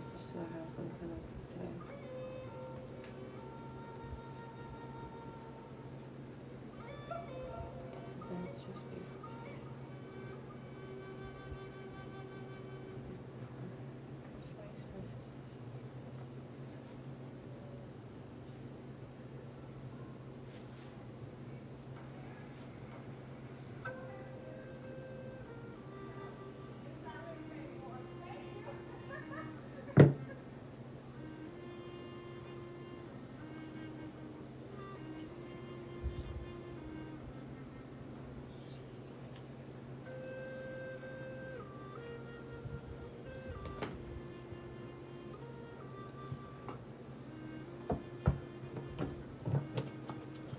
message do I have for the collective today? Is that what you say for today? Precise messages.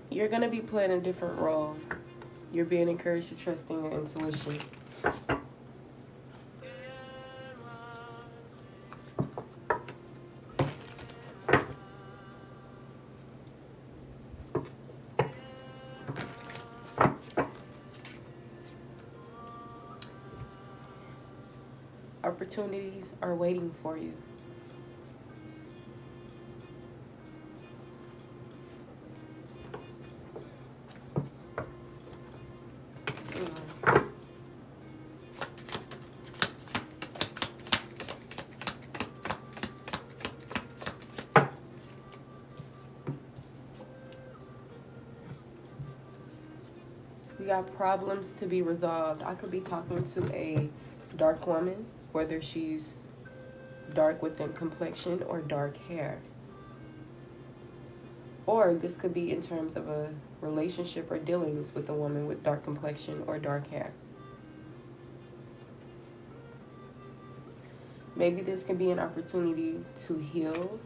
You're going to be playing a different role. You're being encouraged to trust in your intuition. Opportunities are waiting for you. We got problems to be resolved. I could be talking to a dark woman, whether she's dark within complexion or dark hair. Or this could be in terms of a relationship or dealings with a woman with dark complexion or dark hair. Maybe this can be an opportunity to heal.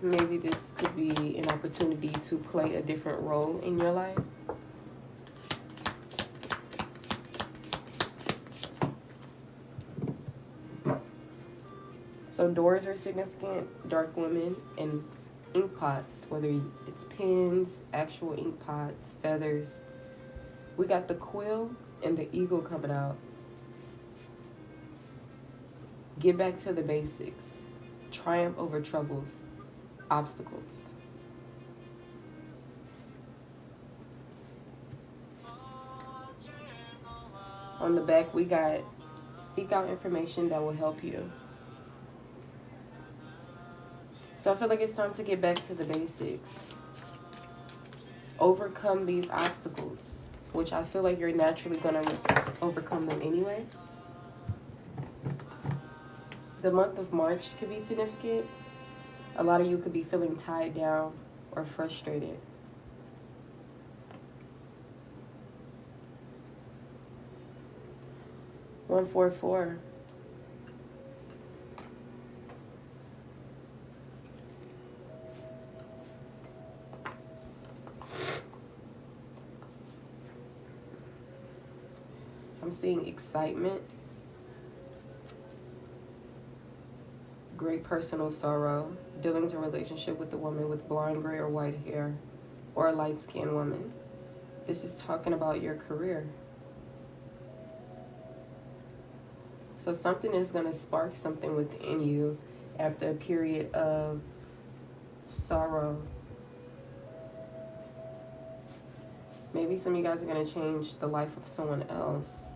Maybe this could be an opportunity to play a different role in your life. So doors are significant, dark women, and ink pots, whether it's pens, actual ink pots, feathers. We got the quill and the eagle coming out. Get back to the basics. Triumph over troubles, obstacles. On the back, we got seek out information that will help you. So I feel like it's time to get back to the basics. Overcome these obstacles, which I feel like you're naturally going to overcome them anyway. The month of March could be significant. A lot of you could be feeling tied down or frustrated. One, 4, 4. I'm seeing excitement, great personal sorrow, dealing with a relationship with a woman with blonde, gray, or white hair, or a light-skinned woman. This is talking about your career. So something is going to spark something within you after a period of sorrow. Maybe some of you guys are going to change the life of someone else.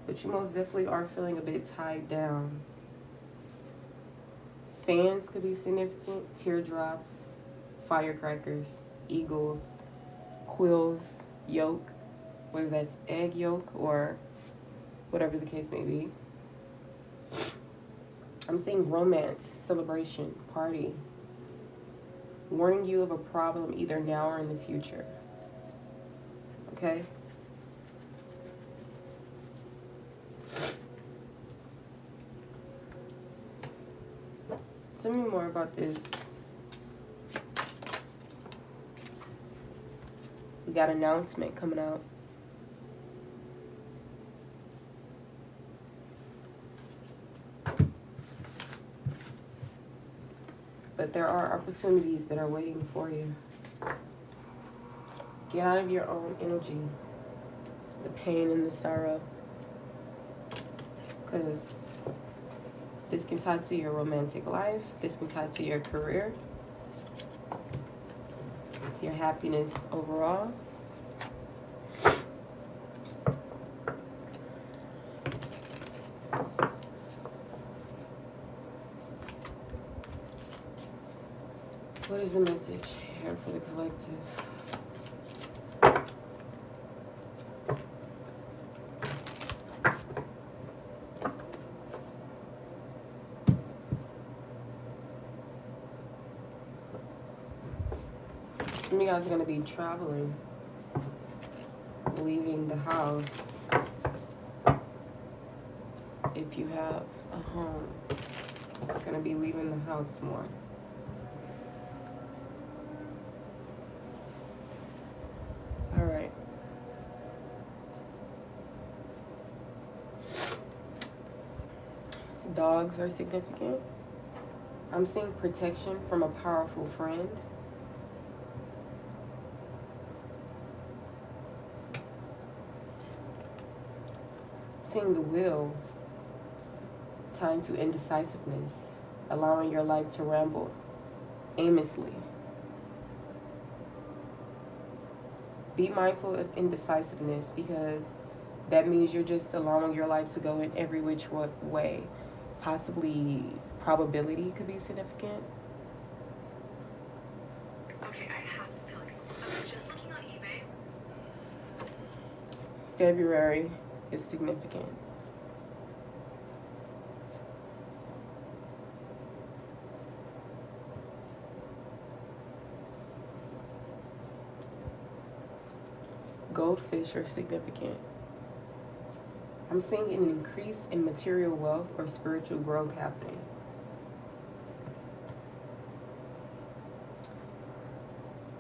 But you most definitely are feeling a bit tied down. Fans could be significant. Teardrops, firecrackers, eagles, quills, yolk, whether that's egg yolk or whatever the case may be. I'm seeing romance, celebration, party. Warning you of a problem either now or in the future. Okay? Tell me more about this. We got an announcement coming out. But there are opportunities that are waiting for you. Get out of your own energy. The pain and the sorrow. because this can tie to your romantic life. This can tie to your career, your happiness overall. What is the message here for the collective? Some of you guys are going to be traveling, leaving the house. If you have a home, you're going to be leaving the house more. All right. Dogs are significant. I'm seeing protection from a powerful friend. Seeing the wheel tying to indecisiveness, allowing your life to ramble aimlessly. Be mindful of indecisiveness, because that means you're just allowing your life to go in every which way. Possibly probability could be significant. Okay, I have to tell you. I was just looking on eBay. February is significant. Goldfish are significant. I'm seeing an increase in material wealth or spiritual growth happening.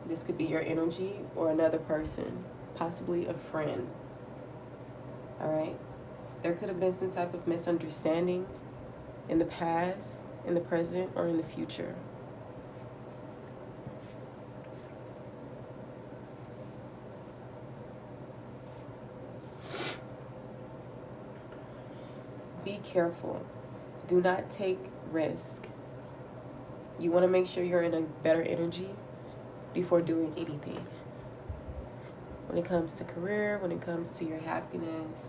This could be your energy or another person, possibly a friend. All right? There could have been some type of misunderstanding in the past, in the present, or in the future. Be careful. Do not take risk. You want to make sure you're in a better energy before doing anything. When it comes to career, when it comes to your happiness,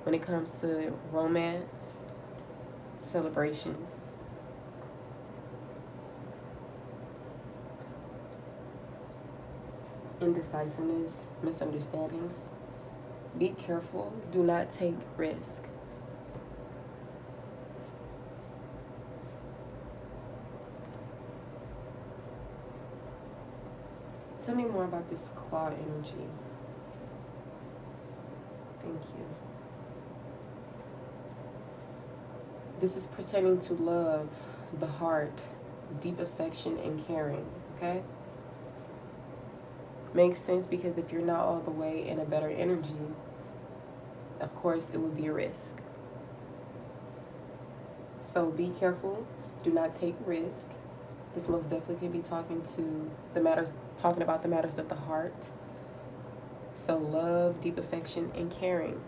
when it comes to romance, celebrations. Indecisiveness, misunderstandings. Be careful. Do not take risk. Tell me more about this claw energy. Thank you. This is pertaining to love, the heart, deep affection, and caring, okay? Makes sense, because if you're not all the way in a better energy, of course it would be a risk. So be careful. Do not take risk. This most definitely can be talking about the matters of the heart. So love, deep affection, and caring.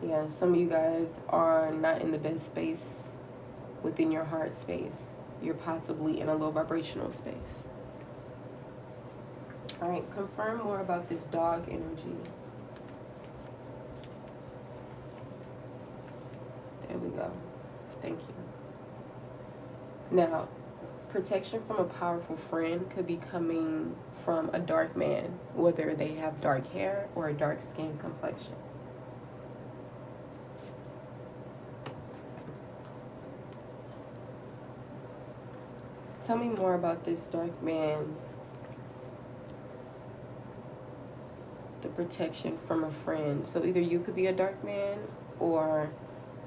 Yeah, some of you guys are not in the best space within your heart space. You're possibly in a low vibrational space. All right, confirm more about this dog energy. There we go. Thank you. Now, protection from a powerful friend could be coming from a dark man, whether they have dark hair or a dark skin complexion. Tell me more about this dark man. The protection from a friend. So either you could be a dark man, or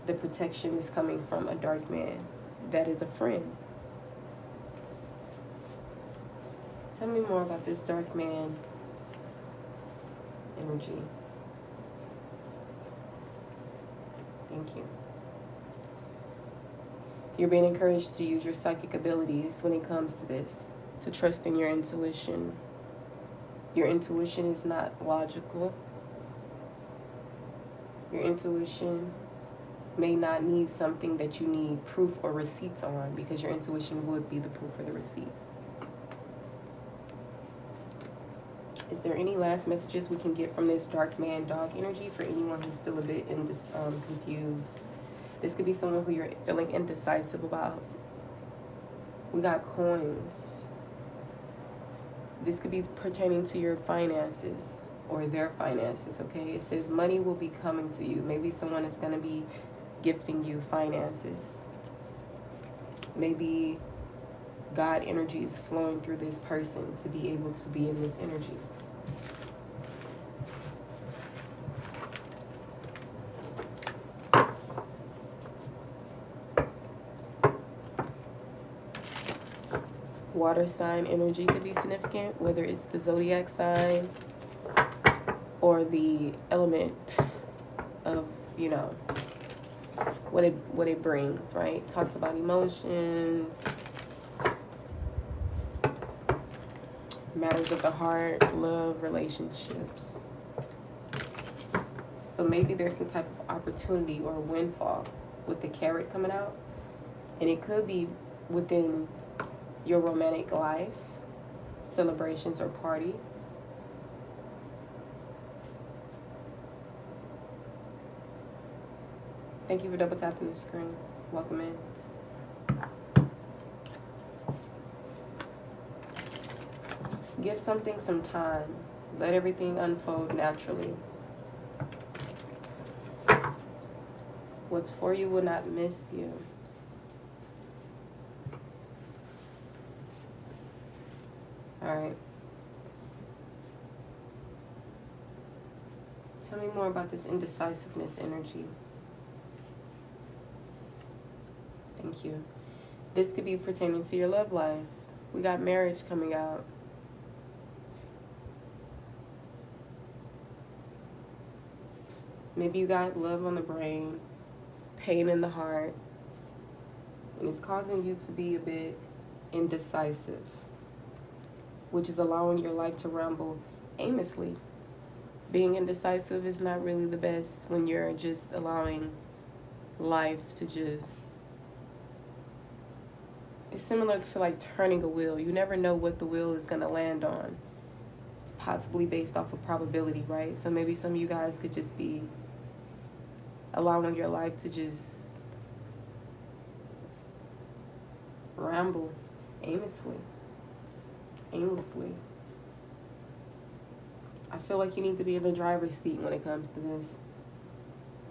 the protection is coming from a dark man that is a friend. Tell me more about this dark man energy. Thank you. You're being encouraged to use your psychic abilities when it comes to this. to trust in your intuition. Your intuition is not logical. Your intuition may not need something that you need proof or receipts on, because your intuition would be the proof or the receipts. Is there any last messages we can get from this dark man dog energy for anyone who's still a bit confused? This could be someone who you're feeling indecisive about. We got coins. This could be pertaining to your finances or their finances, okay? It says money will be coming to you. Maybe someone is going to be gifting you finances. Maybe God energy is flowing through this person to be able to be in this energy. Water sign energy could be significant, whether it's the zodiac sign or the element of, you know, what it brings, right? Talks about emotions, matters of the heart, love, relationships. So maybe there's some type of opportunity or windfall with the carrot coming out, and it could be within your romantic life, celebrations or party. Thank you for double tapping the screen. Welcome in. Give something some time. Let everything unfold naturally. What's for you will not miss you. All right. Tell me more about this indecisiveness energy. Thank you. This could be pertaining to your love life. We got marriage coming out. Maybe you got love on the brain, pain in the heart, and it's causing you to be a bit indecisive, which is allowing your life to ramble aimlessly. Being indecisive is not really the best when you're just allowing life to just... It's similar to like turning a wheel. You never know what the wheel is going to land on. It's possibly based off of probability, right? So maybe some of you guys could just be allowing your life to just ramble aimlessly. I feel like you need to be in the driver's seat when it comes to this.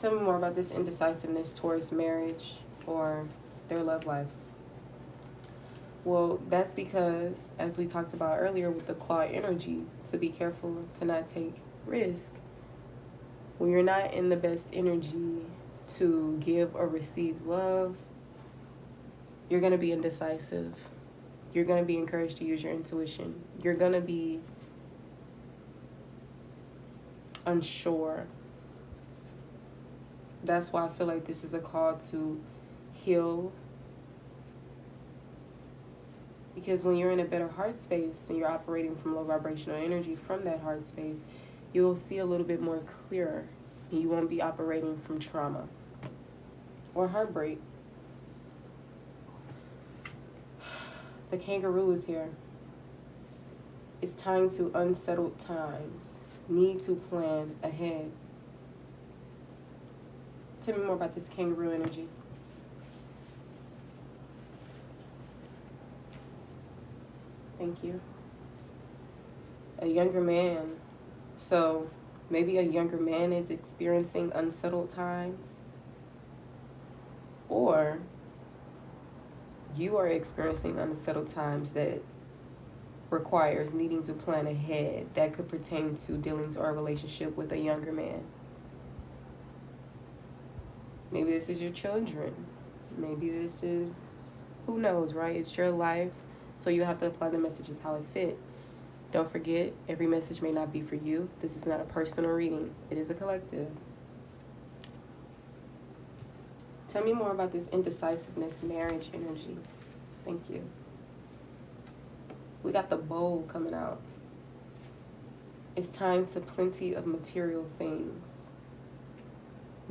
Tell me more about this indecisiveness towards marriage or their love life. Well, that's because, as we talked about earlier with the claw energy, to be careful to not take risk. When you're not in the best energy to give or receive love, you're going to be indecisive. You're going to be encouraged to use your intuition. You're going to be unsure. That's why I feel like this is a call to heal. Because when you're in a better heart space and you're operating from low vibrational energy from that heart space, you'll see a little bit more clearer. And you won't be operating from trauma or heartbreak. The kangaroo is here. It's time to unsettled times. Need to plan ahead. Tell me more about this kangaroo energy. Thank you. A younger man. So maybe a younger man is experiencing unsettled times. Or you are experiencing unsettled times that requires needing to plan ahead. That could pertain to dealings or a relationship with a younger man. Maybe this is your children. Maybe this is, who knows, right? It's your life. So you have to apply the messages how it fit. Don't forget, every message may not be for you. This is not a personal reading. It is a collective. Tell me more about this indecisiveness marriage energy. Thank you. We got the bowl coming out. It's time to plenty of material things.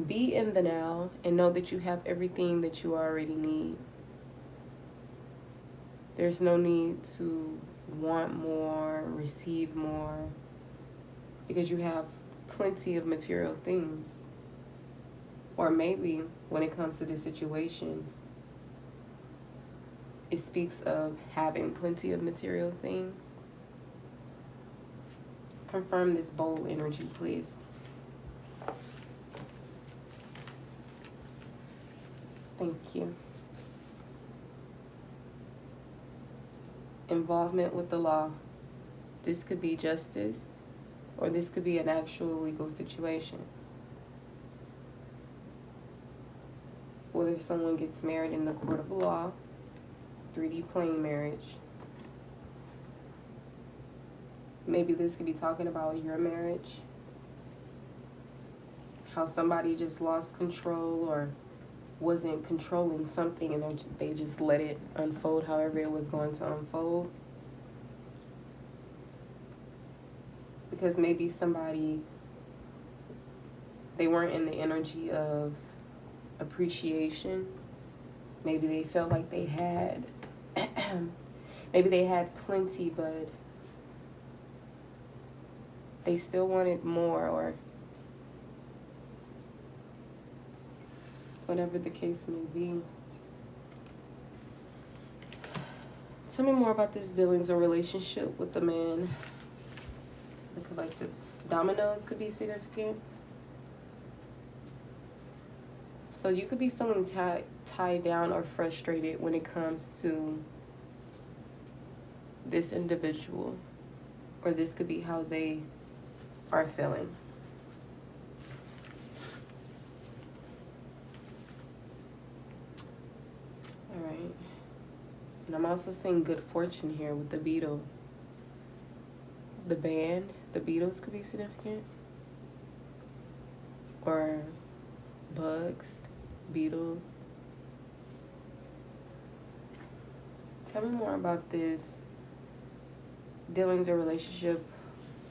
Be in the now and know that you have everything that you already need. There's no need to want more, receive more, because you have plenty of material things. Or maybe when it comes to this situation, it speaks of having plenty of material things. Confirm this bowl energy, please. Thank you. Involvement with the law. This could be justice, or this could be an actual legal situation. Whether someone gets married in the court of law, 3D plane marriage. Maybe this could be talking about your marriage. How somebody just lost control or wasn't controlling something and they just let it unfold however it was going to unfold. Because maybe somebody, they weren't in the energy of appreciation. Maybe they felt like they had, maybe they had plenty, but they still wanted more, or whatever the case may be. Tell me more about this dealings or relationship with the man. The collective. Dominoes could be significant. So you could be feeling tied down or frustrated when it comes to this individual, or this could be how they are feeling. All right. And I'm also seeing good fortune here with the beetle. The band, the Beatles could be significant. Or bugs, beetles. Tell me more about this dealings or relationship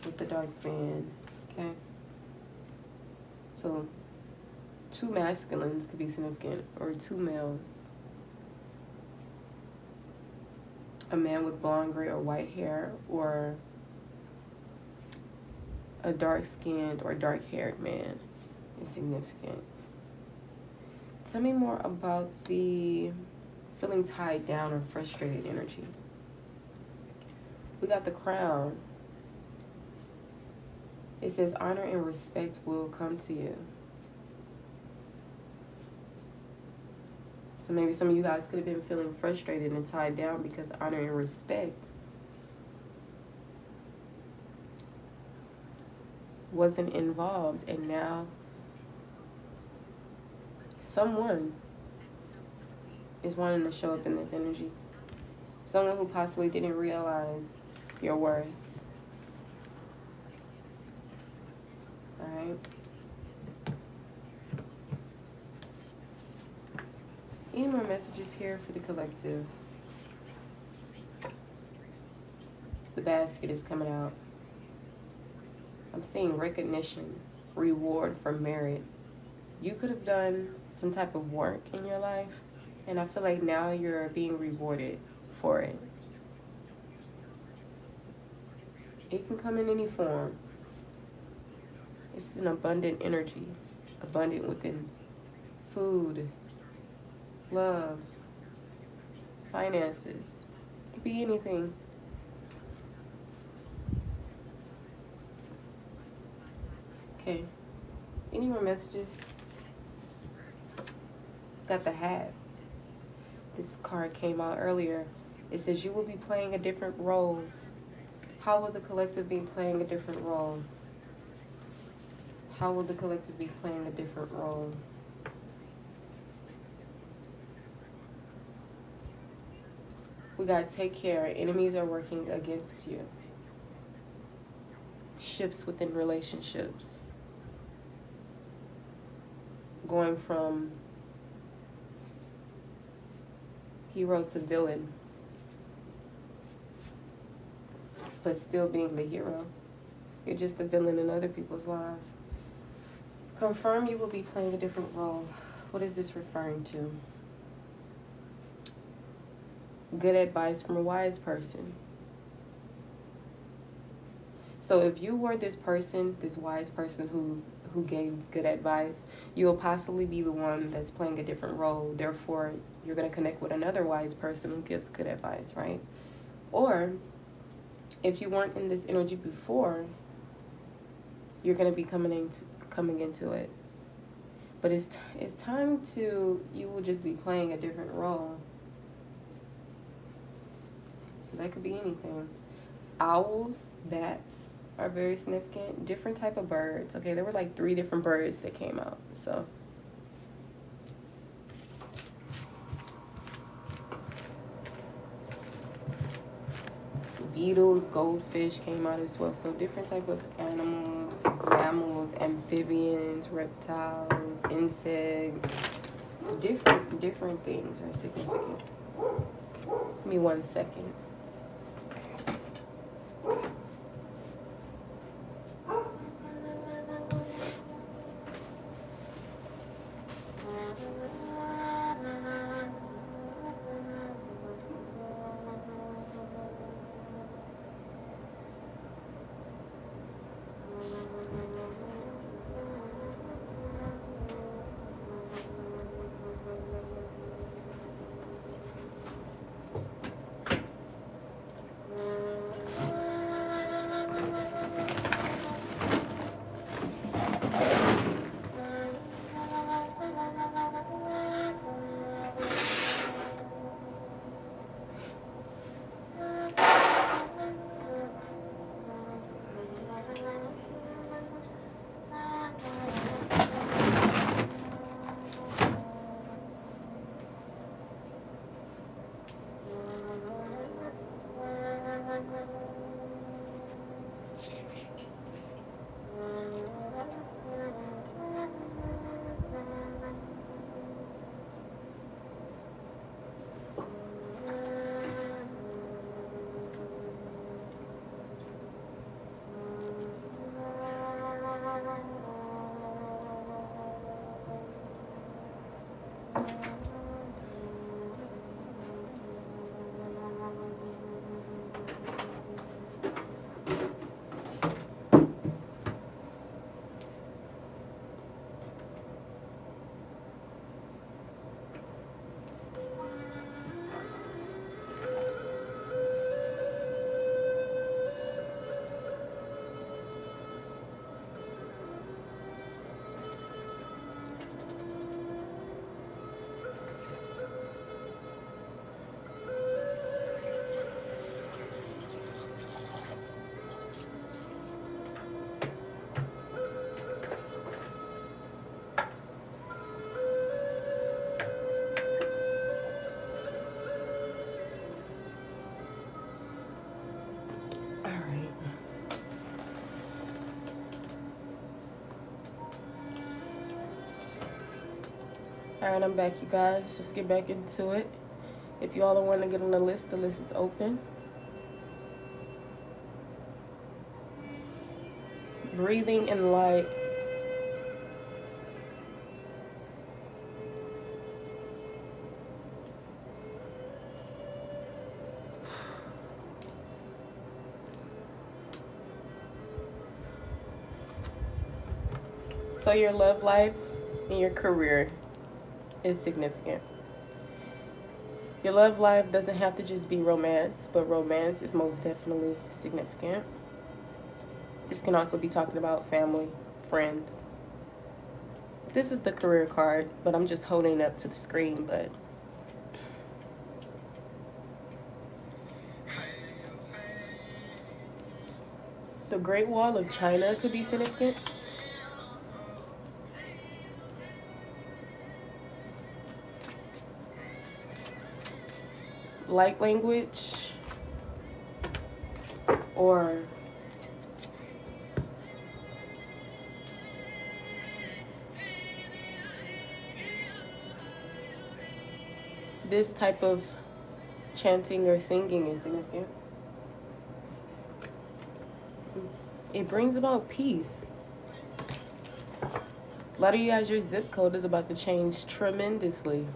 with the dark band, okay? So 2 masculines could be significant, or 2 males. A man with blonde, gray, or white hair, or a dark-skinned or dark-haired man is significant. Tell me more about the feeling tied down or frustrated energy. We got the crown. It says honor and respect will come to you. So maybe some of you guys could have been feeling frustrated and tied down because honor and respect wasn't involved, and now someone is wanting to show up in this energy. Someone who possibly didn't realize your worth. All right. Any more messages here for the collective? The basket is coming out. I'm seeing recognition, reward for merit. You could have done some type of work in your life, and I feel like now you're being rewarded for it. It can come in any form. It's an abundant energy, abundant within food, love, finances. It could be anything. Okay. Any more messages? Got the hat. This card came out earlier. It says you will be playing a different role. How will the collective be playing a different role? How will the collective be playing a different role? We got take care. Enemies are working against you. Shifts within relationships. Going from hero to villain. but still being the hero. You're just the villain in other people's lives. Confirm you will be playing a different role. What is this referring to? Good advice from a wise person. So if you were this person, this wise person who gave good advice, you will possibly be the one that's playing a different role. Therefore, you're going to connect with another wise person who gives good advice, right? Or if you weren't in this energy before, you're going to be coming into it. But it's time to, you will just be playing a different role. So that could be anything. Owls, bats are very significant. Different type of birds. Okay, there were like 3 different birds that came out. So beetles, goldfish came out as well. So different type of animals, mammals, amphibians, reptiles, insects, different things are significant. Give me 1 second. Alright, I'm back, you guys. Just get back into it. If you all want to get on the list is open. Breathing in light. So your love life and your career is significant. Your love life doesn't have to just be romance, but romance is most definitely significant. This can also be talking about family, friends. This is the career card, but I'm just holding it up to the screen, but the Great Wall of China could be significant. Light language or this type of chanting or singing is significant. It brings about peace. A lot of you guys, your zip code is about to change tremendously.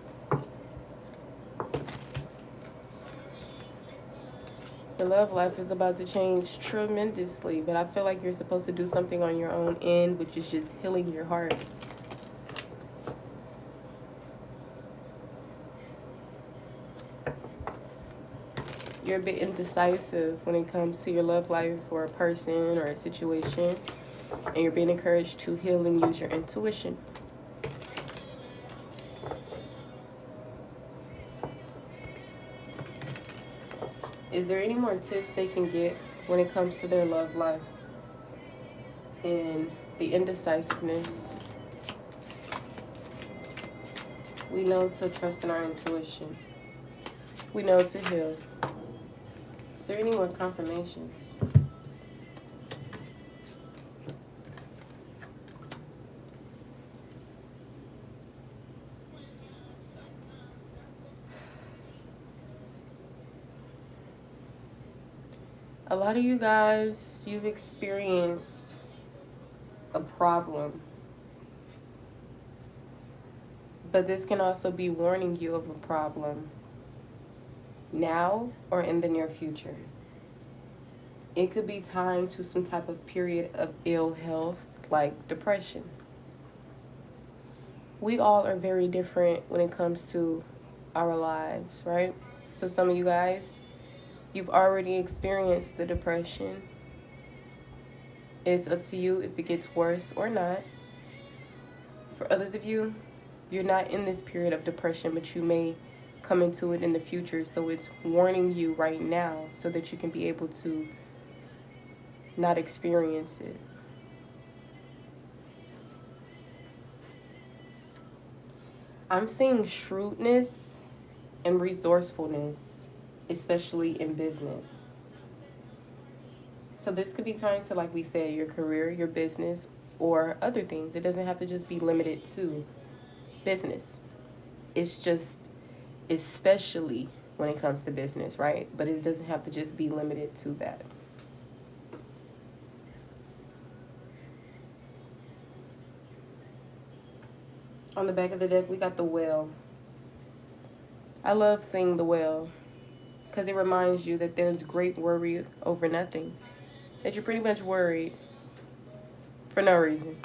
Your love life is about to change tremendously, but I feel like you're supposed to do something on your own end, which is just healing your heart. You're a bit indecisive when it comes to your love life or a person or a situation, and you're being encouraged to heal and use your intuition. Is there any more tips they can get when it comes to their love life and the indecisiveness? We know to trust in our intuition. We know to heal. Is there any more confirmations? A lot of you guys, you've experienced a problem. But this can also be warning you of a problem now or in the near future. It could be tied to some type of period of ill health, like depression. We all are very different when it comes to our lives, right? So some of you guys, you've already experienced the depression. It's up to you if it gets worse or not. For others of you, you're not in this period of depression, but you may come into it in the future. So it's warning you right now so that you can be able to not experience it. I'm seeing shrewdness and resourcefulness, especially in business. So this could be tied to, like we said, your career, your business, or other things. It doesn't have to just be limited to business. It's just especially when it comes to business, right? But it doesn't have to just be limited to that. On the back of the deck, we got the whale. I love seeing the whale because it reminds you that there's great worry over nothing. That you're pretty much worried for no reason.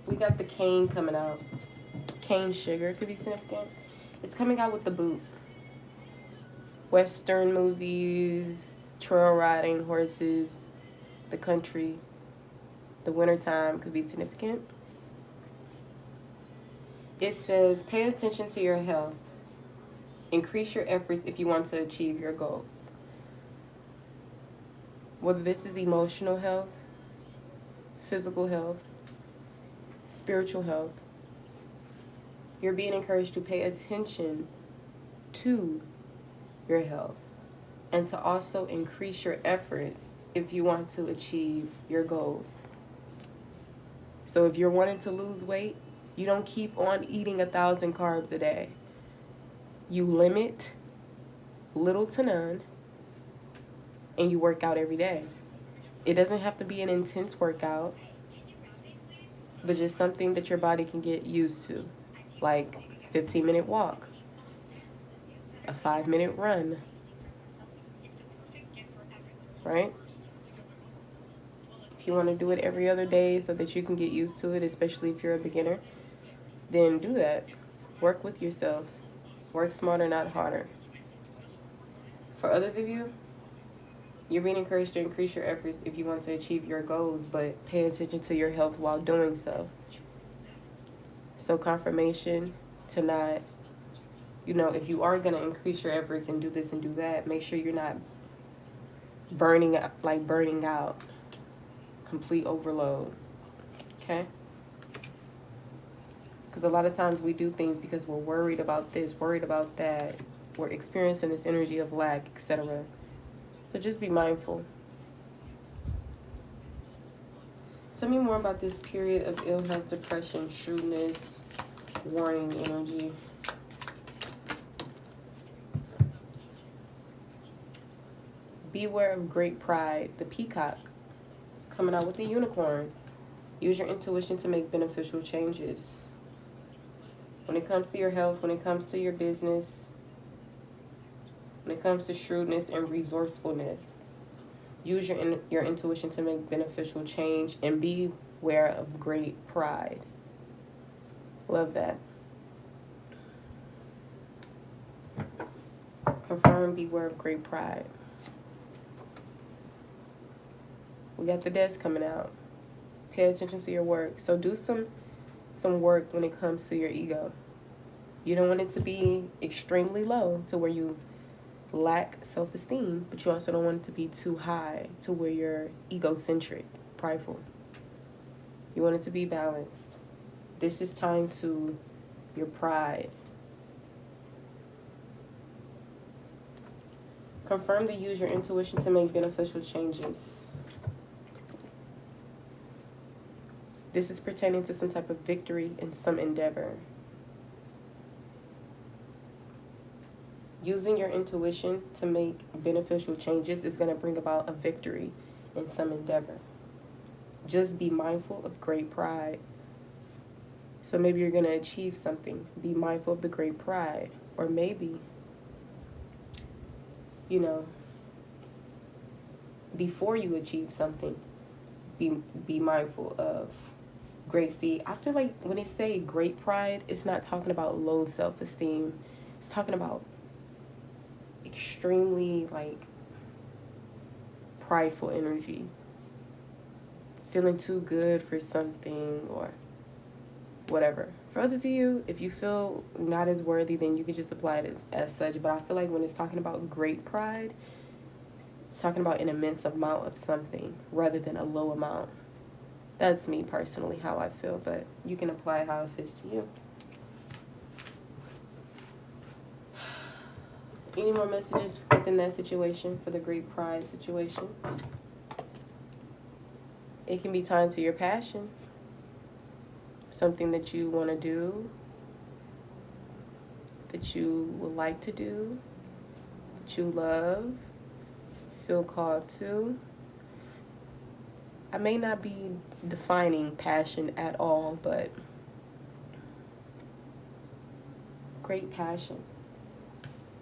We got the cane coming out. Cane sugar could be significant. It's coming out with the boot. Western movies, trail riding, horses, the country, the wintertime could be significant. It says, pay attention to your health. Increase your efforts if you want to achieve your goals. Whether this is emotional health, physical health, spiritual health, you're being encouraged to pay attention to your health and to also increase your efforts if you want to achieve your goals. So if you're wanting to lose weight, you don't keep on eating 1,000 carbs a day. You limit little to none and you work out every day. It doesn't have to be an intense workout, but just something that your body can get used to, like 15-minute walk, a 5-minute run, right? If you want to do it every other day so that you can get used to it, especially if you're a beginner, then do that. Work with yourself. Work smarter, not harder. For others of you, you're being encouraged to increase your efforts if you want to achieve your goals, but pay attention to your health while doing so. So confirmation to not, if you are going to increase your efforts and do this and do that, make sure you're not burning out, complete overload, okay? Because a lot of times we do things because we're worried about this, worried about that. We're experiencing this energy of lack, etc. So just be mindful. Tell me more about this period of ill health, depression, shrewdness, warning energy. Beware of great pride. The peacock coming out with the unicorn. Use your intuition to make beneficial changes. When it comes to your health, when it comes to your business, when it comes to shrewdness and resourcefulness, use your intuition to make beneficial change and beware of great pride. Love that. Confirm, beware of great pride. We got the desk coming out. Pay attention to your work. So do some work when it comes to your ego. You don't want it to be extremely low to where you lack self-esteem, but you also don't want it to be too high to where you're egocentric, prideful. You want it to be balanced. This is time to your pride. Confirm to use your intuition to make beneficial changes. This is pertaining to some type of victory in some endeavor. Using your intuition to make beneficial changes is going to bring about a victory in some endeavor. Just be mindful of great pride. So maybe you're going to achieve something. Be mindful of the great pride. Or maybe, you know, before you achieve something, be mindful of great. See, I feel like when they say great pride, it's not talking about low self-esteem. It's talking about extremely, like, prideful energy. Feeling too good for something or whatever. For others of you, if you feel not as worthy, then you can just apply it as such. But I feel like when it's talking about great pride, it's talking about an immense amount of something rather than a low amount. That's me personally, how I feel, but you can apply how it fits to you. Any more messages within that situation for the great pride situation? It can be tied to your passion. Something that you want to do, that you would like to do, that you love, feel called to. I may not be defining passion at all, but great passion.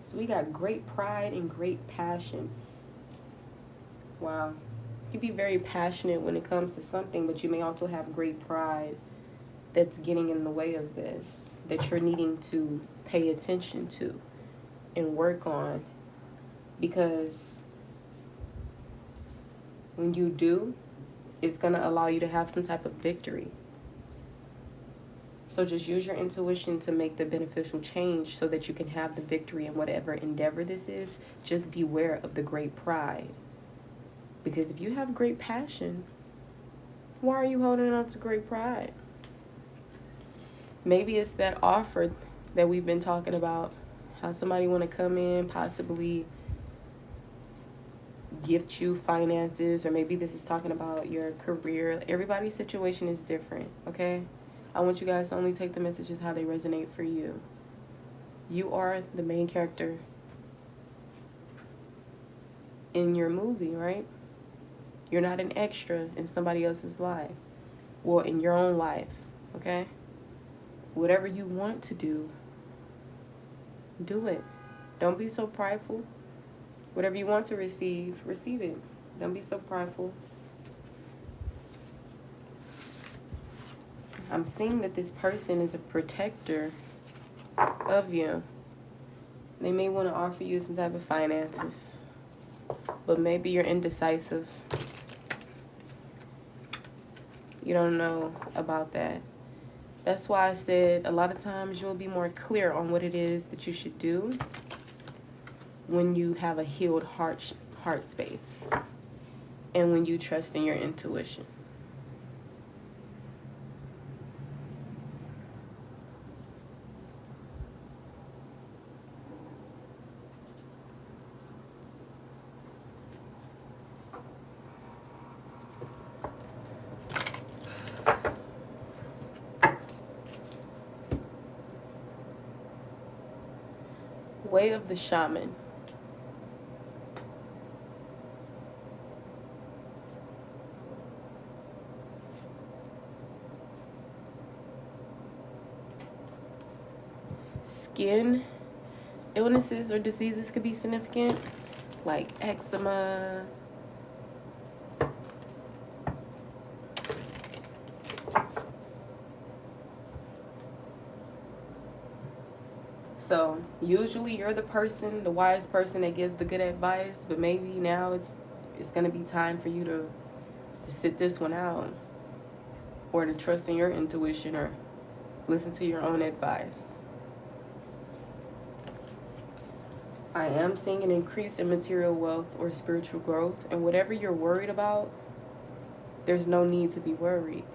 So we got great pride and great passion. Wow. You can be very passionate when it comes to something, but you may also have great pride that's getting in the way of this, that you're needing to pay attention to and work on. Because when you do, it's going to allow you to have some type of victory. So just use your intuition to make the beneficial change so that you can have the victory in whatever endeavor this is. Just beware of the great pride. Because if you have great passion, why are you holding on to great pride? Maybe it's that offer that we've been talking about. How somebody want to come in, possibly gift you finances, or maybe this is talking about your career. Everybody's situation is different, okay? I want you guys to only take the messages how they resonate for you. You are the main character in your movie, right? You're not an extra in somebody else's life. Well, in your own life, okay? Whatever you want to do, do it. Don't be so prideful. Whatever you want to receive, receive it. Don't be so prideful. I'm seeing that this person is a protector of you. They may want to offer you some type of finances, but maybe you're indecisive. You don't know about that. That's why I said a lot of times you'll be more clear on what it is that you should do when you have a healed heart space and when you trust in your intuition. Way of the shaman. Skin illnesses or diseases could be significant, like eczema. So usually you're the person, the wise person that gives the good advice, but maybe now it's gonna be time for you to sit this one out, or to trust in your intuition, or listen to your own advice. I am seeing an increase in material wealth or spiritual growth, and whatever you're worried about, there's no need to be worried.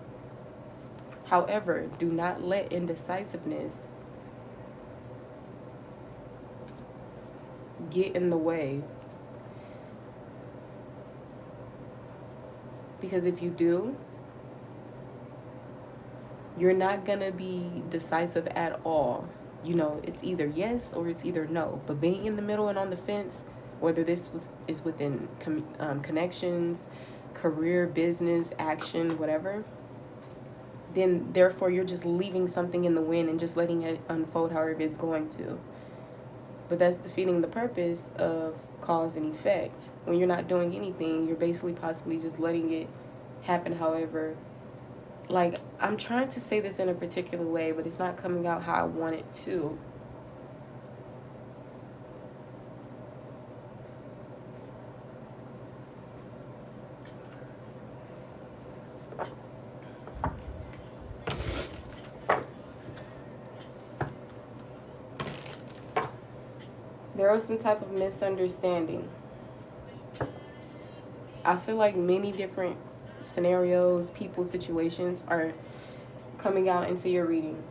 However, do not let indecisiveness get in the way. Because if you do, you're not gonna be decisive at all. You know, it's either yes or it's either no. But being in the middle and on the fence, whether is within connections, career, business, action, whatever, then therefore you're just leaving something in the wind and just letting it unfold however it's going to. But that's defeating the purpose of cause and effect. When you're not doing anything, you're basically possibly just letting it happen however. Like, I'm trying to say this in a particular way, but it's not coming out how I want it to. There was some type of misunderstanding. I feel like many different scenarios, people, situations are coming out into your reading.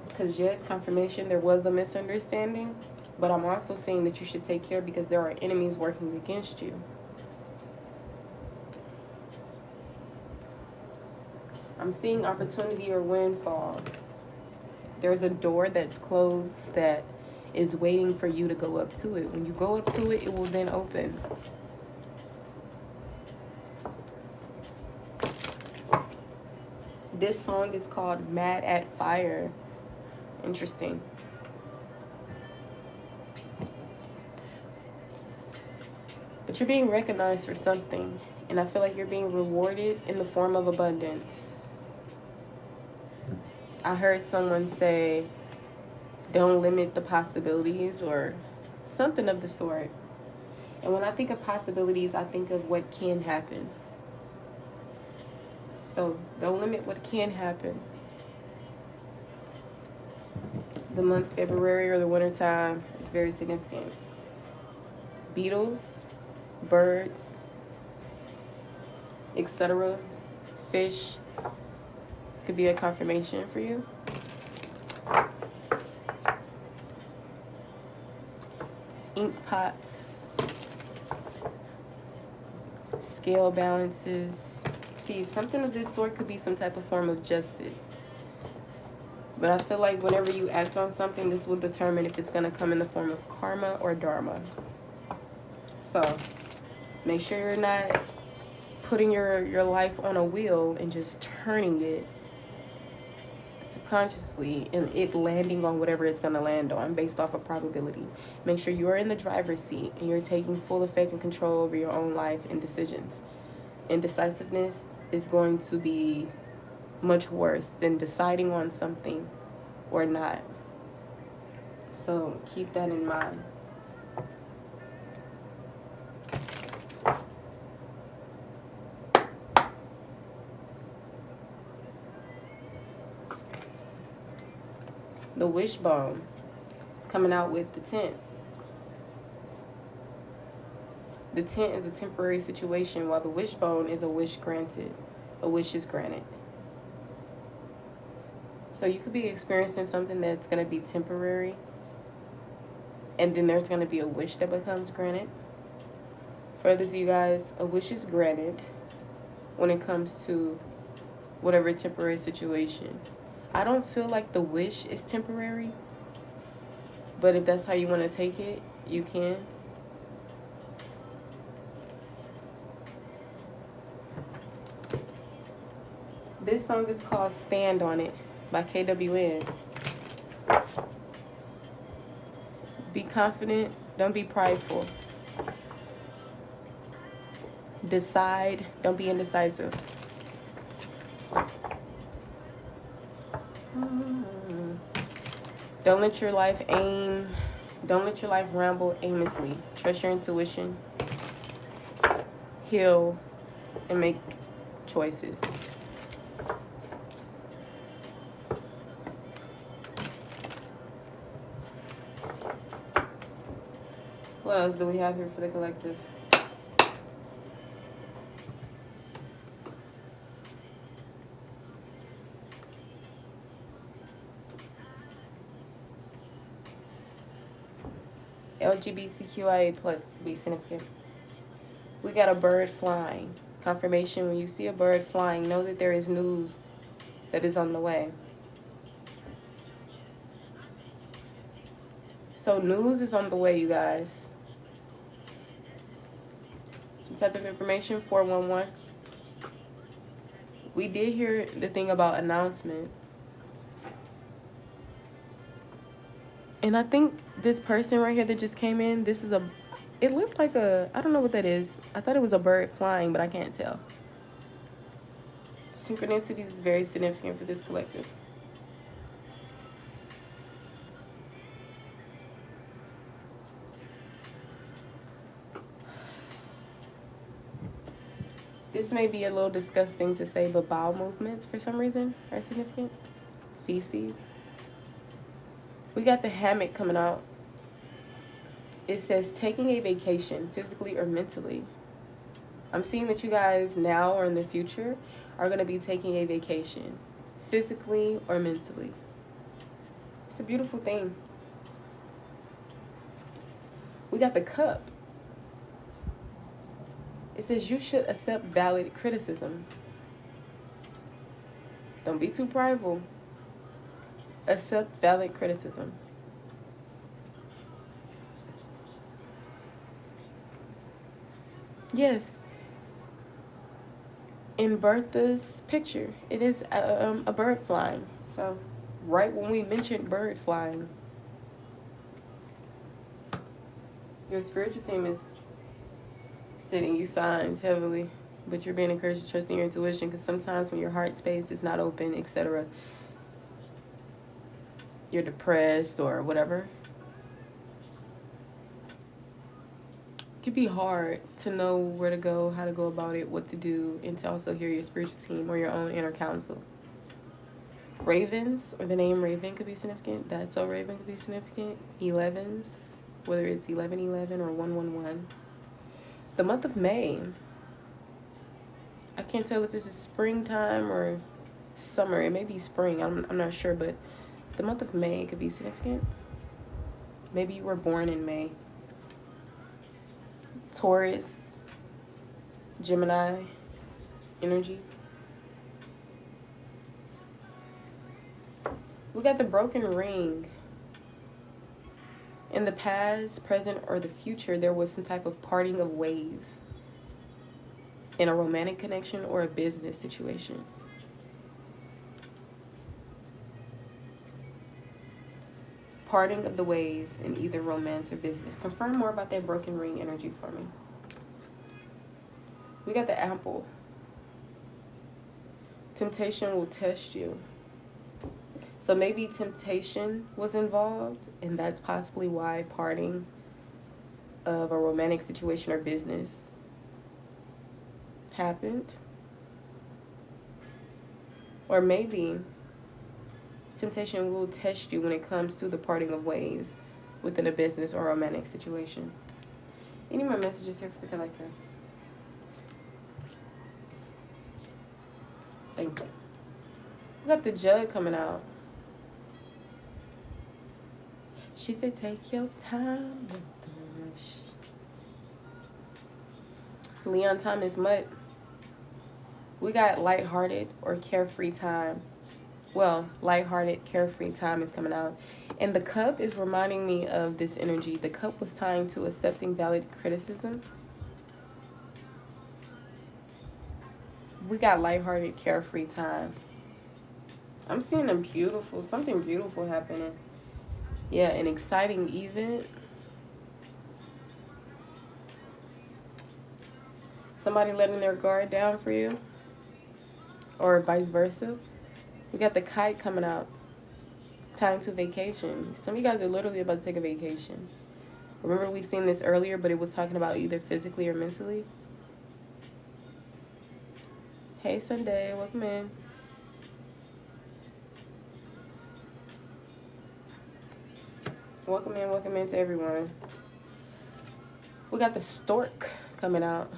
Because yes, confirmation, there was a misunderstanding, but I'm also saying that you should take care because there are enemies working against you. I'm seeing opportunity or windfall. There's a door that's closed that is waiting for you to go up to it. When you go up to it, it will then open. This song is called Mad at Fire. Interesting. But you're being recognized for something, and I feel like you're being rewarded in the form of abundance. I heard someone say, don't limit the possibilities, or something of the sort. And when I think of possibilities, I think of what can happen. So don't limit what can happen. The month February or the winter time is very significant. Beetles, birds, etc., fish could be a confirmation for you. Ink pots, scale balances. See, something of this sort could be some type of form of justice. But I feel like whenever you act on something, this will determine if it's going to come in the form of karma or dharma. So make sure you're not putting your life on a wheel and just turning it subconsciously and it landing on whatever it's going to land on based off of probability. Make sure you're in the driver's seat and you're taking full effect and control over your own life and decisions. Indecisiveness is going to be much worse than deciding on something or not. So keep that in mind. The wishbone is coming out with the tent. The tent is a temporary situation, while the wishbone is a wish granted. A wish is granted. So you could be experiencing something that's going to be temporary, and then there's going to be a wish that becomes granted. For others of you guys, a wish is granted when it comes to whatever temporary situation. I don't feel like the wish is temporary. But if that's how you want to take it, you can. This song is called Stand On It by KWN. Be confident, don't be prideful. Decide, don't be indecisive. Don't let your life ramble aimlessly. Trust your intuition. Heal and make choices. What else do we have here for the collective? LGBTQIA plus be significant. We got a bird flying. Confirmation: when you see a bird flying, know that there is news that is on the way. So news is on the way, you guys. Some type of information, 411. We did hear the thing about announcement. And I think this person right here that just came in, it looks like I don't know what that is. I thought it was a bird flying, but I can't tell. Synchronicities is very significant for this collective. This may be a little disgusting to say, but bowel movements for some reason are significant. Feces. We got the hammock coming out. It says taking a vacation, physically or mentally. I'm seeing that you guys now or in the future are going to be taking a vacation, physically or mentally. It's a beautiful thing. We got the cup. It says you should accept valid criticism. Don't be too prideful. Accept valid criticism. Yes. In Bertha's picture, it is a bird flying. So, right when we mentioned bird flying, your spiritual team is sending you signs heavily, but you're being encouraged to trust in your intuition, because sometimes when your heart space is not open, etc., you're depressed or whatever. It can be hard to know where to go, how to go about it, what to do, and to also hear your spiritual team or your own inner counsel. Ravens, or the name Raven, could be significant. That's so Raven could be significant. 11s, whether it's 1111 or 111. The month of May, I can't tell if this is springtime or summer. It may be spring, I'm not sure, but the month of May could be significant. Maybe you were born in May. Taurus, Gemini energy. We got the broken ring. In the past, present, or the future, there was some type of parting of ways in a romantic connection or a business situation. Parting of the ways in either romance or business. Confirm more about that broken ring energy for me. We got the apple. Temptation will test you. So maybe temptation was involved, and that's possibly why parting of a romantic situation or business happened. Or maybe temptation will test you when it comes to the parting of ways within a business or romantic situation. Any more messages here for the collective? Thank you. We got the jug coming out. She said, take your time, Mr. Rush. Leon Thomas Mutt. We got lighthearted or carefree time. well, lighthearted, carefree time is coming out. And the cup is reminding me of this energy. The cup was tying to accepting valid criticism. We got lighthearted, carefree time. I'm seeing something beautiful happening. Yeah, an exciting event. Somebody letting their guard down for you, or vice versa. We got the kite coming out, tying to vacation. Some of you guys are literally about to take a vacation. Remember we seen this earlier, but it was talking about either physically or mentally. Hey, Sunday, welcome in. Welcome in to everyone. We got the stork coming out.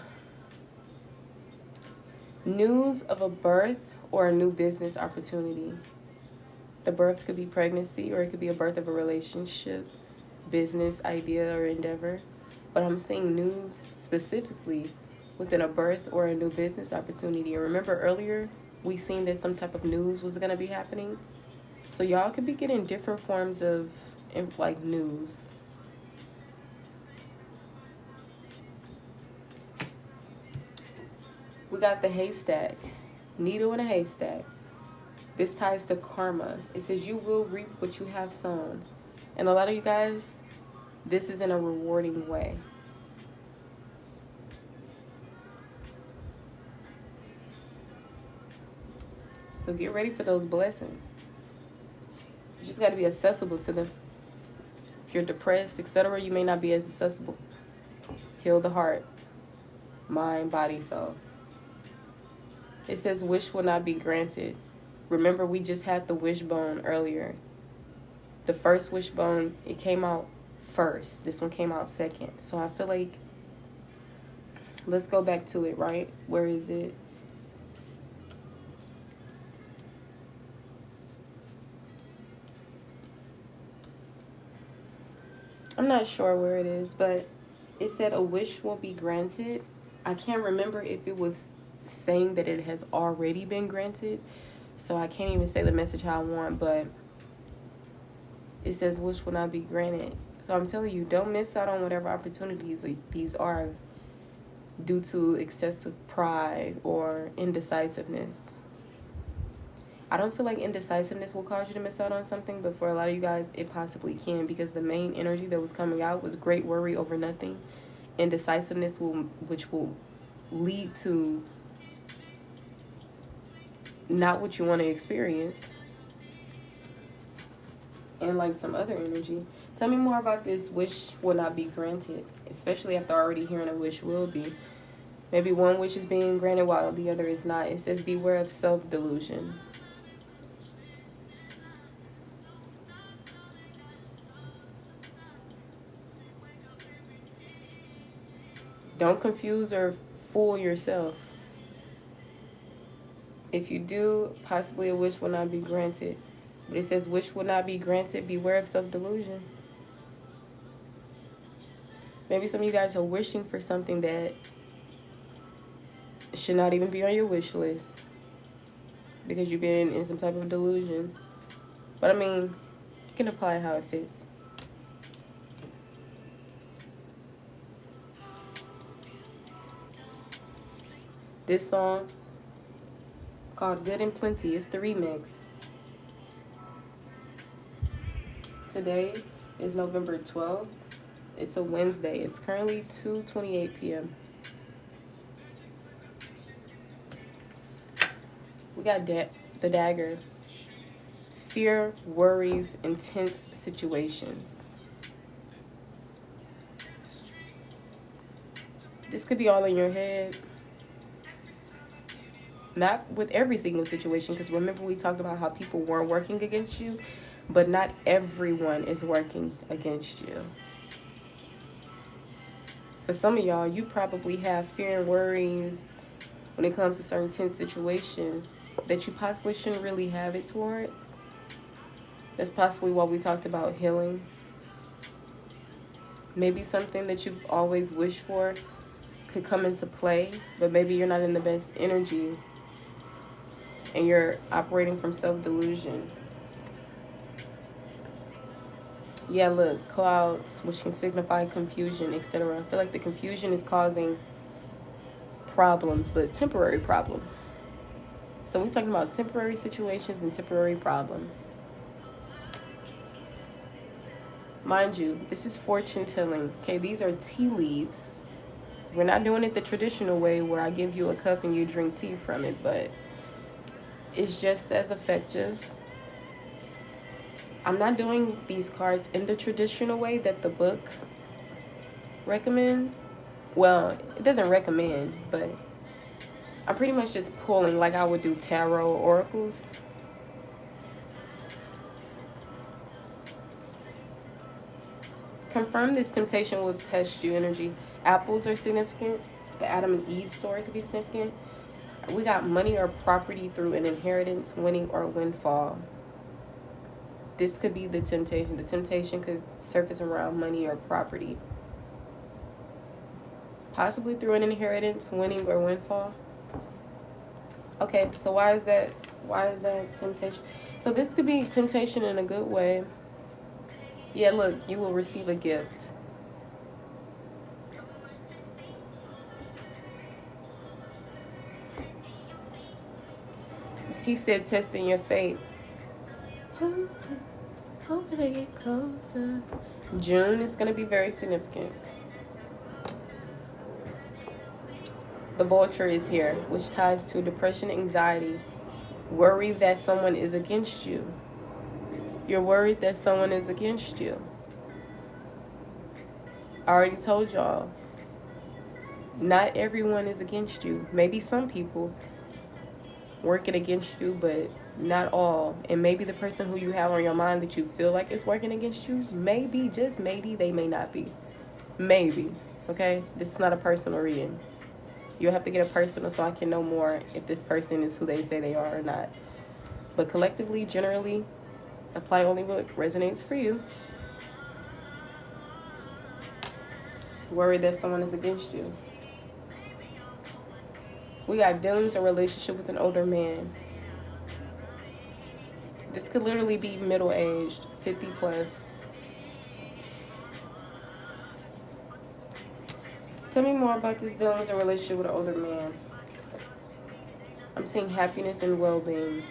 News of a birth or a new business opportunity. The birth could be pregnancy, or it could be a birth of a relationship, business idea, or endeavor. But I'm seeing news specifically within a birth or a new business opportunity. And remember earlier, we seen that some type of news was going to be happening. So y'all could be getting different forms of like news. We got the haystack, needle in a haystack. This ties to karma. It says you will reap what you have sown. And a lot of you guys, this is in a rewarding way. So get ready for those blessings. You just got to be accessible to them. If you're depressed, etc., you may not be as accessible. Heal the heart, mind, body, soul. It says wish will not be granted. Remember, we just had the wishbone earlier. The first wishbone, it came out first. This one came out second. So I feel like, let's go back to it, right? Where is it? I'm not sure where it is, but it said a wish will be granted. I can't remember if it was saying that it has already been granted, so I can't even say the message how I want, but it says wish will not be granted. So I'm telling you, don't miss out on whatever opportunities these are due to excessive pride or indecisiveness. I don't feel like indecisiveness will cause you to miss out on something, but for a lot of you guys, it possibly can, because the main energy that was coming out was great worry over nothing. Indecisiveness which will lead to not what you want to experience, and like some other energy. Tell me more about this wish will not be granted, especially after already hearing a wish will be. Maybe one wish is being granted while the other is not. It says beware of self-delusion. Don't confuse or fool yourself. If you do, possibly a wish will not be granted. But it says wish will not be granted. Beware of self-delusion. Maybe some of you guys are wishing for something that should not even be on your wish list, because you've been in some type of delusion. But I mean, you can apply how it fits. This song, it's called Good and Plenty. It's the remix. Today is November 12th. It's a Wednesday. It's currently 2:28 p.m. We got the dagger. Fear, worries, intense situations. This could be all in your head. Not with every single situation, because remember we talked about how people weren't working against you, but not everyone is working against you. For some of y'all, you probably have fear and worries when it comes to certain tense situations that you possibly shouldn't really have it towards. That's possibly what we talked about healing. Maybe something that you've always wished for could come into play, but maybe you're not in the best energy and you're operating from self-delusion. Yeah, look, clouds, which can signify confusion, etc. I feel like the confusion is causing problems, but temporary problems. So we're talking about temporary situations and temporary problems. Mind you, this is fortune telling. Okay, these are tea leaves. We're not doing it the traditional way where I give you a cup and you drink tea from it, but it's just as effective. I'm not doing these cards in the traditional way that the book recommends. Well, it doesn't recommend, but I'm pretty much just pulling like I would do tarot oracles. Confirm this temptation will test you energy. Apples are significant. The Adam and Eve story could be significant. We got money or property through an inheritance, winning, or windfall. This could be the temptation. The temptation could surface around money or property. Possibly through an inheritance, winning, or windfall. Okay, so why is that temptation? So this could be temptation in a good way. Yeah, look, you will receive a gift. He said testing your faith. Hoping to get closer. June is going to be very significant. The vulture is here, which ties to depression, anxiety, worry that someone is against you. You're worried that someone is against you. I already told y'all, not everyone is against you. Maybe some people working against you, but not all. And maybe the person who you have on your mind that you feel like is working against you, maybe, just maybe, they may not be. Maybe. Okay? This is not a personal reading. You'll have to get a personal so I can know more if this person is who they say they are or not. But collectively, generally, apply only what resonates for you. Worry that someone is against you. We got dealings or relationship with an older man. This could literally be middle-aged, 50 plus. Tell me more about this dealings or relationship with an older man. I'm seeing happiness and well-being.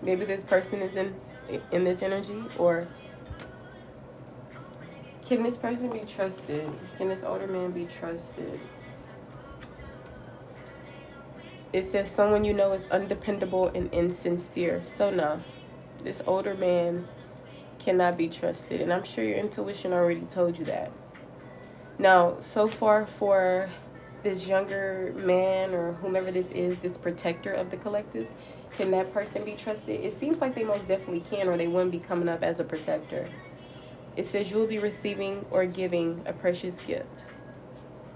Maybe this person is in this energy, or can this person be trusted? Can this older man be trusted? It says someone you know is undependable and insincere. So no, this older man cannot be trusted. And I'm sure your intuition already told you that. Now, so far for this younger man or whomever this is, this protector of the collective, can that person be trusted? It seems like they most definitely can, or they wouldn't be coming up as a protector. It says you will be receiving or giving a precious gift.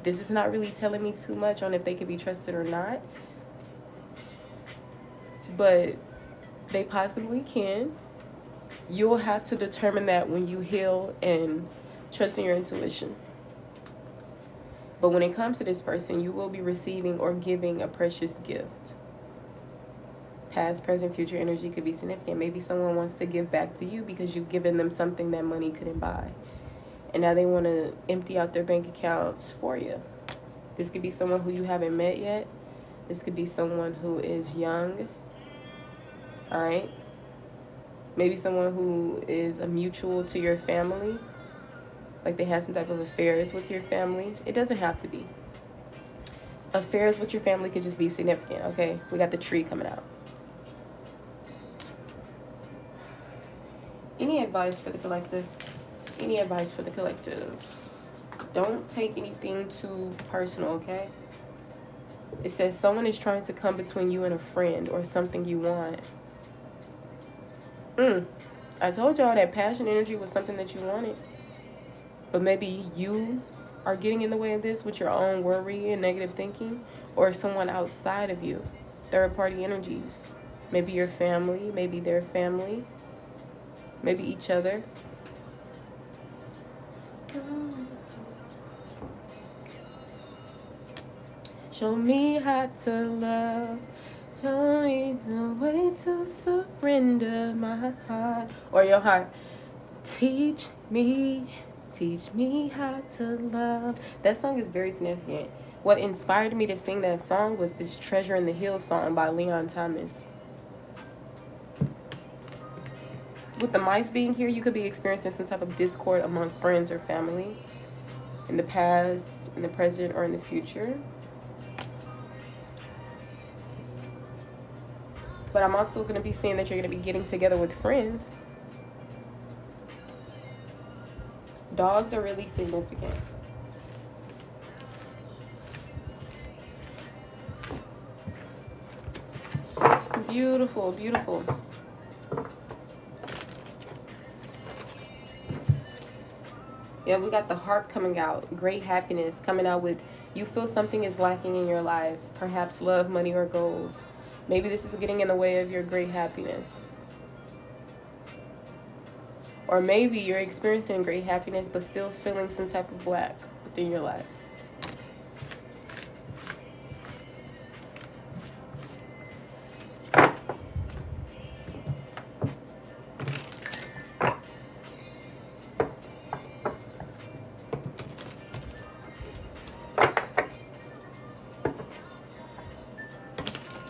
This is not really telling me too much on if they can be trusted or not, but they possibly can. You'll have to determine that when you heal and trust in your intuition. But when it comes to this person, you will be receiving or giving a precious gift. Past, present, future energy could be significant. Maybe someone wants to give back to you because you've given them something that money couldn't buy. And now they want to empty out their bank accounts for you. This could be someone who you haven't met yet. This could be someone who is young. All right? Maybe someone who is a mutual to your family. Like they have some type of affairs with your family. It doesn't have to be. Affairs with your family could just be significant, okay? We got the tree coming out. Any advice for the collective? Any advice for the collective? Don't take anything too personal, okay? It says someone is trying to come between you and a friend or something you want. I told y'all that passion energy was something that you wanted. But maybe you are getting in the way of this with your own worry and negative thinking, or someone outside of you. Third-party energies. Maybe your family, maybe their family, maybe each other. Show me how to love. Show me the way to surrender my heart. Or your heart. Teach me how to love. That song is very significant. What inspired me to sing that song was this Treasure in the Hills song by Leon Thomas. With the mice being here, you could be experiencing some type of discord among friends or family in the past, in the present, or in the future. But I'm also going to be seeing that you're going to be getting together with friends. Dogs are really significant. Beautiful, beautiful. Yeah, we got the harp coming out. Great happiness coming out with you feel something is lacking in your life. Perhaps love, money, or goals. Maybe this is getting in the way of your great happiness. Or maybe you're experiencing great happiness but still feeling some type of lack within your life.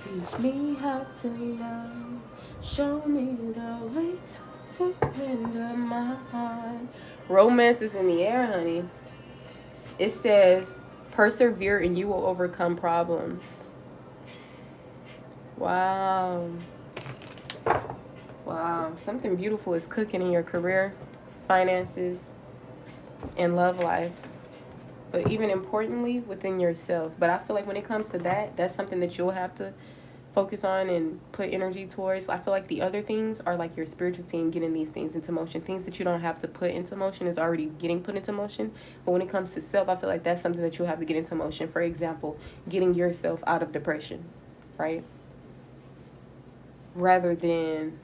Teach me how to love. Show me the way to surrender my heart. Romance is in the air, honey. It says, persevere and you will overcome problems. Wow. Wow. Something beautiful is cooking in your career, finances, and love life. But even importantly, within yourself. But I feel like when it comes to that, that's something that you'll have to focus on and put energy towards. I feel like the other things are like your spiritual team getting these things into motion. Things that you don't have to put into motion is already getting put into motion. But when it comes to self, I feel like that's something that you'll have to get into motion. For example, getting yourself out of depression, right? Rather than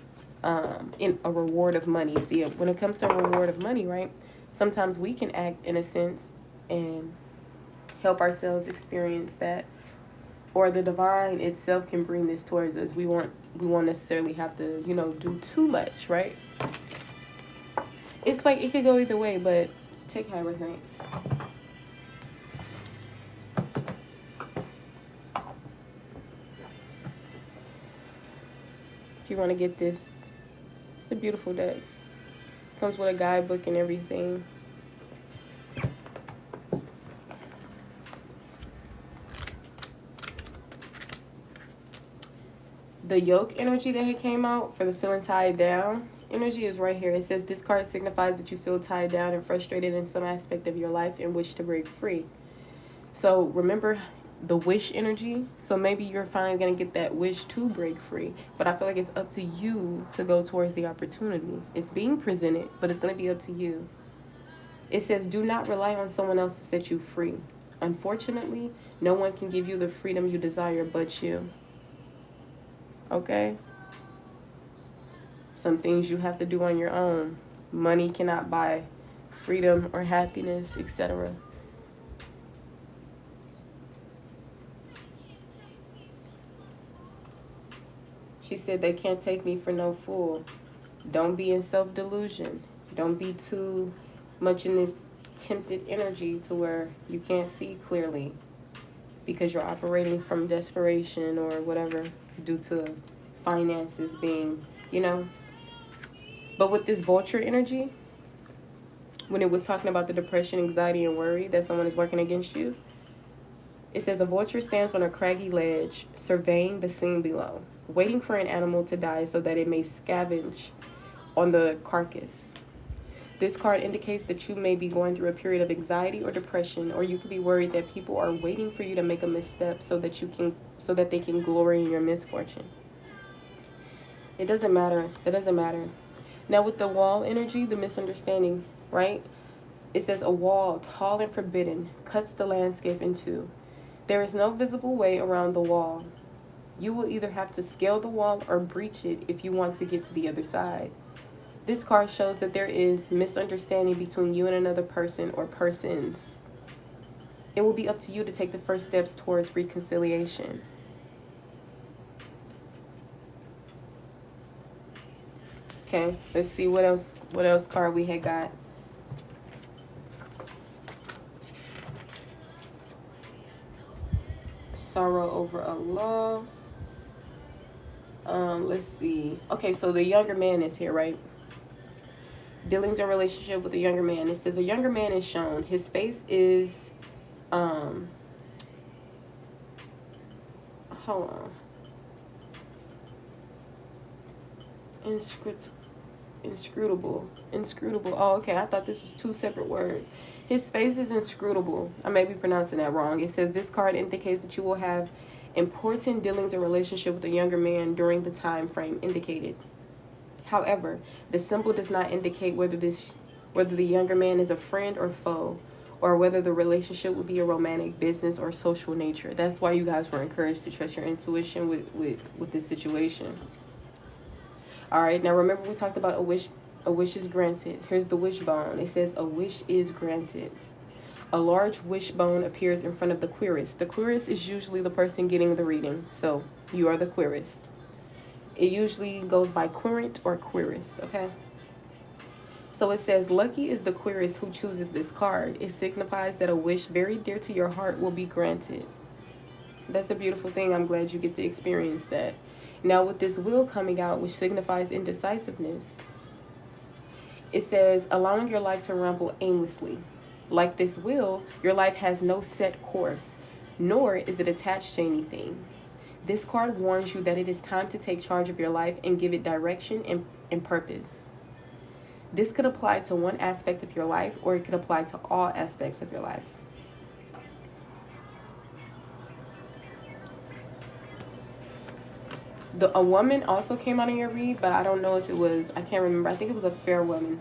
in a reward of money. See, when it comes to a reward of money, right? Sometimes we can act in a sense and help ourselves experience that. Or the divine itself can bring this towards us. We won't necessarily have to, do too much, right? It's like it could go either way, but take how it resonates. If you want to get this, it's a beautiful deck. Comes with a guidebook and everything. The yoke energy that had came out for the feeling tied down energy is right here. It says this card signifies that you feel tied down and frustrated in some aspect of your life and wish to break free. So remember the wish energy. So maybe you're finally going to get that wish to break free. But I feel like it's up to you to go towards the opportunity. It's being presented, but it's going to be up to you. It says do not rely on someone else to set you free. Unfortunately, no one can give you the freedom you desire but you. Okay? Some things you have to do on your own. Money cannot buy freedom or happiness, etc. She said they can't take me for no fool. Don't be in self-delusion. Don't be too much in this tempted energy to where you can't see clearly because you're operating from desperation or whatever due to finances being, But with this vulture energy, when it was talking about the depression, anxiety, and worry that someone is working against you, it says a vulture stands on a craggy ledge, surveying the scene below, waiting for an animal to die so that it may scavenge on the carcass. This card indicates that you may be going through a period of anxiety or depression, or you could be worried that people are waiting for you to make a misstep so that they can glory in your misfortune. It doesn't matter. That doesn't matter. Now with the wall energy, the misunderstanding, right? It says a wall, tall and forbidden, cuts the landscape in two. There is no visible way around the wall. You will either have to scale the wall or breach it if you want to get to the other side. This card shows that there is misunderstanding between you and another person or persons. It will be up to you to take the first steps towards reconciliation. Okay, let's see what else card we had got. Sorrow over a loss. Let's see. Okay, so the younger man is here, right? Dealings or relationship with a younger man. It says a younger man is shown. His face is hold on. Inscrutable. Oh, okay. I thought this was two separate words. His face is inscrutable. I may be pronouncing that wrong. It says this card indicates that you will have important dealings or relationship with a younger man during the time frame indicated. However, the symbol does not indicate whether the younger man is a friend or foe, or whether the relationship will be a romantic, business, or social nature. That's why you guys were encouraged to trust your intuition with this situation. All right, now remember we talked about a wish is granted. Here's the wishbone. It says a wish is granted. A large wishbone appears in front of the querist. The querist is usually the person getting the reading, so you are the querist. It usually goes by querent or querist, okay? So it says, lucky is the querist who chooses this card. It signifies that a wish very dear to your heart will be granted. That's a beautiful thing. I'm glad you get to experience that. Now with this wheel coming out, which signifies indecisiveness, it says, allowing your life to ramble aimlessly. Like this wheel, your life has no set course, nor is it attached to anything. This card warns you that it is time to take charge of your life and give it direction and purpose. This could apply to one aspect of your life, or it could apply to all aspects of your life. A woman also came out in your read, but I don't know if it was, I can't remember. I think it was a fair woman.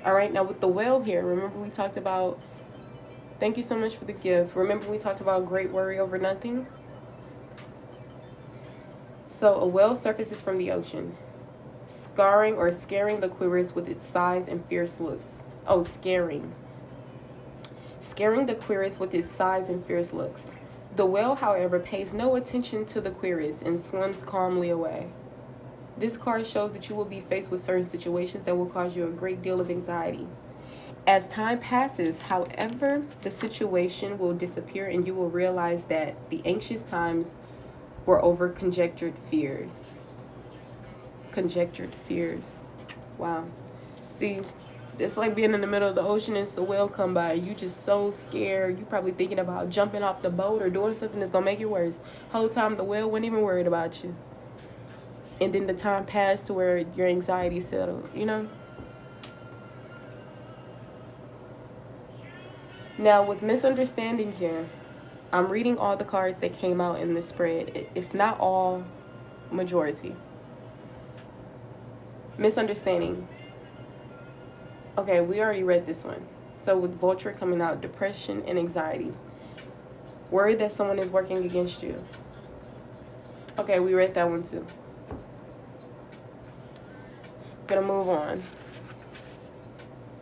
All right, now with the whale here, remember we talked about, thank you so much for the gift. Remember we talked about great worry over nothing? So a whale surfaces from the ocean, scaring the querist with its size and fierce looks. Oh, scaring the querist with its size and fierce looks. The whale, however, pays no attention to the querist and swims calmly away. This card shows that you will be faced with certain situations that will cause you a great deal of anxiety. As time passes, however, the situation will disappear and you will realize that the anxious times were over conjectured fears. Wow. See, it's like being in the middle of the ocean and it's a whale come by. You just so scared. You probably thinking about jumping off the boat or doing something that's gonna make it worse. Whole time the whale wasn't even worried about you. And then the time passed to where your anxiety settled, you know? Now with misunderstanding here, I'm reading all the cards that came out in the spread, if not all, majority. Misunderstanding. Okay, we already read this one. So with vulture coming out, depression and anxiety. Worry that someone is working against you. Okay, we read that one too. Gonna move on.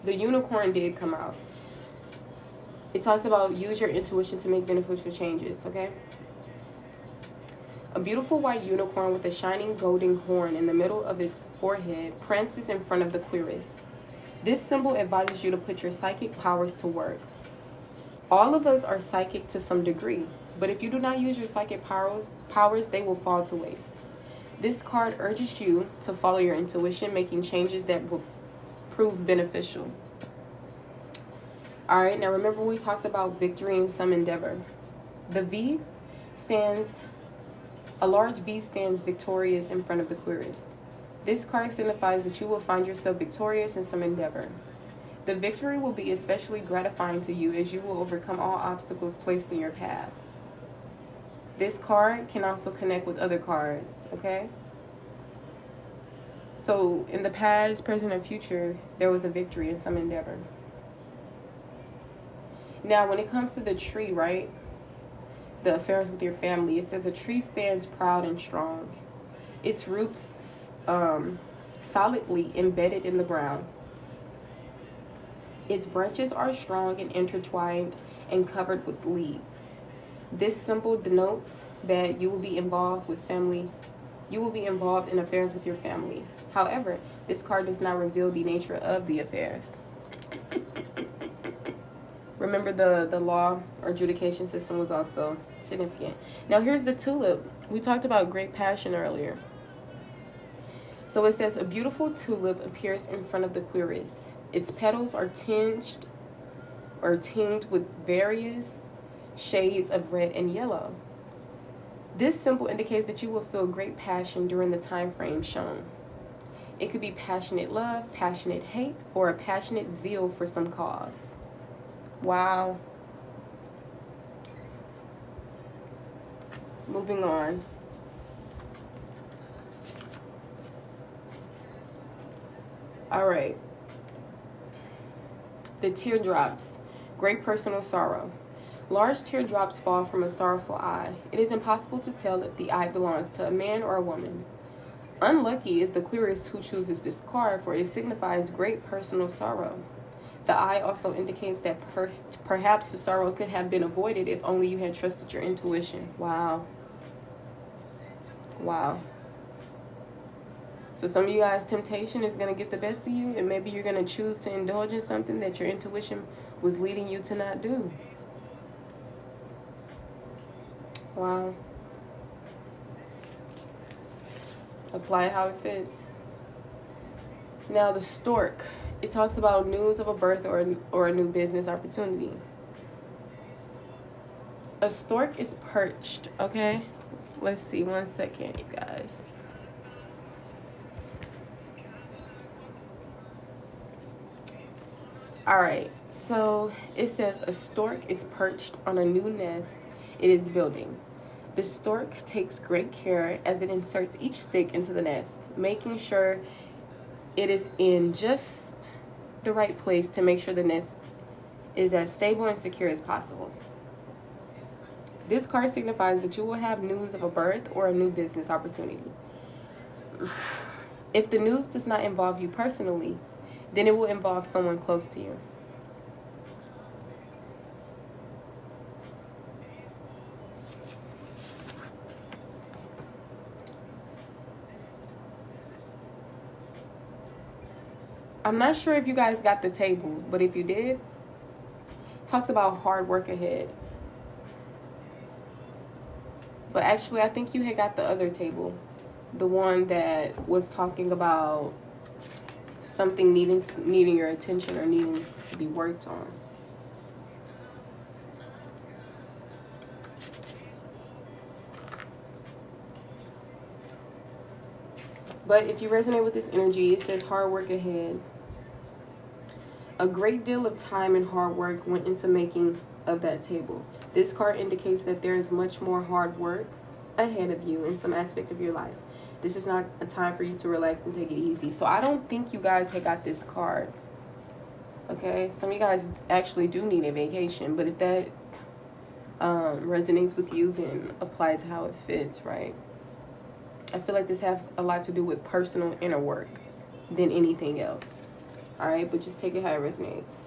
The unicorn did come out. It talks about use your intuition to make beneficial changes, okay? A beautiful white unicorn with a shining golden horn in the middle of its forehead prances in front of the querist. This symbol advises you to put your psychic powers to work. All of us are psychic to some degree, but if you do not use your psychic powers, they will fall to waste. This card urges you to follow your intuition, making changes that will prove beneficial. All right, now remember we talked about victory in some endeavor. The V stands, a large V stands victorious in front of the querist. This card signifies that you will find yourself victorious in some endeavor. The victory will be especially gratifying to you as you will overcome all obstacles placed in your path. This card can also connect with other cards, okay? So in the past, present, and future, there was a victory in some endeavor. Now, when it comes to the tree, right? The affairs with your family, it says a tree stands proud and strong. Its roots solidly embedded in the ground. Its branches are strong and intertwined and covered with leaves. This symbol denotes that you will be involved with family. You will be involved in affairs with your family. However, this card does not reveal the nature of the affairs. Remember, the law or adjudication system was also significant. Now here's the tulip. We talked about great passion earlier. So it says, a beautiful tulip appears in front of the querist. Its petals are tinged with various shades of red and yellow. This symbol indicates that you will feel great passion during the time frame shown. It could be passionate love, passionate hate, or a passionate zeal for some cause. Wow. Moving on. All right. The teardrops. Great personal sorrow. Large teardrops fall from a sorrowful eye. It is impossible to tell if the eye belongs to a man or a woman. Unlucky is the querist who chooses this card, for it signifies great personal sorrow. The eye also indicates that perhaps the sorrow could have been avoided if only you had trusted your intuition. Wow. Wow. So some of you guys, temptation is going to get the best of you, and maybe you're going to choose to indulge in something that your intuition was leading you to not do. Wow. Apply it how it fits. Now the stork. It talks about news of a birth or a new business opportunity. A stork is perched, okay? Let's see, 1 second, you guys. Alright, so it says a stork is perched on a new nest it is building. The stork takes great care as it inserts each stick into the nest, making sure it is in just the right place to make sure the nest is as stable and secure as possible. This card signifies that you will have news of a birth or a new business opportunity. If the news does not involve you personally, then it will involve someone close to you. I'm not sure if you guys got the table, but if you did, it talks about hard work ahead. But actually, I think you had got the other table, the one that was talking about something needing your attention or needing to be worked on. But if you resonate with this energy, it says hard work ahead. A great deal of time and hard work went into making of that table. This card indicates that there is much more hard work ahead of you in some aspect of your life. This is not a time for you to relax and take it easy. So I don't think you guys had got this card. Okay? Some of you guys actually do need a vacation. But if that resonates with you, then apply it to how it fits, right? I feel like this has a lot to do with personal inner work than anything else. Alright? But just take it how it resonates.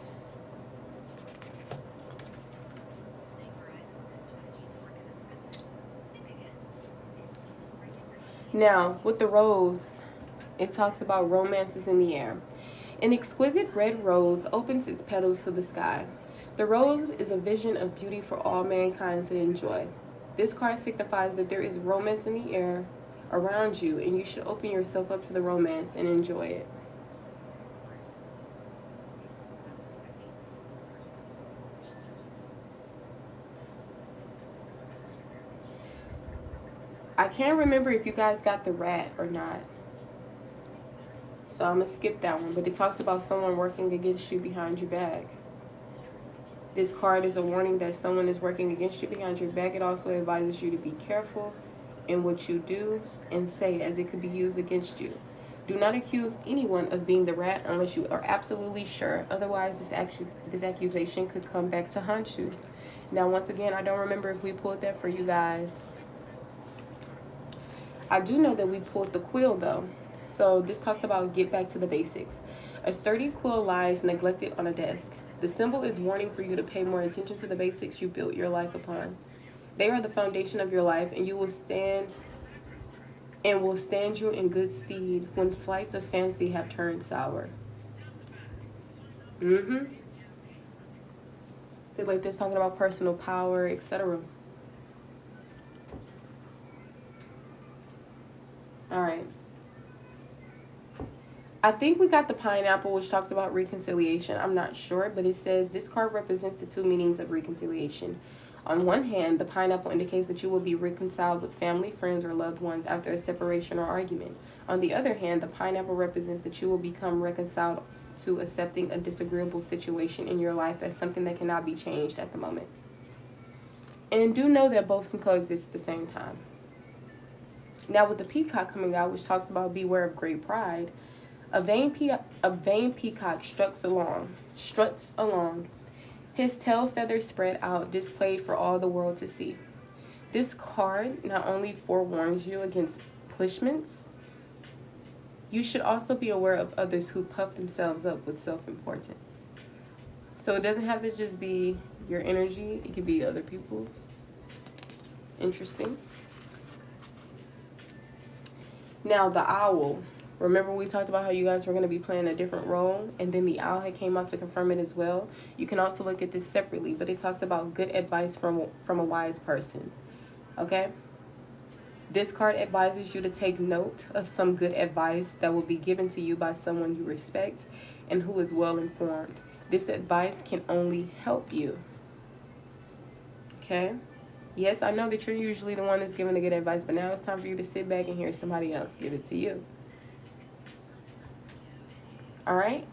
Now, with the rose, it talks about romances in the air. An exquisite red rose opens its petals to the sky. The rose is a vision of beauty for all mankind to enjoy. This card signifies that there is romance in the air around you, and you should open yourself up to the romance and enjoy it. I can't remember if you guys got the rat or not. So I'm going to skip that one. But it talks about someone working against you behind your back. This card is a warning that someone is working against you behind your back. It also advises you to be careful in what you do and say, as it could be used against you. Do not accuse anyone of being the rat unless you are absolutely sure. Otherwise, this accusation could come back to haunt you. Now, once again, I don't remember if we pulled that for you guys. I do know that we pulled the quill though. So this talks about get back to the basics. A sturdy quill lies neglected on a desk. The symbol is warning for you to pay more attention to the basics you built your life upon. They are the foundation of your life, and will stand you in good stead when flights of fancy have turned sour. They like this talking about personal power, etc. All right. I think we got the pineapple, which talks about reconciliation. I'm not sure, but it says this card represents the two meanings of reconciliation. On one hand, the pineapple indicates that you will be reconciled with family, friends, or loved ones after a separation or argument. On the other hand, the pineapple represents that you will become reconciled to accepting a disagreeable situation in your life as something that cannot be changed at the moment. And do know that both can coexist at the same time. Now with the peacock coming out, which talks about beware of great pride, a vain peacock struts along, his tail feathers spread out, displayed for all the world to see. This card not only forewarns you against punishments, you should also be aware of others who puff themselves up with self-importance. So it doesn't have to just be your energy, it could be other people's. Interesting. Now the owl. Remember we talked about how you guys were going to be playing a different role, and then the owl had came out to confirm it as well. You can also look at this separately, but it talks about good advice from a wise person. Okay? This card advises you to take note of some good advice that will be given to you by someone you respect and who is well informed. This advice can only help you. Okay? Yes, I know that you're usually the one that's giving the good advice, but now it's time for you to sit back and hear somebody else give it to you. All right?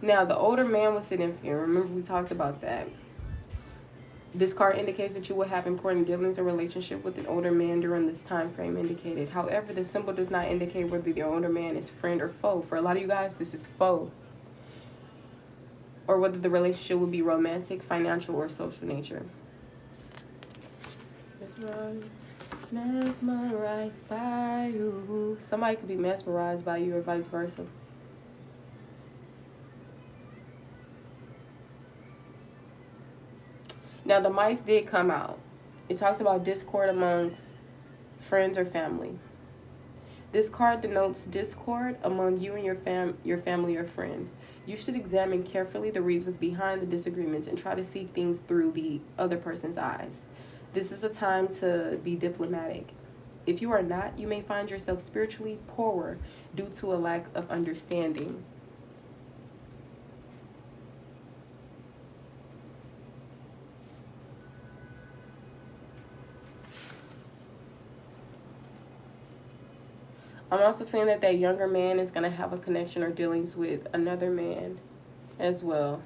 Now, the older man was sitting here. Remember, we talked about that. This card indicates that you will have important dealings or relationship with an older man during this time frame indicated. However, the symbol does not indicate whether the older man is friend or foe. For a lot of you guys, this is foe. Or whether the relationship will be romantic, financial, or social nature. Mesmerized by you. Somebody could be mesmerized by you or vice versa. Now the mice did come out. It talks about discord amongst friends or family. This card denotes discord among you and your family or friends. You should examine carefully the reasons behind the disagreements and try to see things through the other person's eyes. This is a time to be diplomatic. If you are not, you may find yourself spiritually poorer due to a lack of understanding. I'm also saying that younger man is going to have a connection or dealings with another man as well.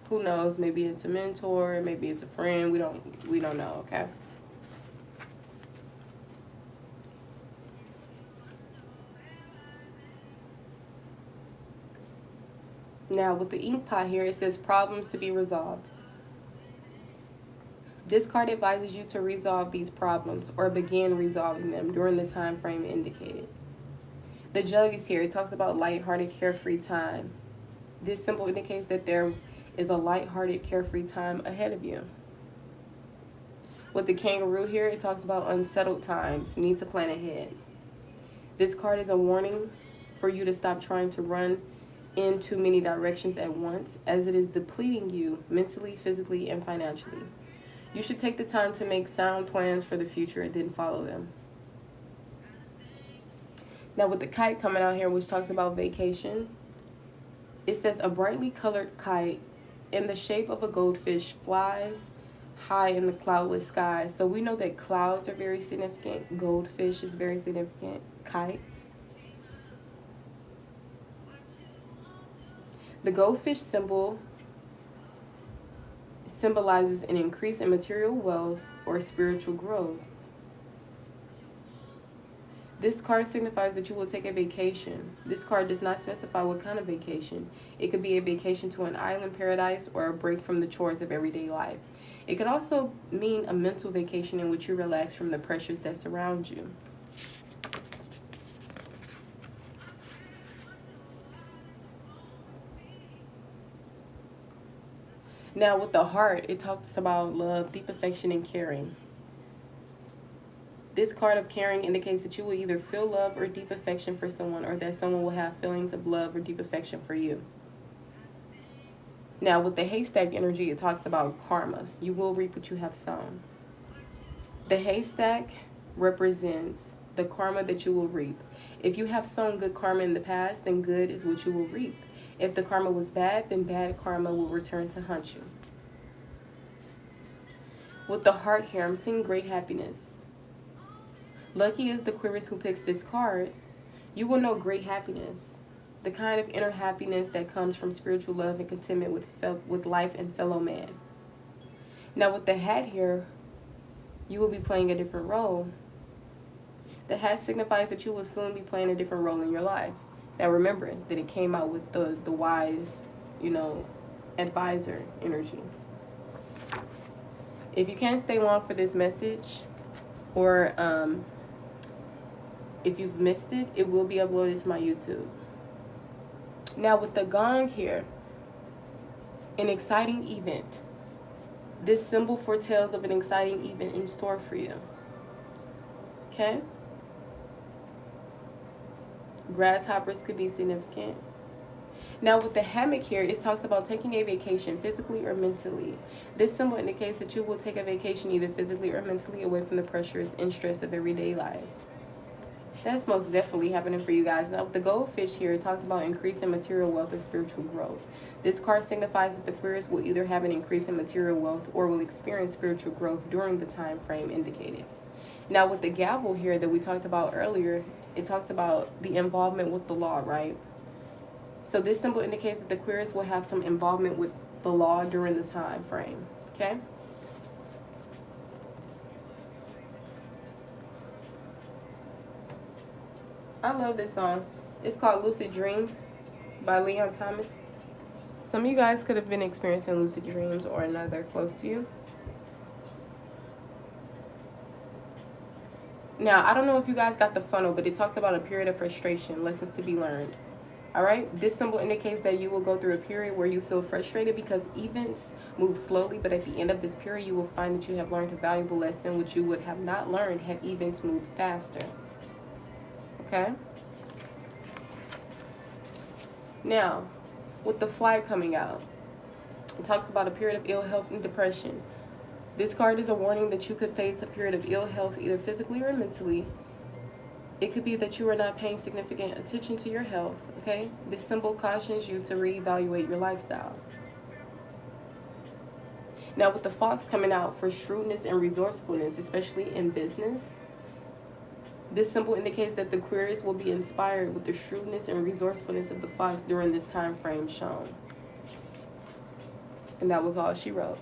Who knows? Maybe it's a mentor, maybe it's a friend. We don't know, okay? Now, with the ink pot here, it says problems to be resolved. This card advises you to resolve these problems or begin resolving them during the time frame indicated. The jug is here. It talks about lighthearted, carefree time. This symbol indicates that there is a lighthearted, carefree time ahead of you. With the kangaroo here, it talks about unsettled times. Need to plan ahead. This card is a warning for you to stop trying to run in too many directions at once, as it is depleting you mentally, physically, and financially. You should take the time to make sound plans for the future and then follow them. Now with the kite coming out here, which talks about vacation, it says a brightly colored kite in the shape of a goldfish flies high in the cloudless sky. So we know that clouds are very significant. Goldfish is very significant. Kites. The goldfish symbol symbolizes an increase in material wealth or spiritual growth. This card signifies that you will take a vacation. This card does not specify what kind of vacation. It could be a vacation to an island paradise or a break from the chores of everyday life. It could also mean a mental vacation in which you relax from the pressures that surround you. Now, with the heart, it talks about love, deep affection, and caring. This card of caring indicates that you will either feel love or deep affection for someone, or that someone will have feelings of love or deep affection for you. Now, with the haystack energy, it talks about karma. You will reap what you have sown. The haystack represents the karma that you will reap. If you have sown good karma in the past, then good is what you will reap. If the karma was bad, then bad karma will return to haunt you. With the heart here, I'm seeing great happiness. Lucky is the Aquarius who picks this card. You will know great happiness. The kind of inner happiness that comes from spiritual love and contentment with life and fellow man. Now with the hat here, you will be playing a different role. The hat signifies that you will soon be playing a different role in your life. Now remember that it came out with the wise, advisor energy. If you can't stay long for this message, or if you've missed it, it will be uploaded to my YouTube. Now with the gong here, an exciting event. This symbol foretells of an exciting event in store for you. Okay? Grasshoppers could be significant. Now with the hammock here, it talks about taking a vacation physically or mentally. This symbol indicates that you will take a vacation either physically or mentally away from the pressures and stress of everyday life. That's most definitely happening for you guys. Now with the goldfish here, it talks about increasing material wealth or spiritual growth. This card signifies that the Aquarius will either have an increase in material wealth or will experience spiritual growth during the time frame indicated. Now with the gavel here that we talked about earlier, it talks about the involvement with the law, right? So this symbol indicates that the Aquarius will have some involvement with the law during the time frame, okay? I love this song. It's called Lucid Dreams by Leon Thomas. Some of you guys could have been experiencing lucid dreams or another close to you. Now, I don't know if you guys got the funnel, but it talks about a period of frustration, lessons to be learned. All right? This symbol indicates that you will go through a period where you feel frustrated because events move slowly, but at the end of this period, you will find that you have learned a valuable lesson which you would have not learned had events moved faster. Okay? Now, with the flag coming out, it talks about a period of ill health and depression. This card is a warning that you could face a period of ill health either physically or mentally. It could be that you are not paying significant attention to your health, okay? This symbol cautions you to reevaluate your lifestyle. Now with the fox coming out for shrewdness and resourcefulness, especially in business, this symbol indicates that the Aquarius will be inspired with the shrewdness and resourcefulness of the fox during this time frame shown. And that was all she wrote.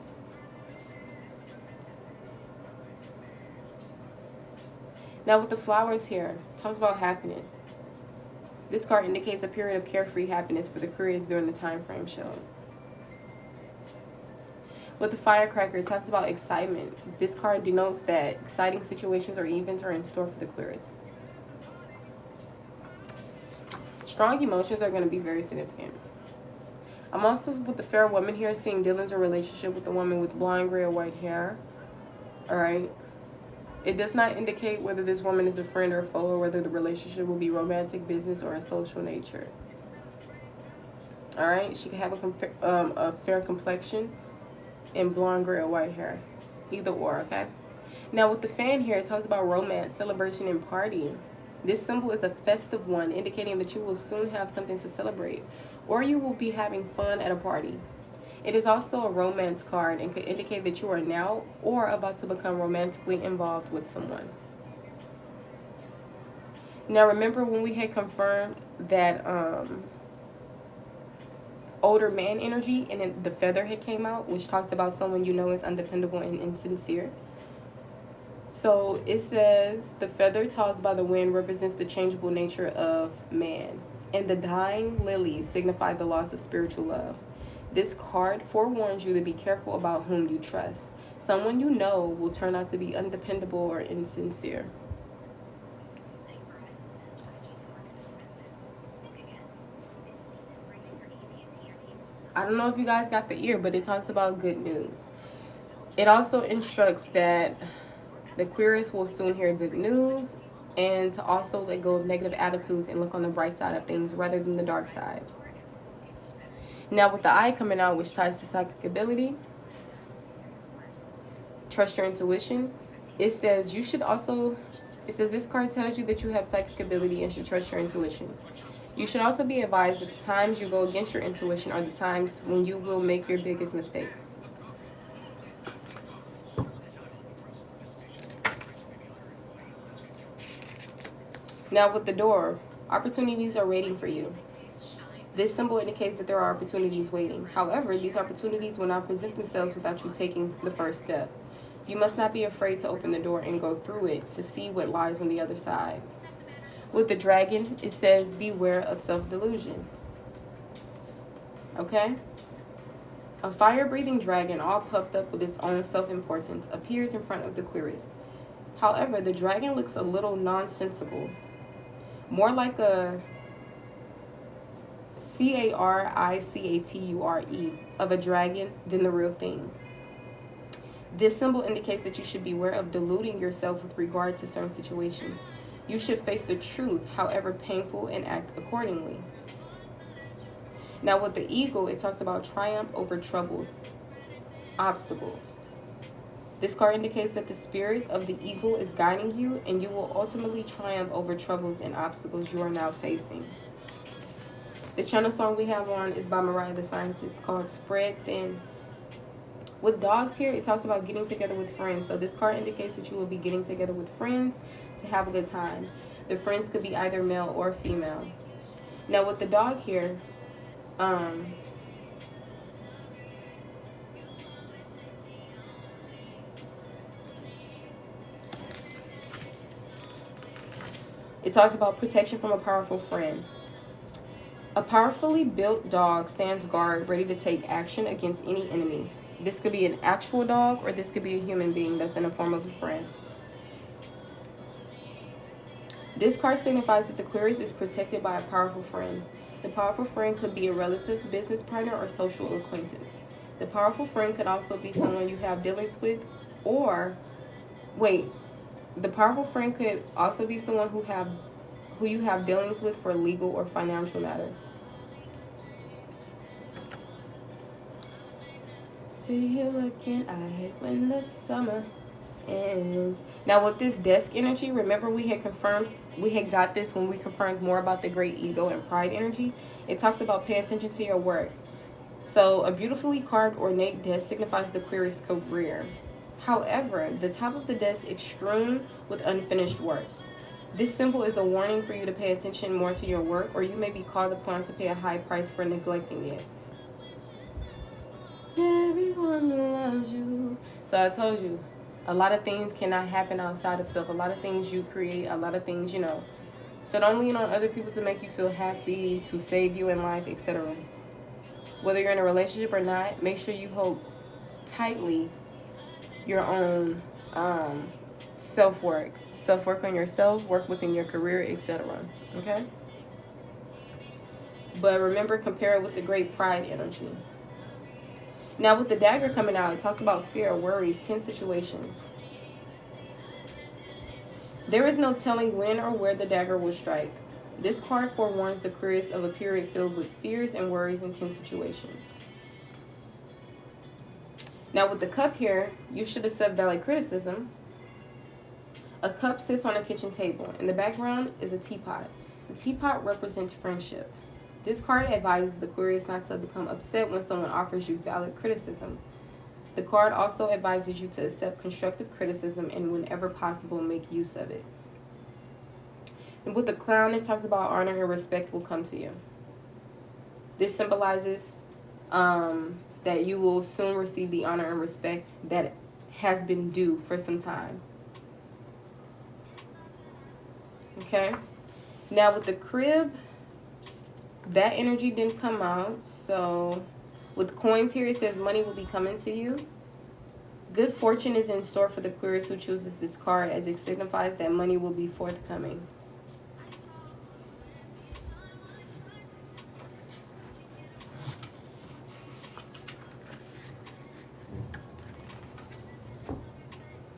Now with the flowers here, it talks about happiness. This card indicates a period of carefree happiness for the Aquarius during the time frame shown. With the firecracker, it talks about excitement. This card denotes that exciting situations or events are in store for the Aquarius. Strong emotions are going to be very significant. I'm also, with the fair woman here, seeing Dylan's relationship with the woman with blonde, gray, or white hair. Alright. It does not indicate whether this woman is a friend or a foe, or whether the relationship will be romantic, business, or a social nature. Alright. She could have a fair complexion and blonde, gray, or white hair. Either or, okay? Now with the fan here, it talks about romance, celebration, and party. This symbol is a festive one, indicating that you will soon have something to celebrate, or you will be having fun at a party. It is also a romance card and could indicate that you are now or about to become romantically involved with someone. Now remember when we had confirmed that older man energy, and then the feather had came out, which talks about someone you know is undependable and insincere. So it says the feather tossed by the wind represents the changeable nature of man, and the dying lilies signify the loss of spiritual love. This card forewarns you to be careful about whom you trust. someone you know will turn out to be undependable or insincere. Think Verizon's best 5G network is expensive. Think again. This season, bring in your AT&T or T-Mobile. I don't know if you guys got the ear, but it talks about good news. It also instructs that the Aquarius will soon hear good news and to also let go of negative attitudes and look on the bright side of things rather than the dark side. Now with the eye coming out, which ties to psychic ability, trust your intuition. It says this card tells you that you have psychic ability and should trust your intuition. You should also be advised that the times you go against your intuition are the times when you will make your biggest mistakes. Now with the door, opportunities are waiting for you. This symbol indicates that there are opportunities waiting. However, these opportunities will not present themselves without you taking the first step. You must not be afraid to open the door and go through it to see what lies on the other side. With the dragon, it says, beware of self-delusion. Okay? A fire-breathing dragon, all puffed up with its own self-importance, appears in front of the Aquarius. However, the dragon looks a little nonsensical. More like a Caricature of a dragon than the real thing. This symbol indicates that you should beware of deluding yourself with regard to certain situations. You should face the truth, however painful, and act accordingly. Now with the eagle, it talks about triumph over troubles, obstacles. This card indicates that the spirit of the eagle is guiding you and you will ultimately triumph over troubles and obstacles you are now facing. The channel song we have on is by Mariah the Scientist called Spread Thin. With dogs here, it talks about getting together with friends. So this card indicates that you will be getting together with friends to have a good time. The friends could be either male or female. Now with the dog here, it talks about protection from a powerful friend. A powerfully built dog stands guard, ready to take action against any enemies. This could be an actual dog, or this could be a human being that's in the form of a friend. This card signifies that the Aquarius is protected by a powerful friend. The powerful friend could be a relative, business partner, or social acquaintance. The powerful friend could also be someone you have dealings with, the powerful friend could also be someone who you have dealings with for legal or financial matters. See you again, I hate when the summer ends. Now with this desk energy, remember we had got this when we confirmed more about the great ego and pride energy. It talks about pay attention to your work. So a beautifully carved ornate desk signifies the Aquarius career. However, the top of the desk is strewn with unfinished work. This symbol is a warning for you to pay attention more to your work, or you may be called upon to pay a high price for neglecting it. Everyone loves you. So I told you, a lot of things cannot happen outside of self. A lot of things you create, a lot of things, So don't lean on other people to make you feel happy, to save you in life, etc. Whether you're in a relationship or not, make sure you hold tightly your own self-work. Self-work on yourself, work within your career, etc. Okay? But remember, compare it with the great pride energy. Now with the dagger coming out, it talks about fear, worries, tense situations. There is no telling when or where the dagger will strike. This card forewarns the Aquarius of a period filled with fears and worries and tense situations. Now with the cup here, you should accept valid criticism. A cup sits on a kitchen table. In the background is a teapot. The teapot represents friendship. This card advises the Aquarius not to become upset when someone offers you valid criticism. The card also advises you to accept constructive criticism and whenever possible make use of it. And with the crown, it talks about honor and respect will come to you. This symbolizes that you will soon receive the honor and respect that has been due for some time. Okay? Now with the crib, that energy didn't come out. So with coins here, it says money will be coming to you. Good fortune is in store for the Aquarius who chooses this card, as it signifies that money will be forthcoming.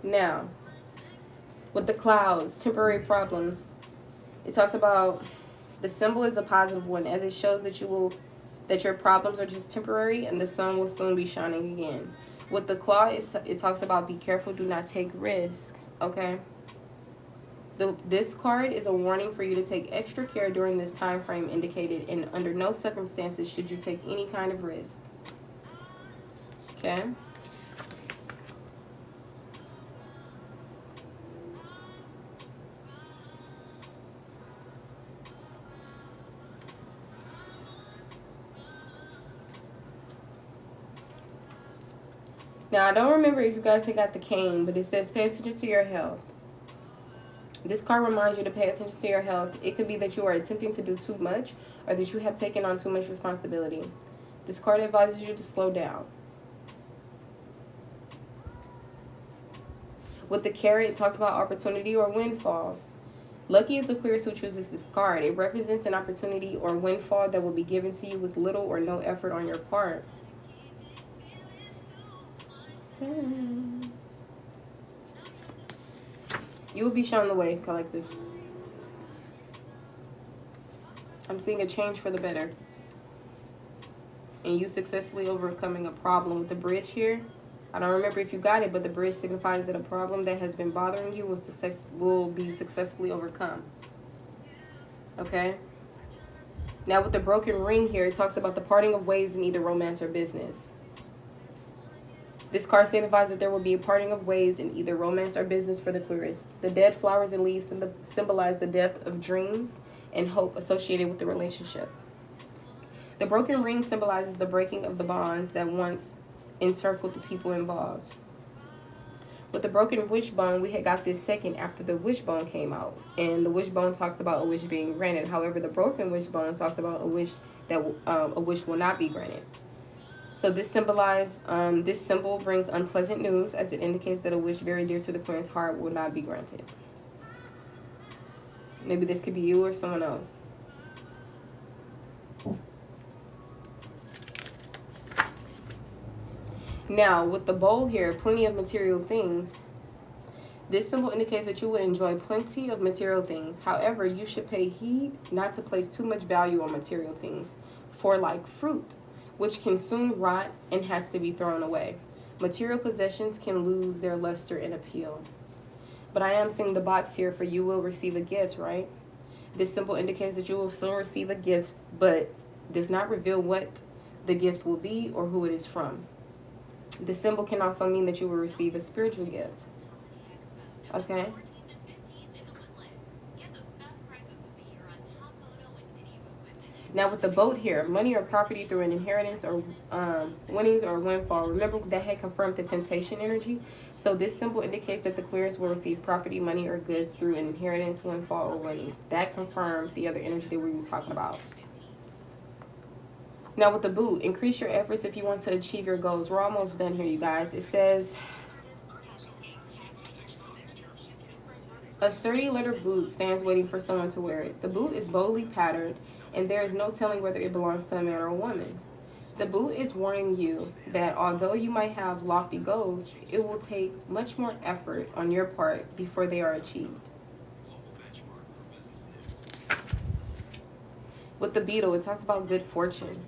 Now, with the clouds, temporary problems, it talks about the symbol is a positive one, as it shows that your problems are just temporary and the sun will soon be shining again. With the claw, it talks about be careful, do not take risk. Okay. This card is a warning for you to take extra care during this time frame indicated, and under no circumstances should you take any kind of risk. Okay. Now, I don't remember if you guys had got the cane, but it says pay attention to your health. This card reminds you to pay attention to your health. It could be that you are attempting to do too much or that you have taken on too much responsibility. This card advises you to slow down. With the carrot, it talks about opportunity or windfall. Lucky is the Aquarius who chooses this card. It represents an opportunity or windfall that will be given to you with little or no effort on your part. You will be shown the way, collective. I'm seeing a change for the better. And you successfully overcoming a problem. With the bridge here, I don't remember if you got it, but the bridge signifies that a problem that has been bothering you will be successfully overcome. Okay? Now with the broken ring here, it talks about the parting of ways in either romance or business. This card signifies that there will be a parting of ways in either romance or business for the Aquarius. The dead flowers and leaves symbolize the death of dreams and hope associated with the relationship. The broken ring symbolizes the breaking of the bonds that once encircled the people involved. With the broken wishbone, we had got this second after the wishbone came out. And the wishbone talks about a wish being granted. However, the broken wishbone talks about a wish that a wish will not be granted. So this symbol brings unpleasant news, as it indicates that a wish very dear to the Aquarian's heart will not be granted. Maybe this could be you or someone else. Now, with the bowl here, plenty of material things. This symbol indicates that you will enjoy plenty of material things. However, you should pay heed not to place too much value on material things, for like fruit, which can soon rot and has to be thrown away. Material possessions can lose their luster and appeal. But I am seeing the box here for you will receive a gift, right? This symbol indicates that you will soon receive a gift, but does not reveal what the gift will be or who it is from. The symbol can also mean that you will receive a spiritual gift. Okay? Now with the boat here, money or property through an inheritance or winnings or windfall. Remember that had confirmed the temptation energy. So this symbol indicates that the Aquarius will receive property, money, or goods through an inheritance, windfall, or winnings. That confirmed the other energy that we were talking about. Now with the boot, increase your efforts if you want to achieve your goals. We're almost done here, you guys. It says, a sturdy leather boot stands waiting for someone to wear it. The boot is boldly patterned, and there is no telling whether it belongs to a man or a woman. The boot is warning you that although you might have lofty goals, it will take much more effort on your part before they are achieved. With the beetle, it talks about good fortune.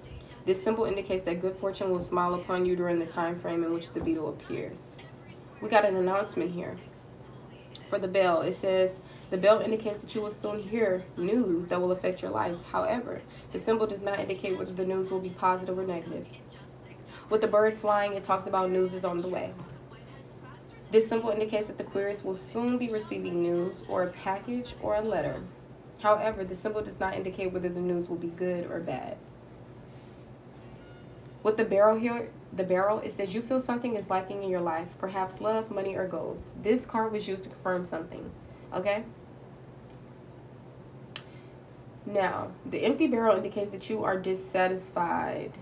This symbol indicates that good fortune will smile upon you during the time frame in which the beetle appears. We got an announcement here. For the bell, it says, the bell indicates that you will soon hear news that will affect your life. However, the symbol does not indicate whether the news will be positive or negative. With the bird flying, it talks about news is on the way. This symbol indicates that the Aquarius will soon be receiving news or a package or a letter. However, the symbol does not indicate whether the news will be good or bad. With the barrel here, it says you feel something is lacking in your life, perhaps love, money, or goals. This card was used to confirm something, okay? Now, the empty barrel indicates that you are dissatisfied.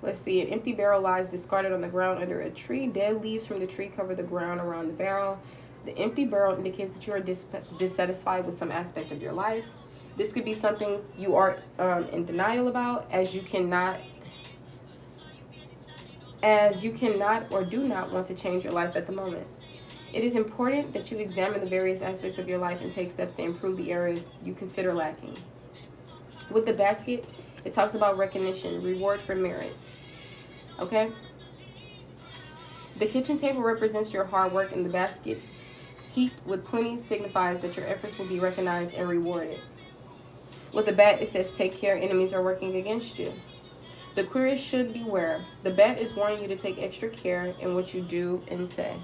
Let's see. An empty barrel lies discarded on the ground under a tree. Dead leaves from the tree cover the ground around the barrel. The empty barrel indicates that you are dissatisfied with some aspect of your life. This could be something you are in denial about, as you cannot or do not want to change your life at the moment. It is important that you examine the various aspects of your life and take steps to improve the area you consider lacking. With the basket, it talks about recognition, reward for merit. Okay? The kitchen table represents your hard work, and the basket, heaped with plenty, signifies that your efforts will be recognized and rewarded. With the bat, it says, take care, enemies are working against you. The Aquarius should beware. The bat is warning you to take extra care in what you do and say.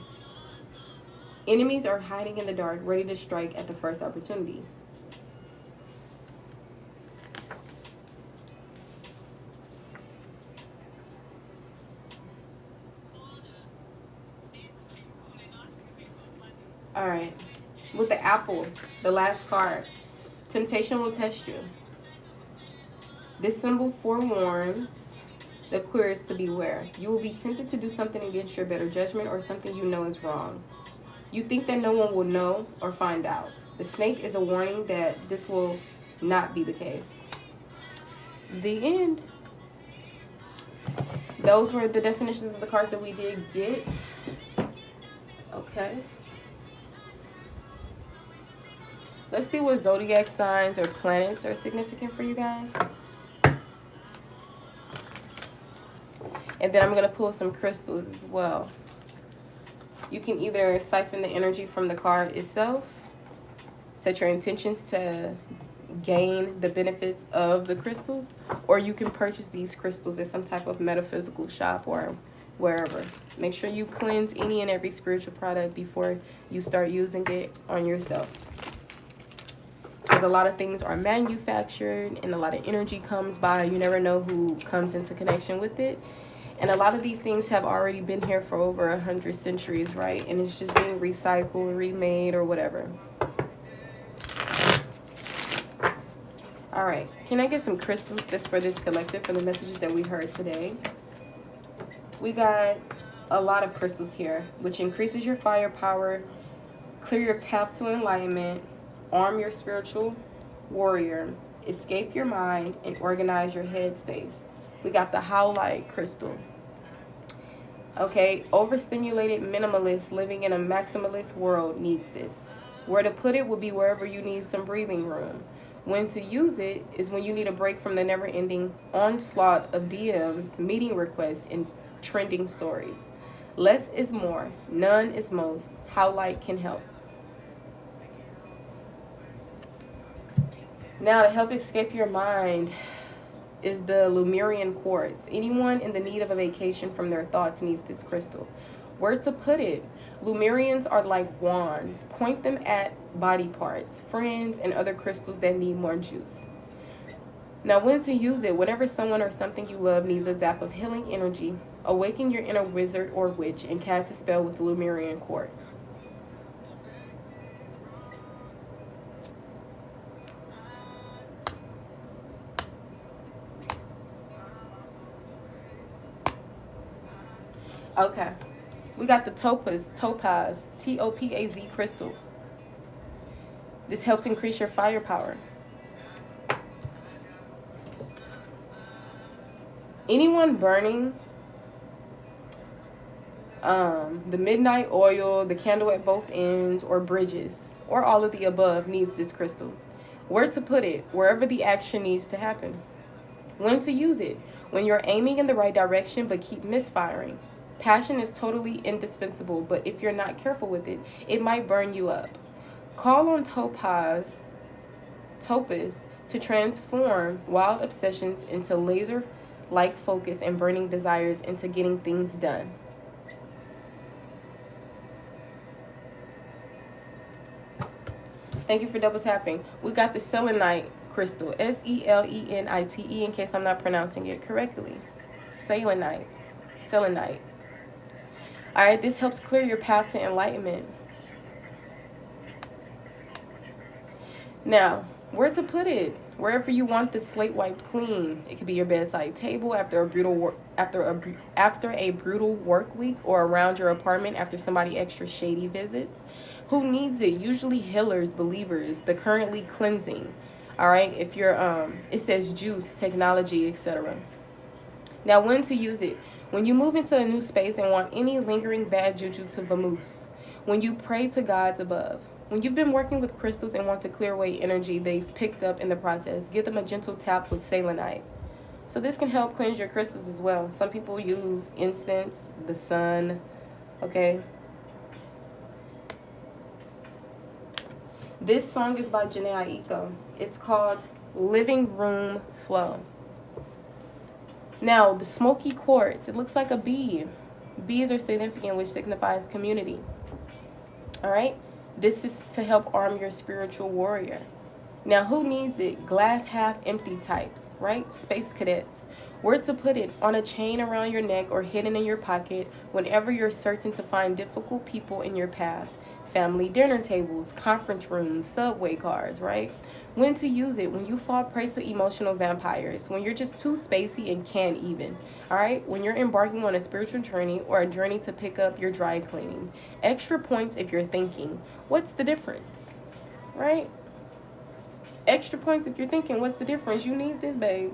Enemies are hiding in the dark, ready to strike at the first opportunity. All right. With the apple, the last card, temptation will test you. This symbol forewarns the Aquarius to beware. You will be tempted to do something against your better judgment or something you know is wrong. You think that no one will know or find out. The snake is a warning that this will not be the case. The end. Those were the definitions of the cards that we did get. Okay. Let's see what zodiac signs or planets are significant for you guys. And then I'm going to pull some crystals as well. You can either siphon the energy from the card itself, set your intentions to gain the benefits of the crystals, or you can purchase these crystals at some type of metaphysical shop or wherever. Make sure you cleanse any and every spiritual product before you start using it on yourself. Because a lot of things are manufactured and a lot of energy comes by. You never know who comes into connection with it. And a lot of these things have already been here for over 100 centuries, right? And it's just being recycled, remade, or whatever. All right. Can I get some crystals just for this collective for the messages that we heard today? We got a lot of crystals here, which increases your firepower, clear your path to enlightenment, arm your spiritual warrior, escape your mind, and organize your headspace. We got the Howlite crystal. Okay, overstimulated minimalist living in a maximalist world needs this. Where to put it will be wherever you need some breathing room. When to use it is when you need a break from the never-ending onslaught of DMs, meeting requests, and trending stories. Less is more. None is most. Howlite can help. Now, to help escape your mind is the Lemurian quartz. Anyone in the need of a vacation from their thoughts needs this crystal. Where to put it? Lemurians are like wands. Point them at body parts, friends, and other crystals that need more juice. Now, when to use it? Whenever someone or something you love needs a zap of healing energy, awaken your inner wizard or witch and cast a spell with the Lemurian quartz. Okay, we got the topaz, T-O-P-A-Z crystal. This helps increase your firepower. Anyone burning the midnight oil, the candle at both ends, or bridges, or all of the above needs this crystal. Where to put it? Wherever the action needs to happen. When to use it? When you're aiming in the right direction but keep misfiring. Passion is totally indispensable, but if you're not careful with it, it might burn you up. Call on topaz to transform wild obsessions into laser-like focus and burning desires into getting things done. Thank you for double tapping. We got the selenite crystal, S-E-L-E-N-I-T-E, in case I'm not pronouncing it correctly. Selenite. All right, this helps clear your path to enlightenment. Now, where to put it? Wherever you want the slate wiped clean. It could be your bedside table after a brutal work week, or around your apartment after somebody extra shady visits. Who needs it? Usually healers, believers, the currently cleansing. All right, if you're it says juice, technology, etc. Now, when to use it? When you move into a new space and want any lingering bad juju to vamoose. When you pray to gods above. When you've been working with crystals and want to clear away energy they've picked up in the process, give them a gentle tap with selenite. So this can help cleanse your crystals as well. Some people use incense, the sun, okay? This song is by Janae Aiko. It's called Living Room Flow. Now, the smoky quartz, it looks like a bee. Bees are significant, which signifies community. All right? This is to help arm your spiritual warrior. Now, who needs it? Glass half empty types, right? Space cadets. Where to put it? On a chain around your neck or hidden in your pocket whenever you're certain to find difficult people in your path. Family dinner tables, conference rooms, subway cars, right? When to use it? When you fall prey to emotional vampires. When you're just too spacey and can't even. All right? When you're embarking on a spiritual journey or a journey to pick up your dry cleaning. Extra points if you're thinking, what's the difference? Right? Extra points if you're thinking, what's the difference? You need this, babe.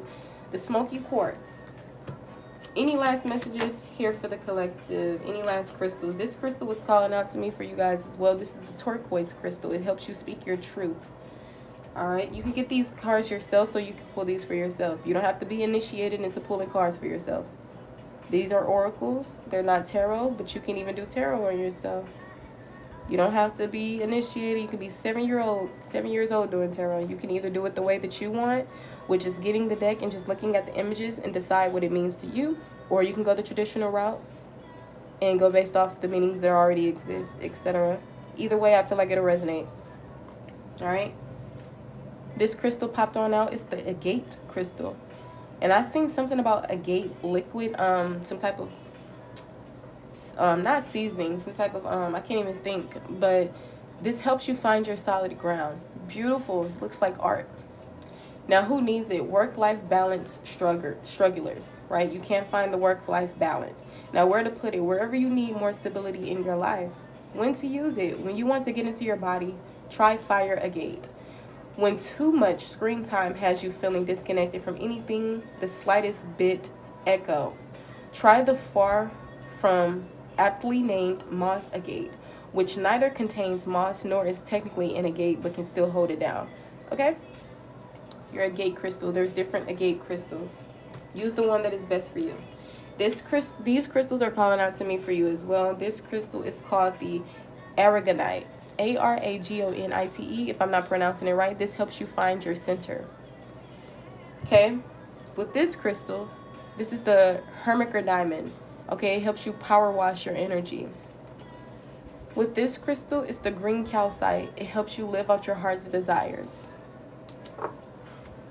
The smoky quartz. Any last messages here for the collective? Any last crystals? This crystal was calling out to me for you guys as well. This is the turquoise crystal. It helps you speak your truth. All right, you can get these cards yourself, so you can pull these for yourself. You don't have to be initiated into pulling cards for yourself. These are oracles. They're not tarot, but you can even do tarot on yourself. You don't have to be initiated. You can be 7 years old doing tarot. You can either do it the way that you want, which is getting the deck and just looking at the images and decide what it means to you, or you can go the traditional route and go based off the meanings that already exist, etc. Either way, I feel like it'll resonate. All right. This crystal popped on out. It's the agate crystal. And I seen something about agate liquid, some type of, not seasoning, some type of, I can't even think. But this helps you find your solid ground. Beautiful. Looks like art. Now, who needs it? Work-life balance strugglers, right? You can't find the work-life balance. Now, where to put it? Wherever you need more stability in your life. When to use it? When you want to get into your body, try fire agate. When too much screen time has you feeling disconnected from anything, the slightest bit echo. Try the far from aptly named moss agate, which neither contains moss nor is technically an agate, but can still hold it down. Okay? Your agate crystal. There's different agate crystals. Use the one that is best for you. These crystals are calling out to me for you as well. This crystal is called the aragonite. Aragonite, if I'm not pronouncing it right. This helps you find your center. Okay? With this crystal, this is the Hermiker diamond. Okay? It helps you power wash your energy. With this crystal, it's the green calcite. It helps you live out your heart's desires.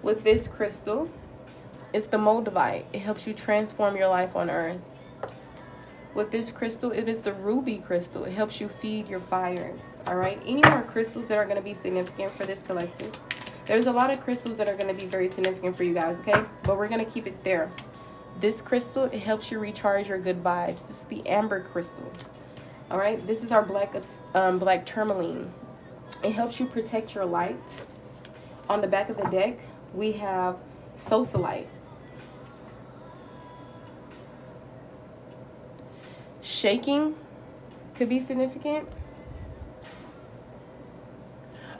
With this crystal, it's the moldavite. It helps you transform your life on earth. With this crystal, it is the ruby crystal. It helps you feed your fires. All right? Any more crystals that are going to be significant for this collective? There's a lot of crystals that are going to be very significant for you guys, okay? But we're going to keep it there. This crystal, it helps you recharge your good vibes. This is the amber crystal. All right? This is our black tourmaline. It helps you protect your light. On the back of the deck, we have socialite. Shaking could be significant.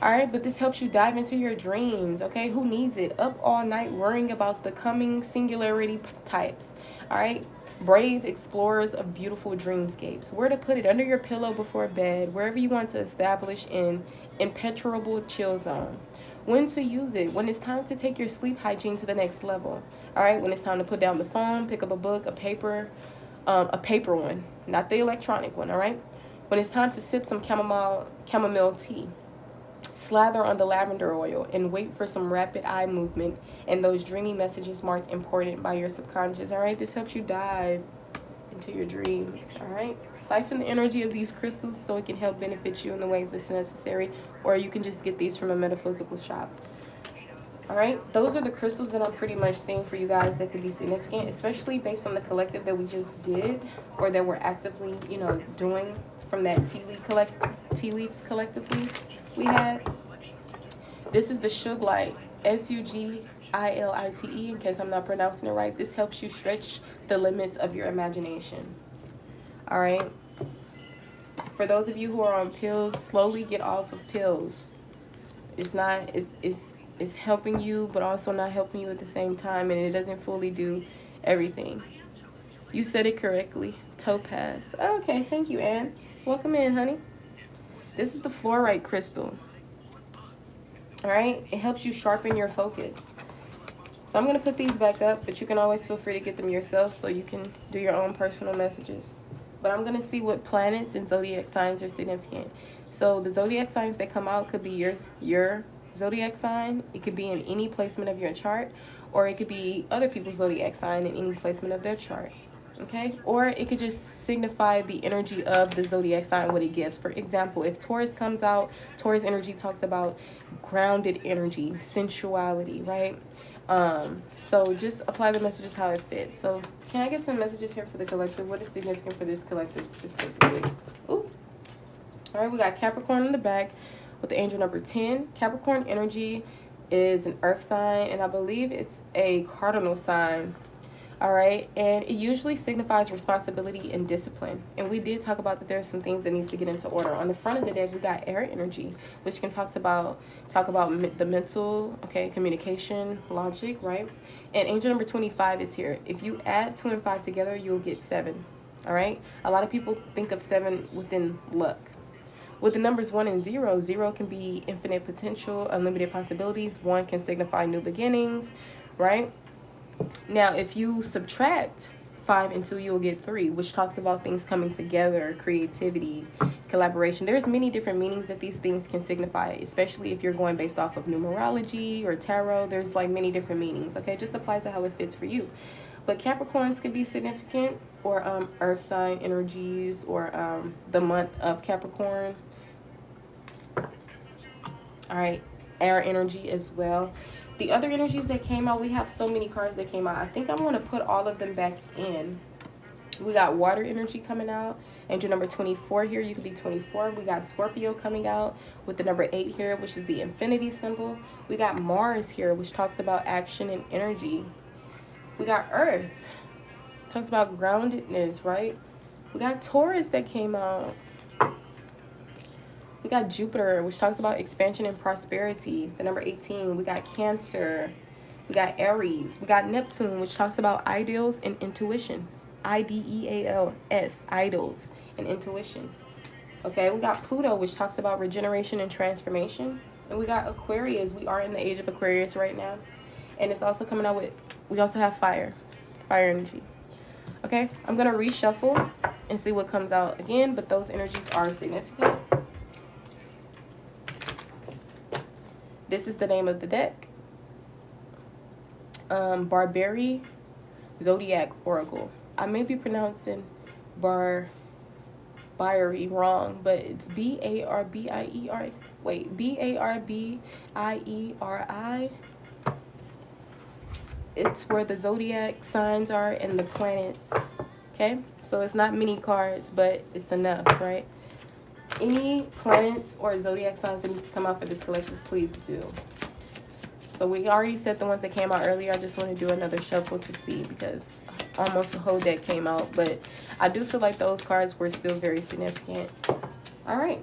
All right, but this helps you dive into your dreams, okay? Who needs it? Up all night worrying about the coming singularity types, all right? Brave explorers of beautiful dreamscapes. Where to put it? Under your pillow before bed, wherever you want to establish an impenetrable chill zone. When to use it? When it's time to take your sleep hygiene to the next level, all right? When it's time to put down the phone, pick up a book, a paper one, not the electronic one, all right? When it's time to sip some chamomile tea, slather on the lavender oil and wait for some rapid eye movement and those dreamy messages marked important by your subconscious, all right? This helps you dive into your dreams, all right? Siphon the energy of these crystals so it can help benefit you in the ways that's necessary, or you can just get these from a metaphysical shop, All right, those are the crystals that I'm pretty much seeing for you guys that could be significant, especially based on the collective that we just did, or that we're actively, you know, doing from that tea leaf collectively we had. This is the Suglite, Suglite, in case I'm not pronouncing it right. This helps you stretch the limits of your imagination. All right. For those of you who are on pills, slowly get off of pills. It's helping you, but also not helping you at the same time, and it doesn't fully do everything. You said it correctly. Topaz. Okay, thank you, Anne. Welcome in, honey. This is the fluorite crystal. All right, it helps you sharpen your focus. So I'm going to put these back up, but you can always feel free to get them yourself so you can do your own personal messages. But I'm going to see what planets and zodiac signs are significant. So the zodiac signs that come out could be your zodiac sign. It could be in any placement of your chart, or it could be other people's zodiac sign in any placement of their chart. Okay, or it could just signify the energy of the zodiac sign, what it gives. For example, if Taurus comes out, Taurus energy talks about grounded energy, sensuality, right? So just apply the messages how it fits. So can I get some messages here for the collective? What is significant for this collective specifically? Ooh. All right, we got Capricorn in the back with the angel number 10. Capricorn energy is an earth sign, and I believe it's a cardinal sign. All right, and it usually signifies responsibility and discipline. And we did talk about that there's some things that needs to get into order. On the front of the deck, we got air energy, which can talk about the mental, okay, communication, logic, right? And angel number 25 is here. If you add 2 and 5 together, you'll get 7. All right, a lot of people think of 7 within luck. With the numbers 1 and 0, 0 can be infinite potential, unlimited possibilities. 1 can signify new beginnings, right? Now, if you subtract 5 and 2, you'll get 3, which talks about things coming together, creativity, collaboration. There's many different meanings that these things can signify, especially if you're going based off of numerology or tarot. There's like many different meanings, okay? Just apply to how it fits for you. But Capricorns can be significant, or earth sign energies, or the month of Capricorn. All right, air energy as well. The other energies that came out, we have so many cards that came out. I think I'm going to put all of them back in. We got water energy coming out. Angel number 24 here. You could be 24. We got Scorpio coming out with the number 8 here, which is the infinity symbol. We got Mars here, which talks about action and energy. We got Earth. Talks about groundedness, right? We got Taurus that came out. We got Jupiter, which talks about expansion and prosperity, the number 18. We got Cancer. We got Aries. We got Neptune, which talks about ideals and intuition. IDEALS, idols and intuition. Okay, we got Pluto, which talks about regeneration and transformation. And we got Aquarius. We are in the age of Aquarius right now. And it's also coming out with, we also have fire energy. Okay, I'm going to reshuffle and see what comes out again, but those energies are significant. This is the name of the deck. Barbary Zodiac Oracle. I may be pronouncing Barbary wrong, but it's B-A-R-B-I-E-R. Wait, B-A-R-B-I-E-R-I. It's where the zodiac signs are and the planets. Okay, so it's not many cards, but it's enough, right? Any planets or zodiac signs that need to come out for this collective, please do. So we already said the ones that came out earlier. I just want to do another shuffle to see, because almost the whole deck came out. But I do feel like those cards were still very significant. All right.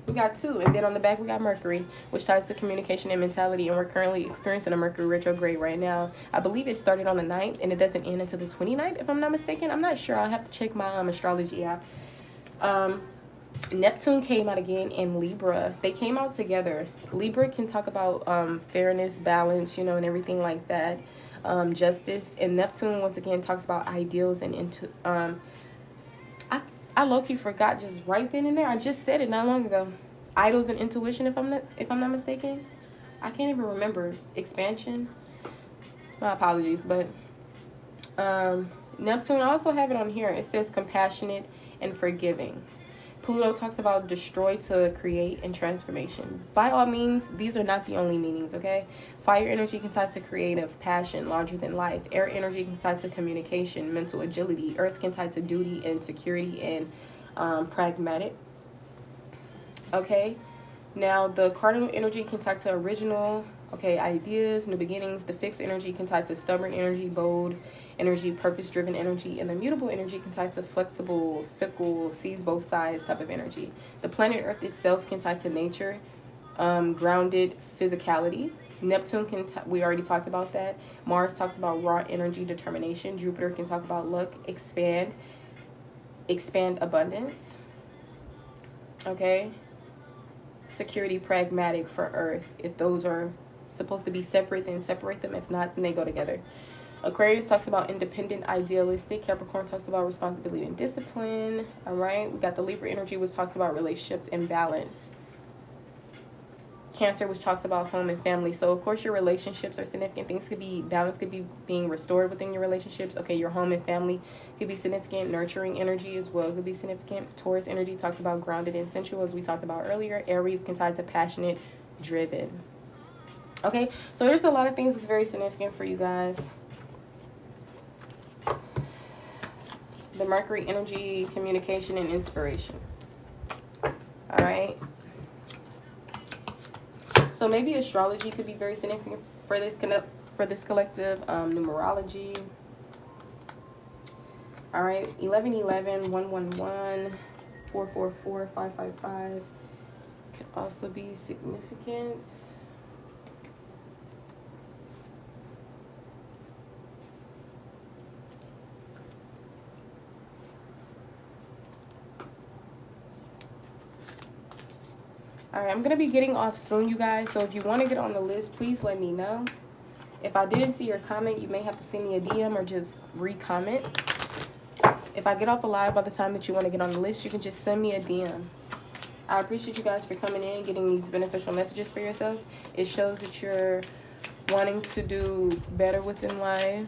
We got 2. And then on the back, we got Mercury, which ties to communication and mentality. And we're currently experiencing a Mercury retrograde right now. I believe it started on the 9th, and it doesn't end until the 29th, if I'm not mistaken. I'm not sure. I'll have to check my astrology app. Neptune came out again in Libra. They came out together. Libra can talk about fairness, balance, you know, and everything like that. Justice. And Neptune, once again, talks about ideals and I low-key forgot just right then and there. I just said it not long ago. Idols and intuition, if I'm not mistaken. I can't even remember. Expansion. My apologies, but Neptune, I also have it on here. It says compassionate and forgiving. Pluto talks about destroy to create and transformation. By all means, these are not the only meanings, okay? Fire energy can tie to creative, passion, larger than life. Air energy can tie to communication, mental agility. Earth can tie to duty and security and pragmatic. Okay? Now, the cardinal energy can tie to original, okay, ideas, new beginnings. The fixed energy can tie to stubborn energy, bold energy, purpose-driven energy, and the mutable energy can tie to flexible, fickle, sees both sides type of energy. The planet Earth itself can tie to nature, grounded physicality. Neptune can, we already talked about that. Mars talks about raw energy, determination. Jupiter can talk about luck, expand abundance. Okay? Security, pragmatic for Earth. If those are supposed to be separate, then separate them. If not, then they go together. Aquarius talks about independent, idealistic. Capricorn talks about responsibility and discipline. All right. We got the Libra energy, which talks about relationships and balance. Cancer, which talks about home and family. So, of course, your relationships are significant. Things could be, balance could be being restored within your relationships. Okay, your home and family could be significant. Nurturing energy as well could be significant. Taurus energy talks about grounded and sensual, as we talked about earlier. Aries can tie to passionate, driven. Okay, so there's a lot of things that's very significant for you guys. The Mercury energy, communication, and inspiration. All right. So maybe astrology could be very significant for this collective. Numerology. All right. 1111, 111, 444, 555 could also be significant. All right, I'm going to be getting off soon, you guys. So if you want to get on the list, please let me know. If I didn't see your comment, you may have to send me a DM or just re-comment. If I get off alive by the time that you want to get on the list, you can just send me a DM. I appreciate you guys for coming in, getting these beneficial messages for yourself. It shows that you're wanting to do better within life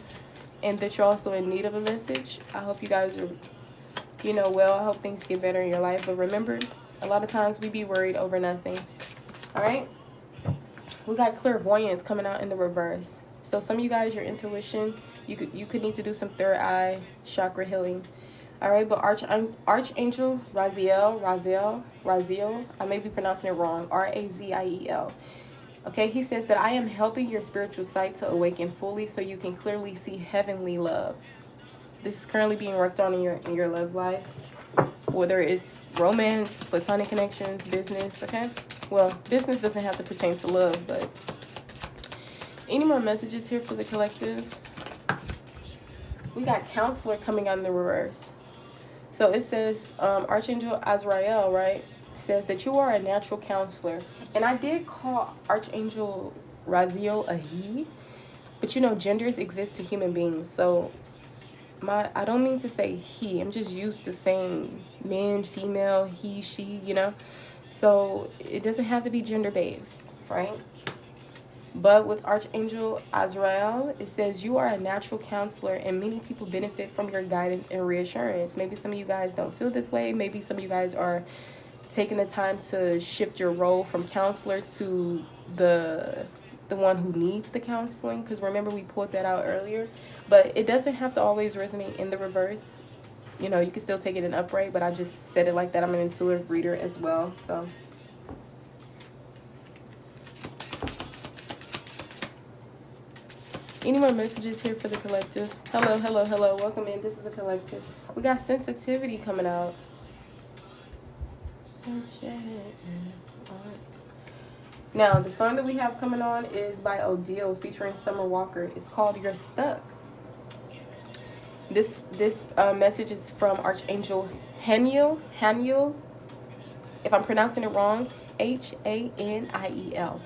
and that you're also in need of a message. I hope you guys are, well. I hope things get better in your life. But remember, a lot of times we be worried over nothing. All right? We got clairvoyance coming out in the reverse. So some of you guys, your intuition, you could need to do some third eye chakra healing. All right, but Archangel Raziel, I may be pronouncing it wrong, Raziel. Okay, he says that I am helping your spiritual sight to awaken fully so you can clearly see heavenly love. This is currently being worked on in your love life. Whether it's romance, platonic connections, business, okay? Well, business doesn't have to pertain to love, but any more messages here for the collective? We got counselor coming out in the reverse. So it says, Archangel Azrael, right, says that you are a natural counselor. And I did call Archangel Raziel a he, but genders exist to human beings. So I don't mean to say he. I'm just used to saying men, female, he, she, So it doesn't have to be gender-based, right? But with Archangel Azrael, it says you are a natural counselor and many people benefit from your guidance and reassurance. Maybe some of you guys don't feel this way. Maybe some of you guys are taking the time to shift your role from counselor to the one who needs the counseling. Because remember, we pulled that out earlier. But it doesn't have to always resonate in the reverse. You can still take it in upright, but I just said it like that. I'm an intuitive reader as well, so. Any more messages here for the collective? Hello, hello, hello. Welcome in. This is a collective. We got sensitivity coming out. Now, the song that we have coming on is by Odile featuring Summer Walker. It's called You're Stuck. This message is from Archangel Haniel. If I'm pronouncing it wrong, Haniel.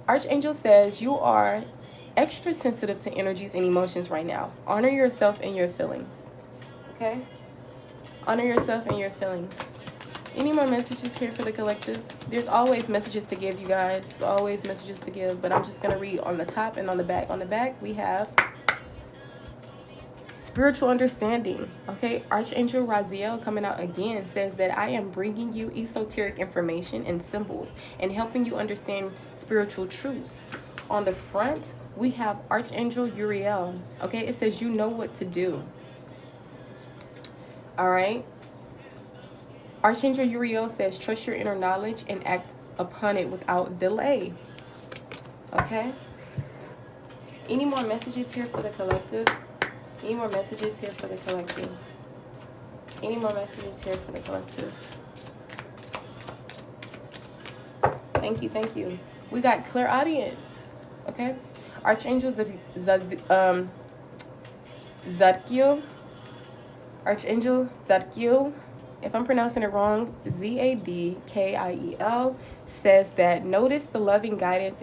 Archangel says you are extra sensitive to energies and emotions right now. Honor yourself and your feelings. Okay? Honor yourself and your feelings. Any more messages here for the collective? There's always messages to give, you guys. Always messages to give. But I'm just going to read on the top and on the back. On the back, we have Spiritual understanding. Okay, Archangel Raziel coming out again says that I am bringing you esoteric information and symbols and helping you understand spiritual truths. On the front, we have Archangel Uriel. Okay, it says you know what to do. All right. Archangel Uriel says trust your inner knowledge and act upon it without delay. Okay. Any more messages here for the collective? Any more messages here for the collective? Any more messages here for the collective? Thank you, thank you. We got clairaudience. Okay. Archangel Zadkiel. Archangel Zadkiel, if I'm pronouncing it wrong, Zadkiel, says that notice the loving guidance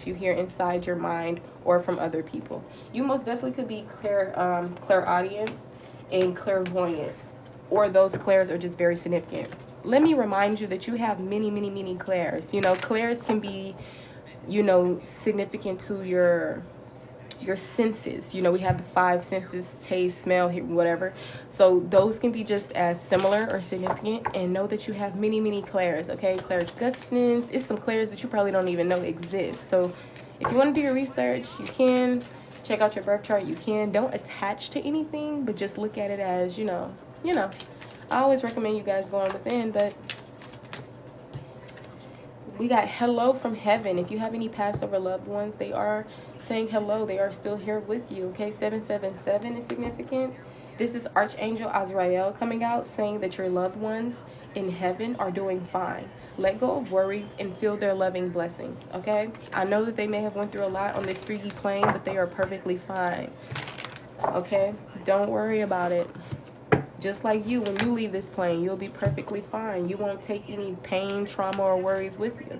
you hear inside your mind or from other people. You most definitely could be clairaudient and clairvoyant, or those clairs are just very significant. Let me remind you that you have many clairs. You know, clairs can be, you know, significant to your senses. You know, we have the 5 senses: taste, smell, hear, whatever. So those can be just as similar or significant. And know that you have many clairs. Okay, clairgustance. It's some clairs that you probably don't even know exist. So if you want to do your research, you can check out your birth chart. You can. Don't attach to anything, but just look at it as, you know. I always recommend you guys going within, but we got hello from heaven. If you have any passed over loved ones, they are saying hello. They are still here with you. Okay, 777 is significant. This is Archangel Azrael coming out saying that your loved ones in heaven are doing fine. Let go of worries and feel their loving blessings. Okay, I know that they may have went through a lot on this 3D plane, but they are perfectly fine. Okay, don't worry about it. Just like you, when you leave this plane, you'll be perfectly fine. You won't take any pain, trauma, or worries with you.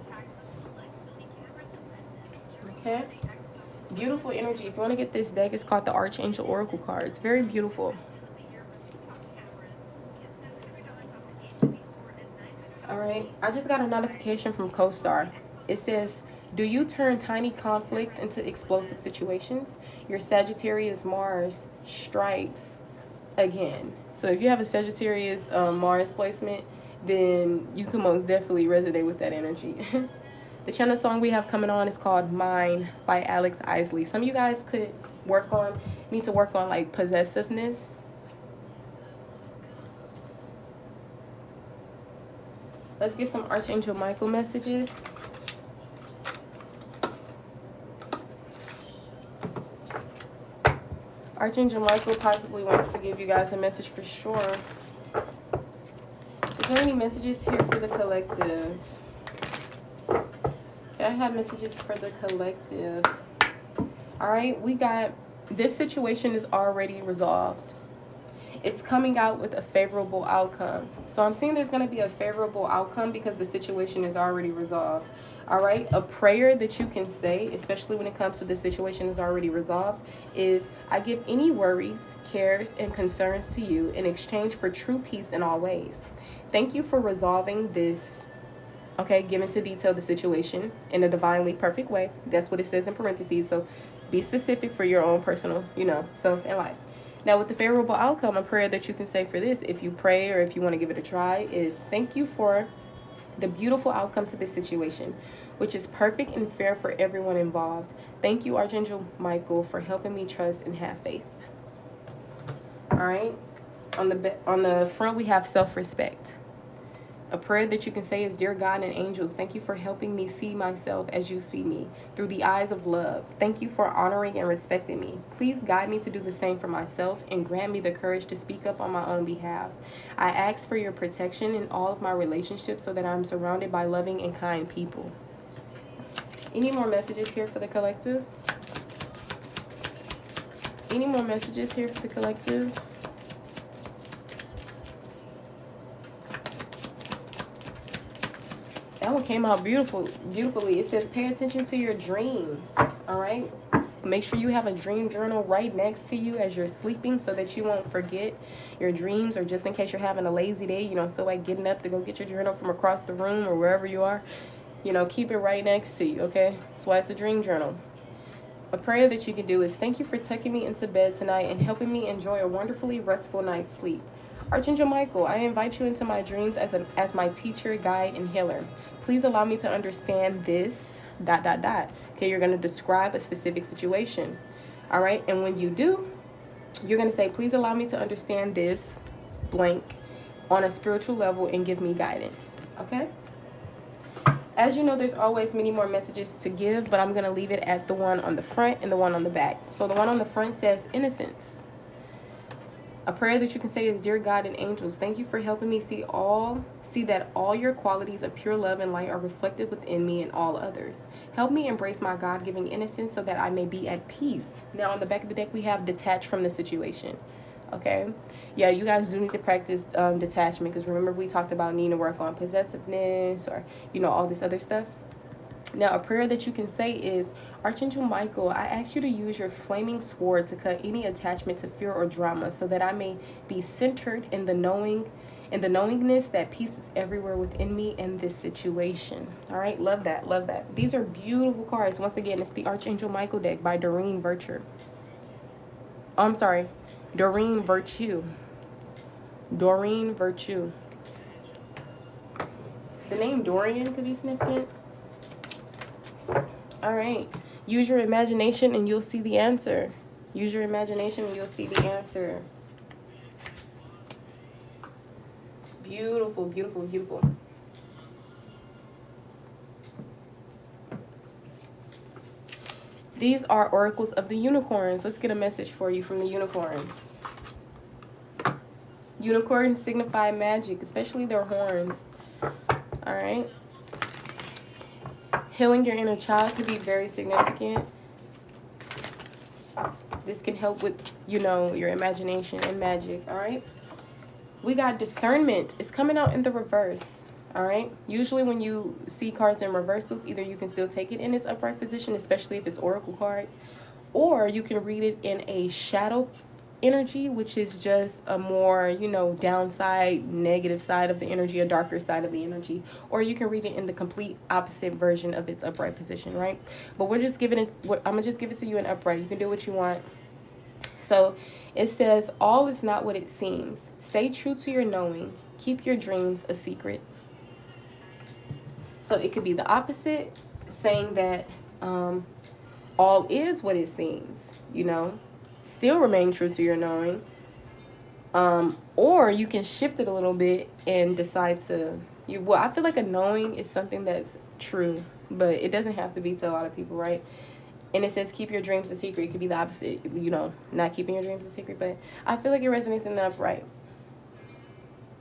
Okay? Beautiful energy. If you want to get this deck, it's called the Archangel Oracle card. It's very beautiful. Alright, I just got a notification from CoStar. It says, do you turn tiny conflicts into explosive situations? Your Sagittarius Mars strikes again. So if you have a Sagittarius Mars placement, then you can most definitely resonate with that energy. The channel song we have coming on is called Mine by Alex Isley. Some of you guys need to work on like possessiveness. Let's get some Archangel Michael messages. Archangel Michael possibly wants to give you guys a message for sure. Is there any messages here for the collective? I have messages for the collective. Alright, we got this situation is already resolved. It's coming out with a favorable outcome. So I'm seeing there's going to be a favorable outcome because the situation is already resolved. Alright, a prayer that you can say, especially when it comes to the situation is already resolved, is I give any worries, cares, and concerns to you in exchange for true peace in all ways. Thank you for resolving this. Okay, give into detail the situation in a divinely perfect way. That's what it says in parentheses. So be specific for your own personal, self and life. Now, with the favorable outcome, a prayer that you can say for this, if you pray or if you want to give it a try, is thank you for the beautiful outcome to this situation, which is perfect and fair for everyone involved. Thank you, Archangel Michael, for helping me trust and have faith. All right. On the front, we have self-respect. A prayer that you can say is, Dear God and angels, thank you for helping me see myself as you see me, through the eyes of love. Thank you for honoring and respecting me. Please guide me to do the same for myself and grant me the courage to speak up on my own behalf. I ask for your protection in all of my relationships so that I'm surrounded by loving and kind people. Any more messages here for the collective? Any more messages here for the collective? That one came out beautifully. It says pay attention to your dreams. All right. Make sure you have a dream journal right next to you as you're sleeping so that you won't forget your dreams, or just in case you're having a lazy day, you don't feel like getting up to go get your journal from across the room or wherever you are. Keep it right next to you, okay? That's why it's a dream journal. A prayer that you can do is, thank you for tucking me into bed tonight and helping me enjoy a wonderfully restful night's sleep. Archangel Michael, I invite you into my dreams as my teacher, guide, and healer. Please allow me to understand this, ... Okay, you're going to describe a specific situation. All right, and when you do, you're going to say, please allow me to understand this blank on a spiritual level and give me guidance. Okay? As you know, there's always many more messages to give, but I'm going to leave it at the one on the front and the one on the back. So the one on the front says innocence. A prayer that you can say is, dear God and angels, thank you for helping me see that all your qualities of pure love and light are reflected within me and all others. Help me embrace my God-given innocence so that I may be at peace. Now on the back of the deck, we have detach from the situation. Okay? Yeah, you guys do need to practice detachment, because remember we talked about needing to work on possessiveness or, all this other stuff. Now, a prayer that you can say is, Archangel Michael, I ask you to use your flaming sword to cut any attachment to fear or drama so that I may be centered in the knowingness that peace is everywhere within me in this situation. All right, love that, love that. These are beautiful cards. Once again, it's the Archangel Michael deck by Doreen Virtue. Doreen Virtue. Doreen Virtue. The name Dorian could be significant. All right. Use your imagination and you'll see the answer. Use your imagination and you'll see the answer. Beautiful, beautiful, beautiful. These are oracles of the unicorns. Let's get a message for you from the unicorns. Unicorns signify magic, especially their horns. All right. Healing your inner child could be very significant. This can help with, your imagination and magic, all right? We got discernment. It's coming out in the reverse, all right? Usually when you see cards in reversals, either you can still take it in its upright position, especially if it's oracle cards, or you can read it in a shadow energy, which is just a more, downside, negative side of the energy, a darker side of the energy, or you can read it in the complete opposite version of its upright position, right? But I'm gonna just give it to you in upright. You can do what you want. So it says, all is not what it seems. Stay true to your knowing. Keep your dreams a secret. So it could be the opposite, saying that all is what it seems, Still remain true to your knowing. Or you can shift it a little bit and decide to... I feel like a knowing is something that's true, but it doesn't have to be to a lot of people, right? And it says keep your dreams a secret. It could be the opposite, not keeping your dreams a secret, but I feel like it resonates in the upright.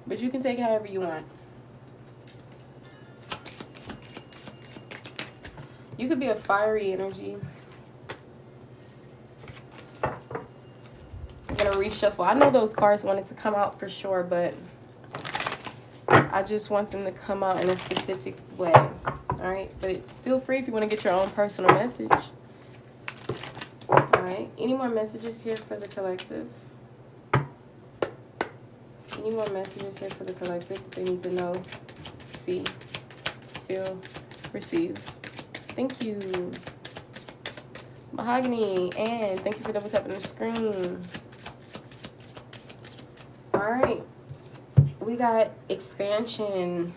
But you can take it however you want. You could be a fiery energy. I'm gonna reshuffle. I know those cards wanted to come out for sure, but I just want them to come out in a specific way. All right, but feel free if you want to get your own personal message. All right, any more messages here for the collective? Any more messages here for the collective that they need to know, see, feel, receive? Thank you. Mahogany, and thank you for double tapping the screen. All right, we got expansion.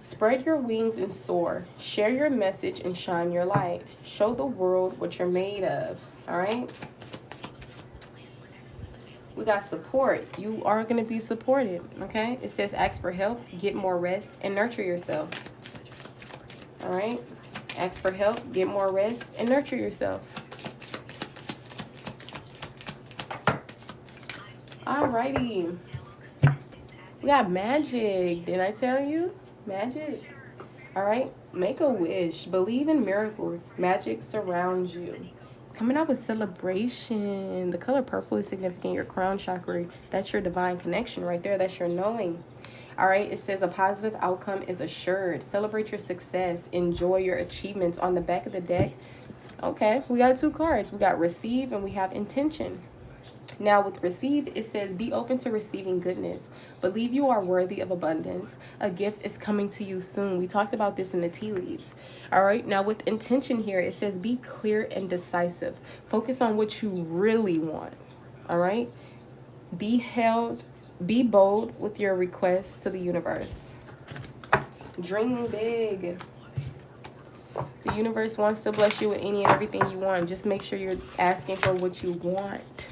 Spread your wings and soar. Share your message and shine your light. Show the world what you're made of. All right. We got support. You are going to be supported. Okay. It says ask for help, get more rest, and nurture yourself. All right. Ask for help, get more rest, and nurture yourself. Alrighty. We got magic. Did I tell you? Magic. All right. Make a wish. Believe in miracles. Magic surrounds you. It's coming out with celebration. The color purple is significant. Your crown chakra. That's your divine connection right there. That's your knowing. All right. It says a positive outcome is assured. Celebrate your success. Enjoy your achievements. On the back of the deck. Okay. We got two cards. We got receive and we have intention. Now with receive, it says be open to receiving goodness. Believe you are worthy of abundance. A gift is coming to you soon. We talked about this in the tea leaves. All right. Now with intention here, it says be clear and decisive. Focus on what you really want. All right. Be bold with your requests to the universe. Dream big. The universe wants to bless you with any and everything you want. Just make sure you're asking for what you want.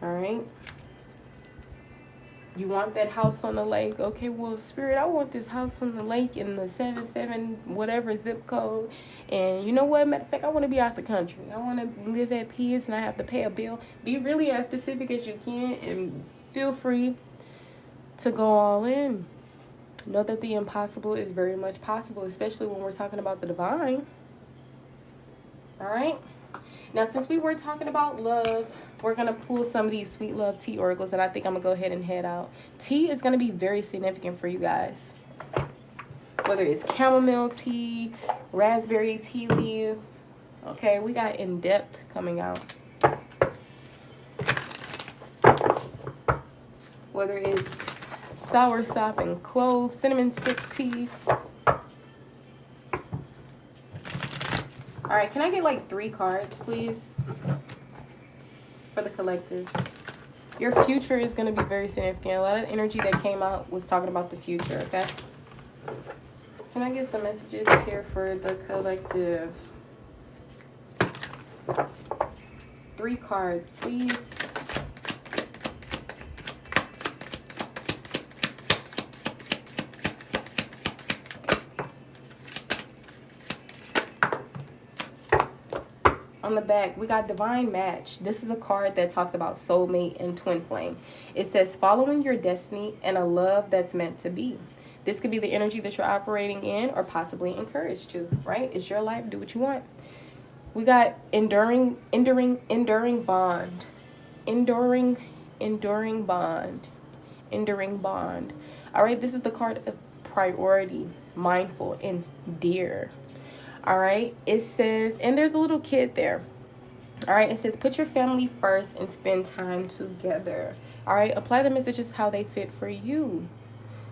All right. You want that house on the lake. Okay, well, Spirit, I want this house on the lake in the 77 whatever zip code. And you know what? Matter of fact, I want to be out the country. I want to live at peace and I have to pay a bill. Be really as specific as you can and feel free to go all in. Know that the impossible is very much possible, especially when we're talking about the divine. All right. Now, since we were talking about love, we're going to pull some of these sweet love tea oracles, and I think I'm going to go ahead and head out. Tea is going to be very significant for you guys. Whether it's chamomile tea, raspberry tea leaf. Okay, we got in depth coming out. Whether it's soursop and clove, cinnamon stick tea. All right, can I get like 3 cards, please, for the collective? Your future is going to be very significant. A lot of energy that came out was talking about the future, okay? Can I get some messages here for the collective? 3 cards, please. On the back, we got divine match. This is a card that talks about soulmate and twin flame. It says following your destiny and a love that's meant to be. This could be the energy that you're operating in or possibly encouraged to, right? It's your life. Do what you want. We got enduring bond. Enduring bond. All right, this is the card of priority, mindful, and dear. All right, it says, and there's a little kid there. All right, it says put your family first and spend time together. All right, apply the messages how they fit for you.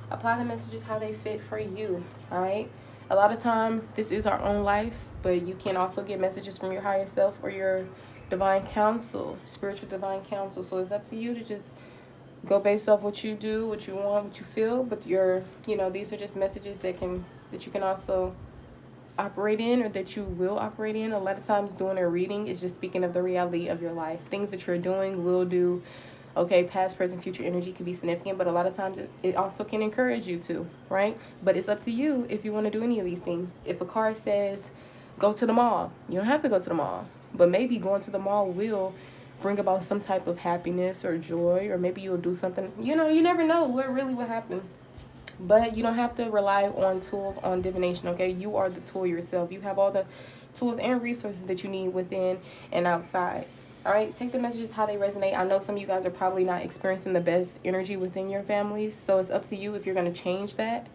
Apply the messages how they fit for you. All right, a lot of times this is our own life, but you can also get messages from your higher self or your divine counsel, spiritual divine counsel. So it's up to you to just go based off what you do, what you want, what you feel. But these are just messages that you can also operate in, or that you will operate in. A lot of times doing a reading is just speaking of the reality of your life, things that you're doing, will do. Okay, past, present, future energy can be significant, but a lot of times it also can encourage you to, right? But it's up to you if you want to do any of these things. If a card says go to the mall, you don't have to go to the mall, but maybe going to the mall will bring about some type of happiness or joy, or maybe you'll do something, you never know what really will happen. But you don't have to rely on tools, on divination, okay? You are the tool yourself. You have all the tools and resources that you need within and outside. All right, take the messages how they resonate. I know some of you guys are probably not experiencing the best energy within your families, so it's up to you if you're going to change that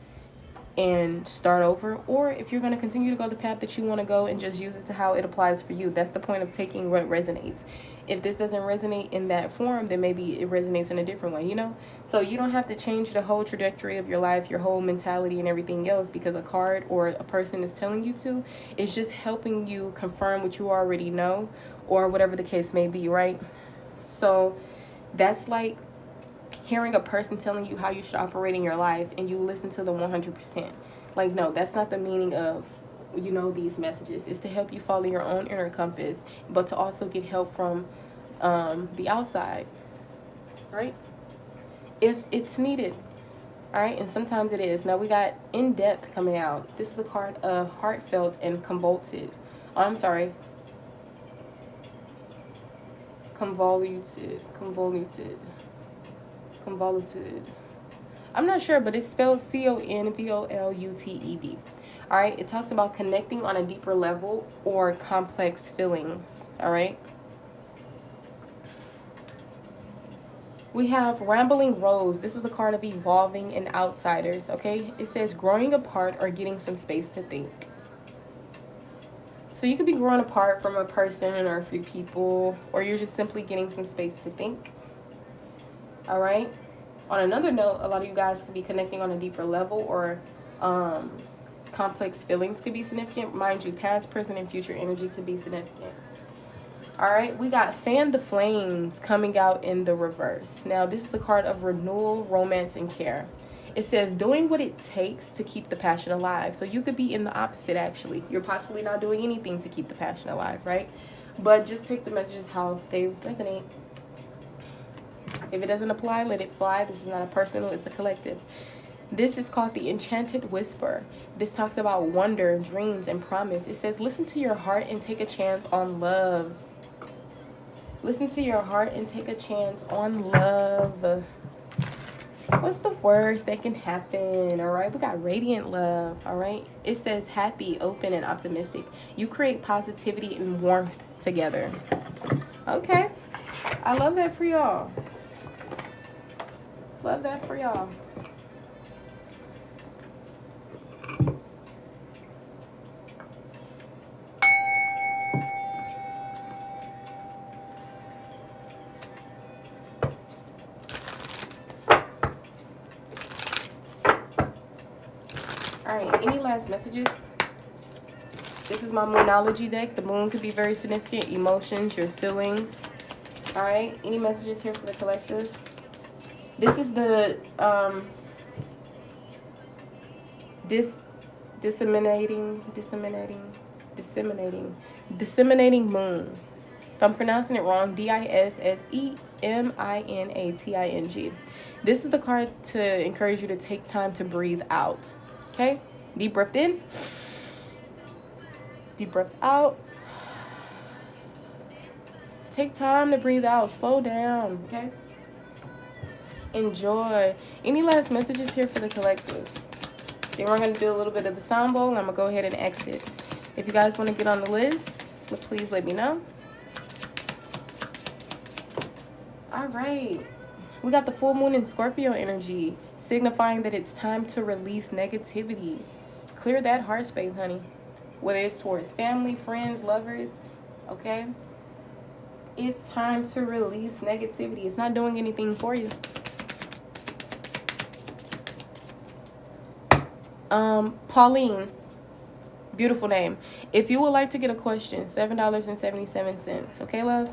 and start over, or if you're going to continue to go the path that you want to go and just use it to how it applies for you. That's the point of taking what resonates. If this doesn't resonate in that form, then maybe it resonates in a different way, So you don't have to change the whole trajectory of your life, your whole mentality and everything else because a card or a person is telling you to. It's just helping you confirm what you already know, or whatever the case may be, right? So that's like hearing a person telling you how you should operate in your life and you listen to them 100%. Like, no, that's not the meaning of these messages. Is to help you follow your own inner compass, but to also get help from the outside, right? If it's needed. All right, and sometimes it is. Now we got in depth coming out. This is a card of heartfelt and convoluted. Convoluted. I'm not sure, but it's spelled convoluted. All right, it talks about connecting on a deeper level or complex feelings. All right. We have Rambling Rose. This is a card of evolving and outsiders. Okay, it says growing apart or getting some space to think. So So you could be growing apart from a person or a few people, or you're just simply getting some space to think. All right. On another note, a lot of you guys could be connecting on a deeper level, or complex feelings could be significant. Mind you, past, present, and future energy could be significant. All right, we got Fan the Flames coming out in the reverse. Now, this is a card of renewal, romance, and care. It says doing what it takes to keep the passion alive. So you could be in the opposite, actually. You're possibly not doing anything to keep the passion alive, right? But just take the messages how they resonate. If it doesn't apply, let it fly. This is not a personal, it's a collective. This is called the Enchanted Whisper. This talks about wonder, dreams, and promise. It says listen to your heart and take a chance on love. Listen to your heart and take a chance on love. What's the worst that can happen? All right, we got radiant love. All right, it says happy, open, and optimistic. You create positivity and warmth together. Okay, I love that for y'all. Love that for y'all. Alright, any last messages? This is my Moonology deck. The moon could be very significant. Emotions, your feelings. Alright, any messages here for the collective? This is the disseminating moon. If I'm pronouncing it wrong, disseminating. This is the card to encourage you to take time to breathe out. Okay, deep breath in, deep breath out. Take time to breathe out, slow down, okay? Enjoy. Any last messages here for the collective? Then we're going to do a little bit of the sound bowl, and I'm going to go ahead and exit. If you guys want to get on the list, please let me know. All right. We got the full moon in Scorpio energy, signifying that it's time to release negativity. Clear that heart space, honey. Whether it's towards family, friends, lovers, okay? It's time to release negativity. It's not doing anything for you. Pauline, beautiful name. If you would like to get a question, $7.77. Okay, love?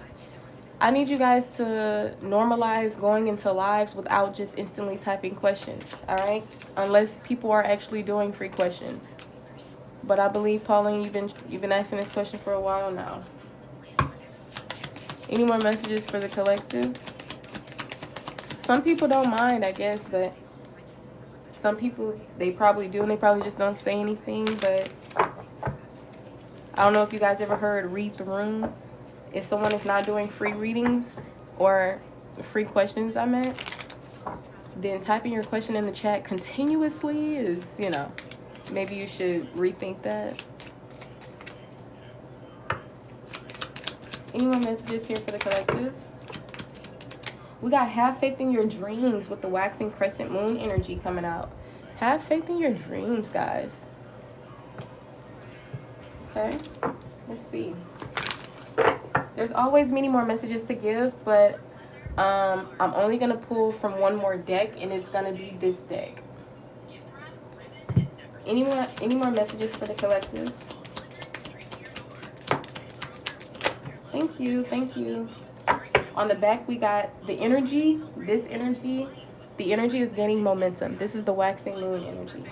I need you guys to normalize going into lives without just instantly typing questions, all right? Unless people are actually doing free questions. But I believe, Pauline, you've been asking this question for a while now. Any more messages for the collective? Some people don't mind, I guess, but some people, they probably do, and they probably just don't say anything. But I don't know if you guys ever heard read the room. If someone is not doing free readings or free questions, I meant, then typing your question in the chat continuously is, you know, maybe you should rethink that. Any more messages here for the collective? We got have faith in your dreams with the waxing crescent moon energy coming out. Have faith in your dreams, guys. Okay, let's see. There's always many more messages to give, but I'm only going to pull from one more deck, and it's going to be this deck. Any more messages for the collective? Thank you, thank you. On the back, we got the energy. This energy, the energy is gaining momentum. This is the waxing moon energy.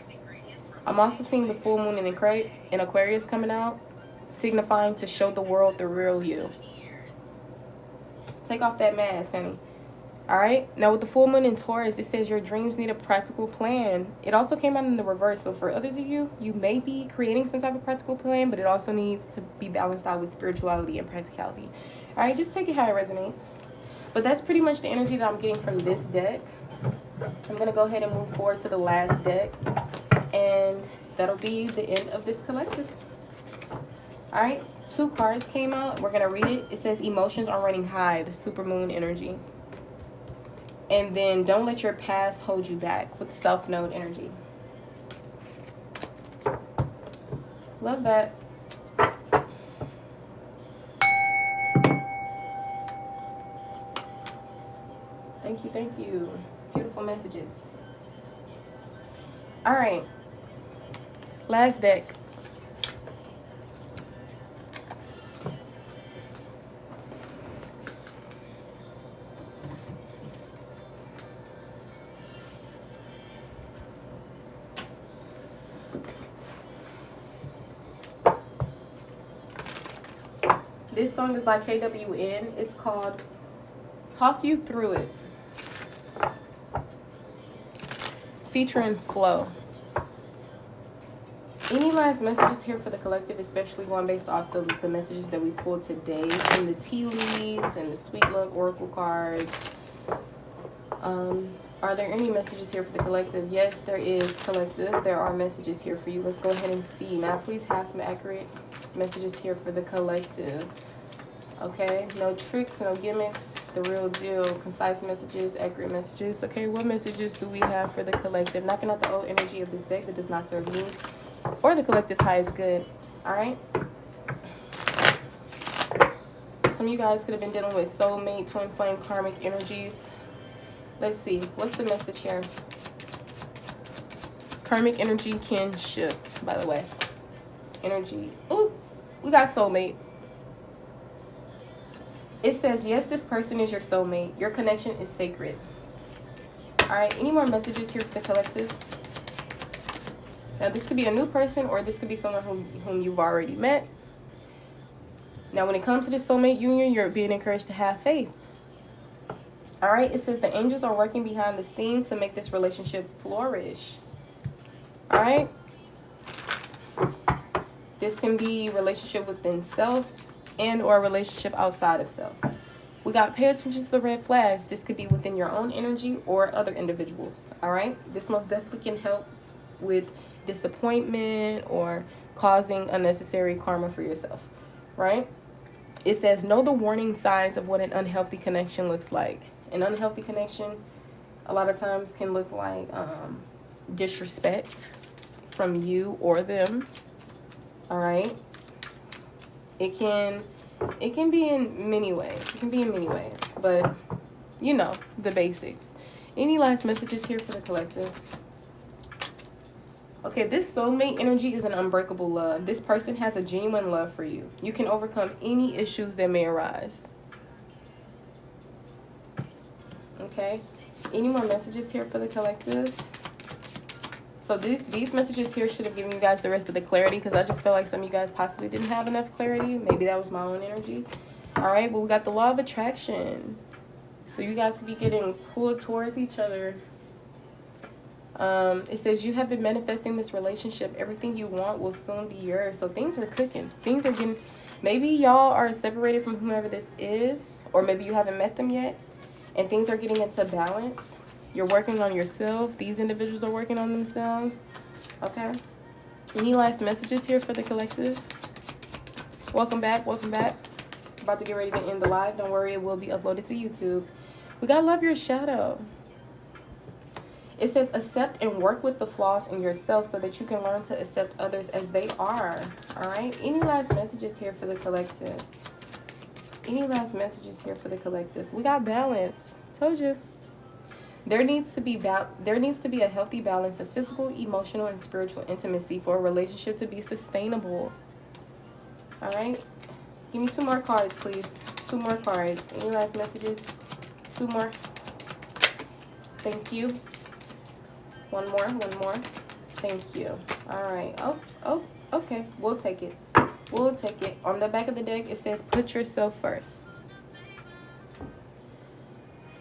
I'm also seeing the full moon in Aquarius coming out, signifying to show the world the real you. Take off that mask, honey. All right. Now with the full moon in Taurus, it says your dreams need a practical plan. It also came out in the reverse. So for others of you, you may be creating some type of practical plan, but it also needs to be balanced out with spirituality and practicality. All right. Just take it how it resonates. But that's pretty much the energy that I'm getting from this deck. I'm going to go ahead and move forward to the last deck. And that'll be the end of this collective. All right. 2 cards came out. We're going to read it. It says emotions are running high, the supermoon energy. And then don't let your past hold you back with self-node energy. Love that. Thank you, thank you. Beautiful messages. All right. Last deck. This song is by KWN. It's called Talk You Through It, featuring Flo. Any last messages here for the collective, especially going based off the messages that we pulled today in the tea leaves and the Sweet Love Oracle cards? Are there any messages here for the collective? Yes, there is, collective. There are messages here for you. Let's go ahead and see. May I please have some accurate messages here for the collective? Okay, no tricks, no gimmicks, the real deal, concise messages, accurate messages. Okay, what messages do we have for the collective? Knocking out the old energy of this deck that does not serve me or the collective's highest good. All right. Some of you guys could have been dealing with soulmate, twin flame, karmic energies. Let's see. What's the message here? Karmic energy can shift, by the way. Energy. Ooh, we got soulmate. It says, yes, this person is your soulmate. Your connection is sacred. All right. Any more messages here for the collective? Now, this could be a new person or this could be someone whom you've already met. Now, when it comes to the soulmate union, you're being encouraged to have faith. All right. It says the angels are working behind the scenes to make this relationship flourish. All right. This can be a relationship within self and or a relationship outside of self. We got pay attention to the red flags. This could be within your own energy or other individuals. All right. This most definitely can help with disappointment or causing unnecessary karma for yourself, right? It says, know the warning signs of what an unhealthy connection looks like. An unhealthy connection a lot of times can look like disrespect from you or them. All right. It can be in many ways. It can be in many ways, but you know the basics. Any last messages here for the collective? Okay, this soulmate energy is an unbreakable love. This person has a genuine love for you. You can overcome any issues that may arise. Okay, any more messages here for the collective? So these messages here should have given you guys the rest of the clarity, because I just feel like some of you guys possibly didn't have enough clarity. Maybe that was my own energy. All right, but we got the law of attraction. So you guys could be getting pulled towards each other. It says you have been manifesting this relationship. Everything you want will soon be yours. So things are cooking. Things are getting, maybe y'all are separated from whomever this is, or maybe you haven't met them yet, and things are getting into balance. You're working on yourself. These individuals are working on themselves. Okay. Any last messages here for the collective? Welcome back. Welcome back. About to get ready to end the live. Don't worry, it will be uploaded to YouTube. We gotta love your shadow. It says accept and work with the flaws in yourself so that you can learn to accept others as they are. All right. Any last messages here for the collective? Any last messages here for the collective? We got balance. Told you. There needs to be a healthy balance of physical, emotional, and spiritual intimacy for a relationship to be sustainable. All right. Give me 2 more cards, please. 2 more cards. Any last messages? 2 more. Thank you. One more. Thank you. All right. Oh, okay. We'll take it. We'll take it. On the back of the deck, it says, put yourself first.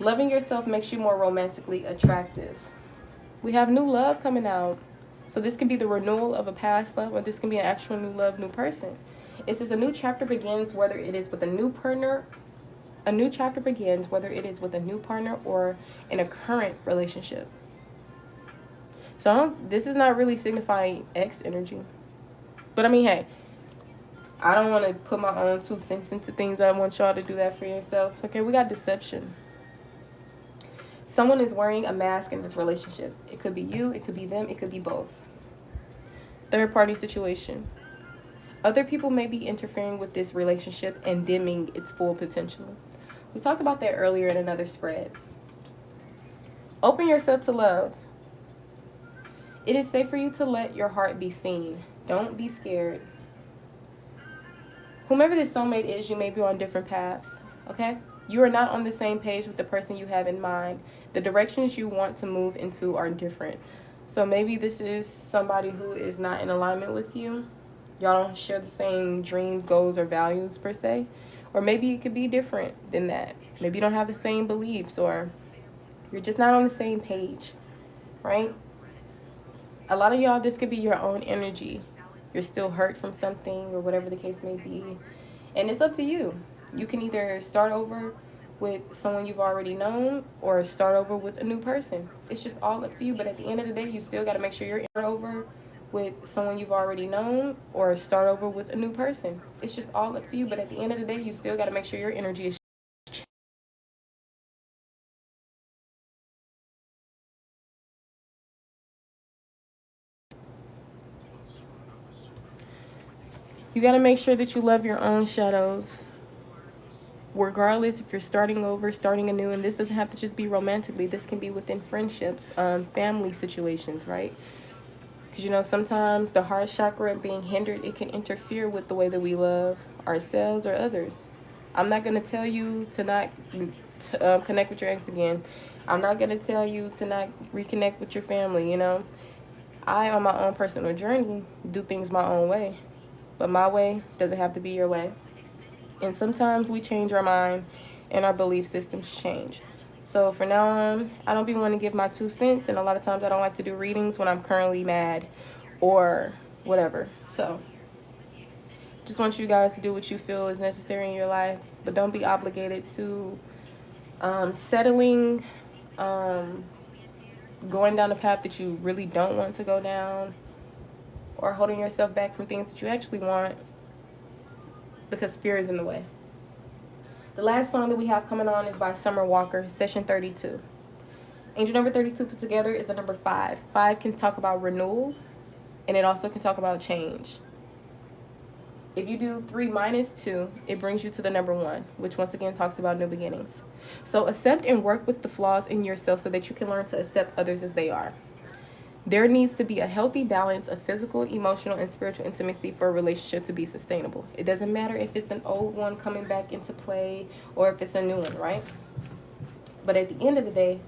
Loving yourself makes you more romantically attractive. We have new love coming out. So this can be the renewal of a past love, or this can be an actual new love, new person. It says a new chapter begins, whether it is with a new partner. A new chapter begins, whether it is with a new partner or in a current relationship. So this is not really signifying X energy. But I mean, hey, I don't want to put my own 2 cents into things. I want y'all to do that for yourself. Okay, we got deception. Someone is wearing a mask in this relationship. It could be you, it could be them, it could be both. Third party situation. Other people may be interfering with this relationship and dimming its full potential. We talked about that earlier in another spread. Open yourself to love. It is safe for you to let your heart be seen. Don't be scared. Whomever this soulmate is, you may be on different paths, okay? You are not on the same page with the person you have in mind. The directions you want to move into are different. So maybe this is somebody who is not in alignment with you. Y'all don't share the same dreams, goals, or values per se. Or maybe it could be different than that. Maybe you don't have the same beliefs, or you're just not on the same page, right? A lot of y'all, this could be your own energy. You're still hurt from something or whatever the case may be. And it's up to you. You can either start over with someone you've already known or start over with a new person. It's just all up to you. But at the end of the day, you still got to make sure you're over with someone you've already known or start over with a new person. It's just all up to you. But at the end of the day, you still got to make sure your energy is. You got to make sure that you love your own shadows, regardless if you're starting over, starting anew. And this doesn't have to just be romantically. This can be within friendships, family situations, right? Because, you know, sometimes the heart chakra being hindered, it can interfere with the way that we love ourselves or others. I'm not going to tell you to not connect with your ex again. I'm not going to tell you to not reconnect with your family, you know. I, on my own personal journey, do things my own way. But my way doesn't have to be your way. And sometimes we change our mind and our belief systems change. So for now on, I don't be wanting to give my 2 cents. And a lot of times I don't like to do readings when I'm currently mad or whatever. So just want you guys to do what you feel is necessary in your life. But don't be obligated to settling, going down a path that you really don't want to go down, or holding yourself back from things that you actually want because fear is in the way. The last song that we have coming on is by Summer Walker, Session 32. Angel number 32 put together is a number 5. 5 can talk about renewal, and it also can talk about change. If you do 3 minus 2, it brings you to the number 1, which once again talks about new beginnings. So accept and work with the flaws in yourself so that you can learn to accept others as they are. There needs to be a healthy balance of physical, emotional, and spiritual intimacy for a relationship to be sustainable. It doesn't matter if it's an old one coming back into play or if it's a new one, right? But at the end of the day,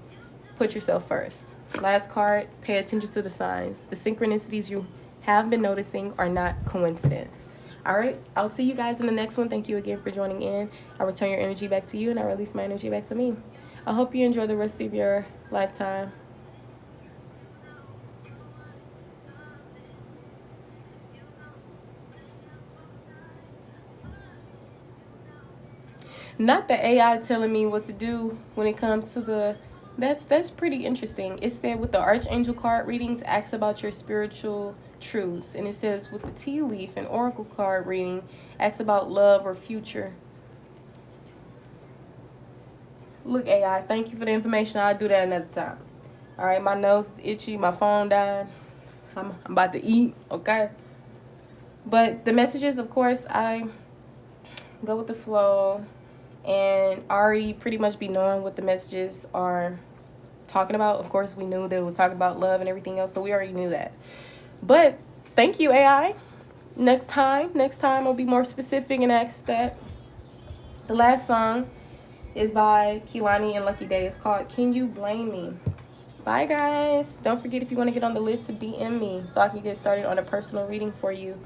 put yourself first. Last card, pay attention to the signs. The synchronicities you have been noticing are not coincidence. All right, I'll see you guys in the next one. Thank you again for joining in. I return your energy back to you, and I release my energy back to me. I hope you enjoy the rest of your lifetime. Not the AI telling me what to do when it comes to the, that's pretty interesting. It said with the Archangel card readings, ask about your spiritual truths. And it says with the tea leaf and oracle card reading, ask about love or future. Look, AI, thank you for the information. I'll do that another time. All right, my nose is itchy, my phone died. I'm about to eat, okay? But the messages, of course, I go with the flow and already pretty much be knowing what the messages are talking about. Of course, we knew that it was talking about love and everything else, so we already knew that. But thank you, AI. Next time I'll be more specific and ask that. The last song is by Kehlani and Lucky Day. It's called Can You Blame Me? Bye, guys. Don't forget, if you want to get on the list, to DM me so I can get started on a personal reading for you.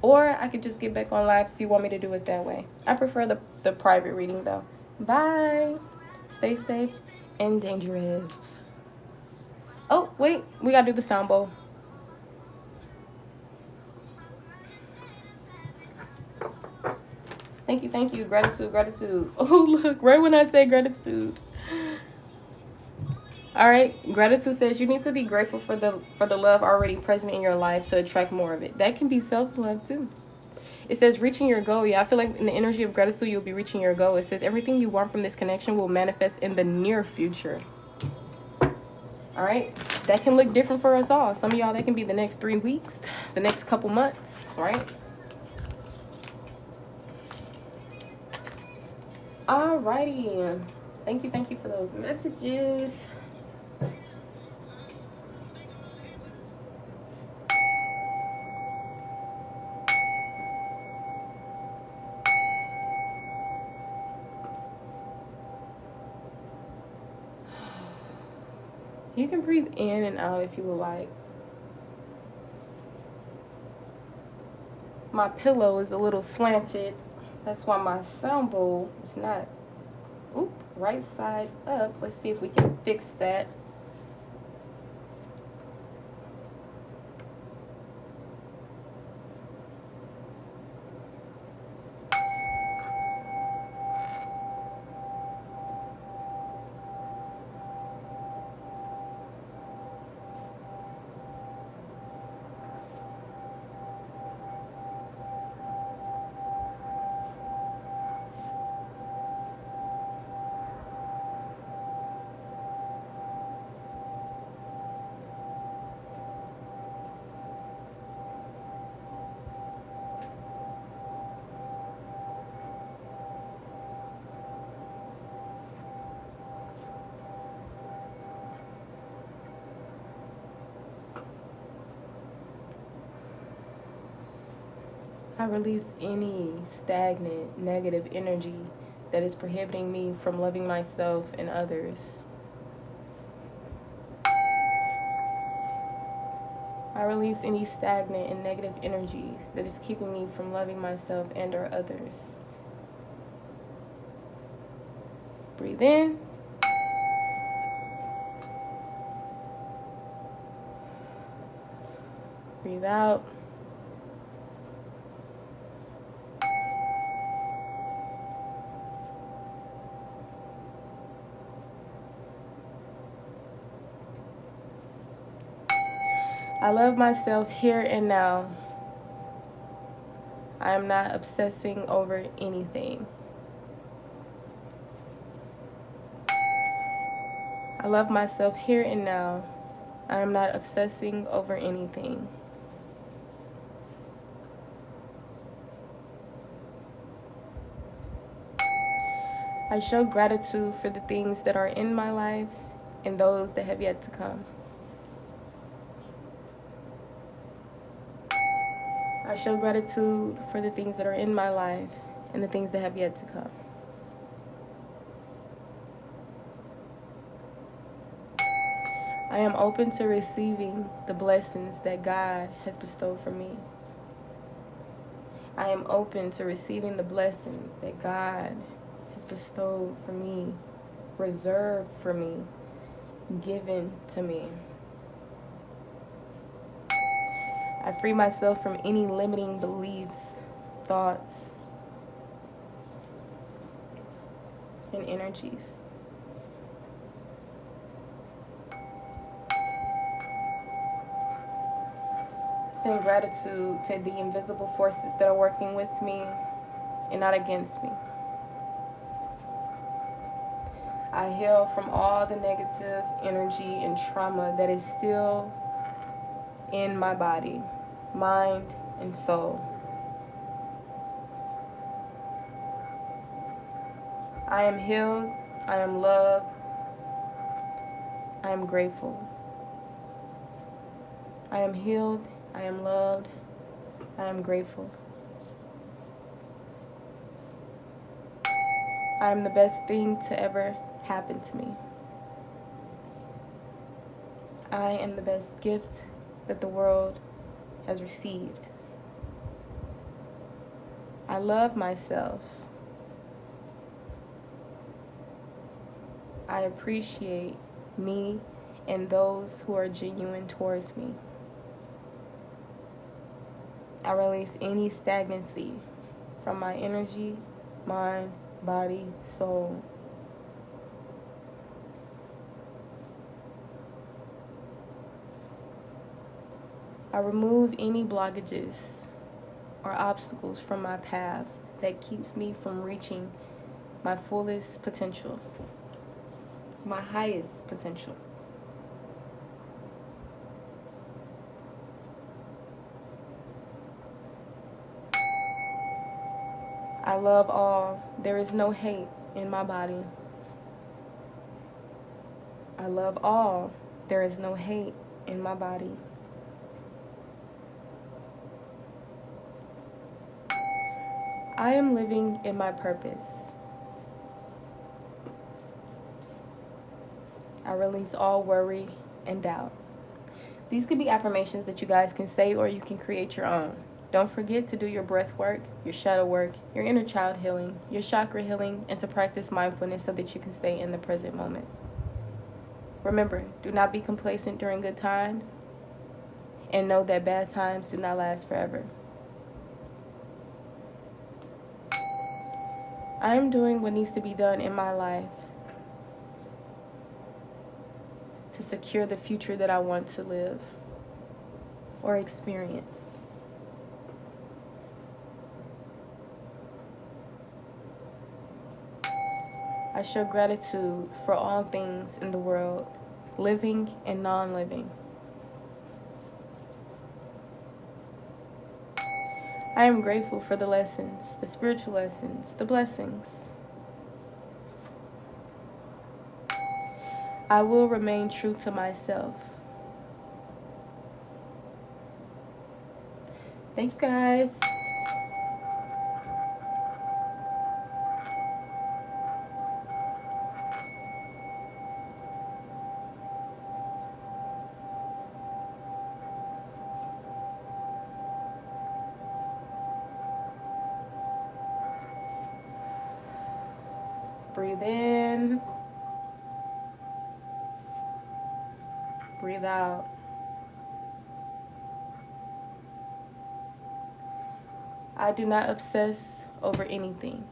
Or I could just get back on live if you want me to do it that way. I prefer the private reading, though. Bye. Stay safe and dangerous. Oh, wait. We got to do the sound bowl. Thank you, thank you. Gratitude, gratitude. Oh, look. Right when I say gratitude. All right. Gratitude says you need to be grateful for the love already present in your life to attract more of it. That can be self-love too. It says reaching your goal. Yeah, I feel like in the energy of gratitude, you'll be reaching your goal. It says everything you want from this connection will manifest in the near future. All right. That can look different for us all. Some of y'all, that can be the next 3 weeks, the next couple months, right? All righty. Thank you for those messages. You can breathe in and out if you would like. My pillow is a little slanted. That's why my sound bowl is not, right side up. Let's see if we can fix that. I release any stagnant, negative energy that is prohibiting me from loving myself and others. I release any stagnant and negative energy that is keeping me from loving myself and or others. Breathe in. Breathe out. I love myself here and now. I am not obsessing over anything. I love myself here and now. I am not obsessing over anything. I show gratitude for the things that are in my life and those that have yet to come. I show gratitude for the things that are in my life and the things that have yet to come. I am open to receiving the blessings that God has bestowed for me. I am open to receiving the blessings that God has bestowed for me, reserved for me, given to me. I free myself from any limiting beliefs, thoughts, and energies. Send gratitude to the invisible forces that are working with me and not against me. I heal from all the negative energy and trauma that is still in my body, mind, and soul. I am healed. I am loved. I am grateful. I am healed. I am loved. I am grateful. I am the best thing to ever happen to me. I am the best gift that the world has received. I love myself. I appreciate me and those who are genuine towards me. I release any stagnancy from my energy, mind, body, soul. I remove any blockages or obstacles from my path that keeps me from reaching my fullest potential, my highest potential. I love all. There is no hate in my body. I love all. There is no hate in my body. I am living in my purpose. I release all worry, and doubt. These could be affirmations that you guys can say or you can create your own. Don't forget to do your breath work, your shadow work, your inner child healing, your chakra healing, and to practice mindfulness so that you can stay in the present moment. Remember, do not be complacent during good times, and know that bad times do not last forever. I am doing what needs to be done in my life to secure the future that I want to live or experience. I show gratitude for all things in the world, living and non-living. I am grateful for the lessons, the spiritual lessons, the blessings. I will remain true to myself. Thank you guys. Breathe in. Breathe out. I do not obsess over anything.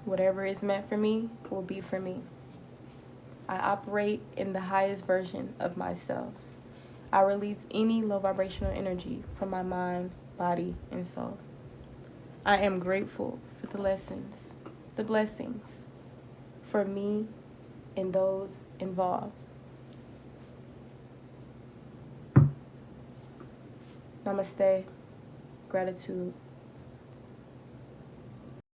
Whatever is meant for me will be for me. I operate in the highest version of myself. I release any low vibrational energy from my mind, body, and soul. I am grateful for the lessons, the blessings, for me and those involved. Namaste. Gratitude.